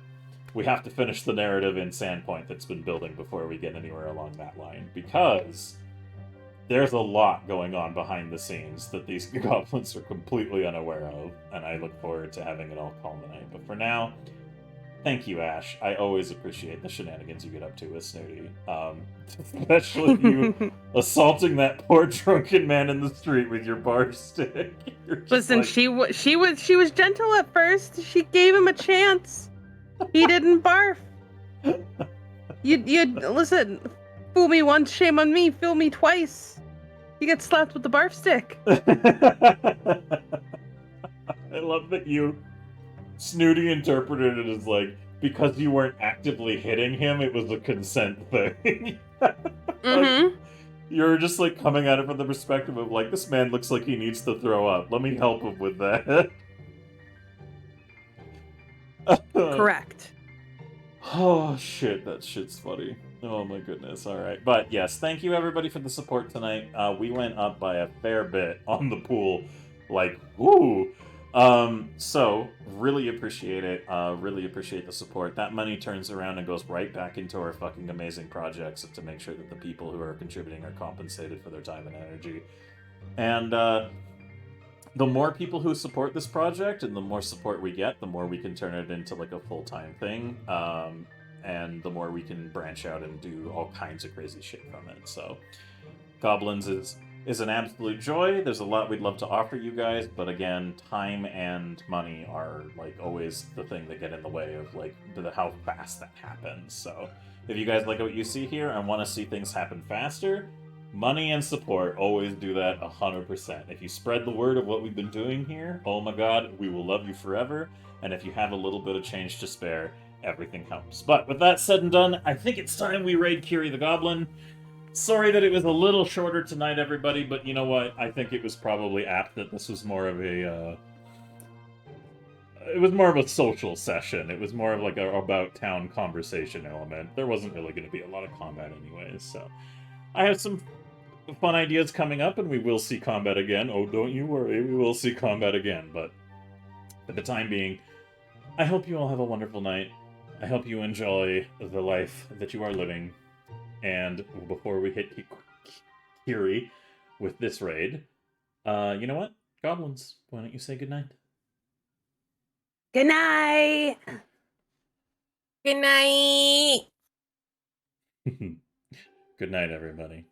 we have to finish the narrative in Sandpoint that's been building before we get anywhere along that line, because there's a lot going on behind the scenes that these goblins are completely unaware of, and I look forward to having it all culminate. But for now... Thank you, Ash. I always appreciate the shenanigans you get up to with Snooty. Especially you assaulting that poor drunken man in the street with your bar stick. Listen, like... she was gentle at first. She gave him a chance. He didn't barf. You listen. Fool me once, shame on me. Fool me twice. You get slapped with the barf stick. I love that you snooty interpreted it as like, because you weren't actively hitting him, it was a consent thing. Mm-hmm. You're just like coming at it from the perspective of like, this man looks like he needs to throw up. Let me help him with that. Correct. Oh shit, that shit's funny. Oh my goodness, alright. But yes, thank you everybody for the support tonight. We went up by a fair bit on the pool. Like, woo! So, really appreciate it. Really appreciate the support. That money turns around and goes right back into our fucking amazing projects to make sure that the people who are contributing are compensated for their time and energy. And, the more people who support this project and the more support we get, the more we can turn it into like a full-time thing. And the more we can branch out and do all kinds of crazy shit from it. So, Goblins is an absolute joy. There's a lot we'd love to offer you guys, but again, time and money are like always the thing that get in the way of like how fast that happens. So, if you guys like what you see here and want to see things happen faster, money and support always do that 100%. If you spread the word of what we've been doing here, oh my god, we will love you forever. And if you have a little bit of change to spare, everything helps. But with that said and done, I think it's time we raid Kiri the Goblin. Sorry that it was a little shorter tonight, everybody, but you know what? I think it was probably apt that this was more of a, it was more of a social session. It was more of like a about town conversation element. There wasn't really going to be a lot of combat anyways, so. I have some fun ideas coming up, and we will see combat again. Oh, don't you worry, we will see combat again, but for the time being, I hope you all have a wonderful night. I hope you enjoy the life that you are living. And before we hit Kiri with this raid, you know what? Goblins, why don't you say goodnight? Good night. Good night. Good night, everybody.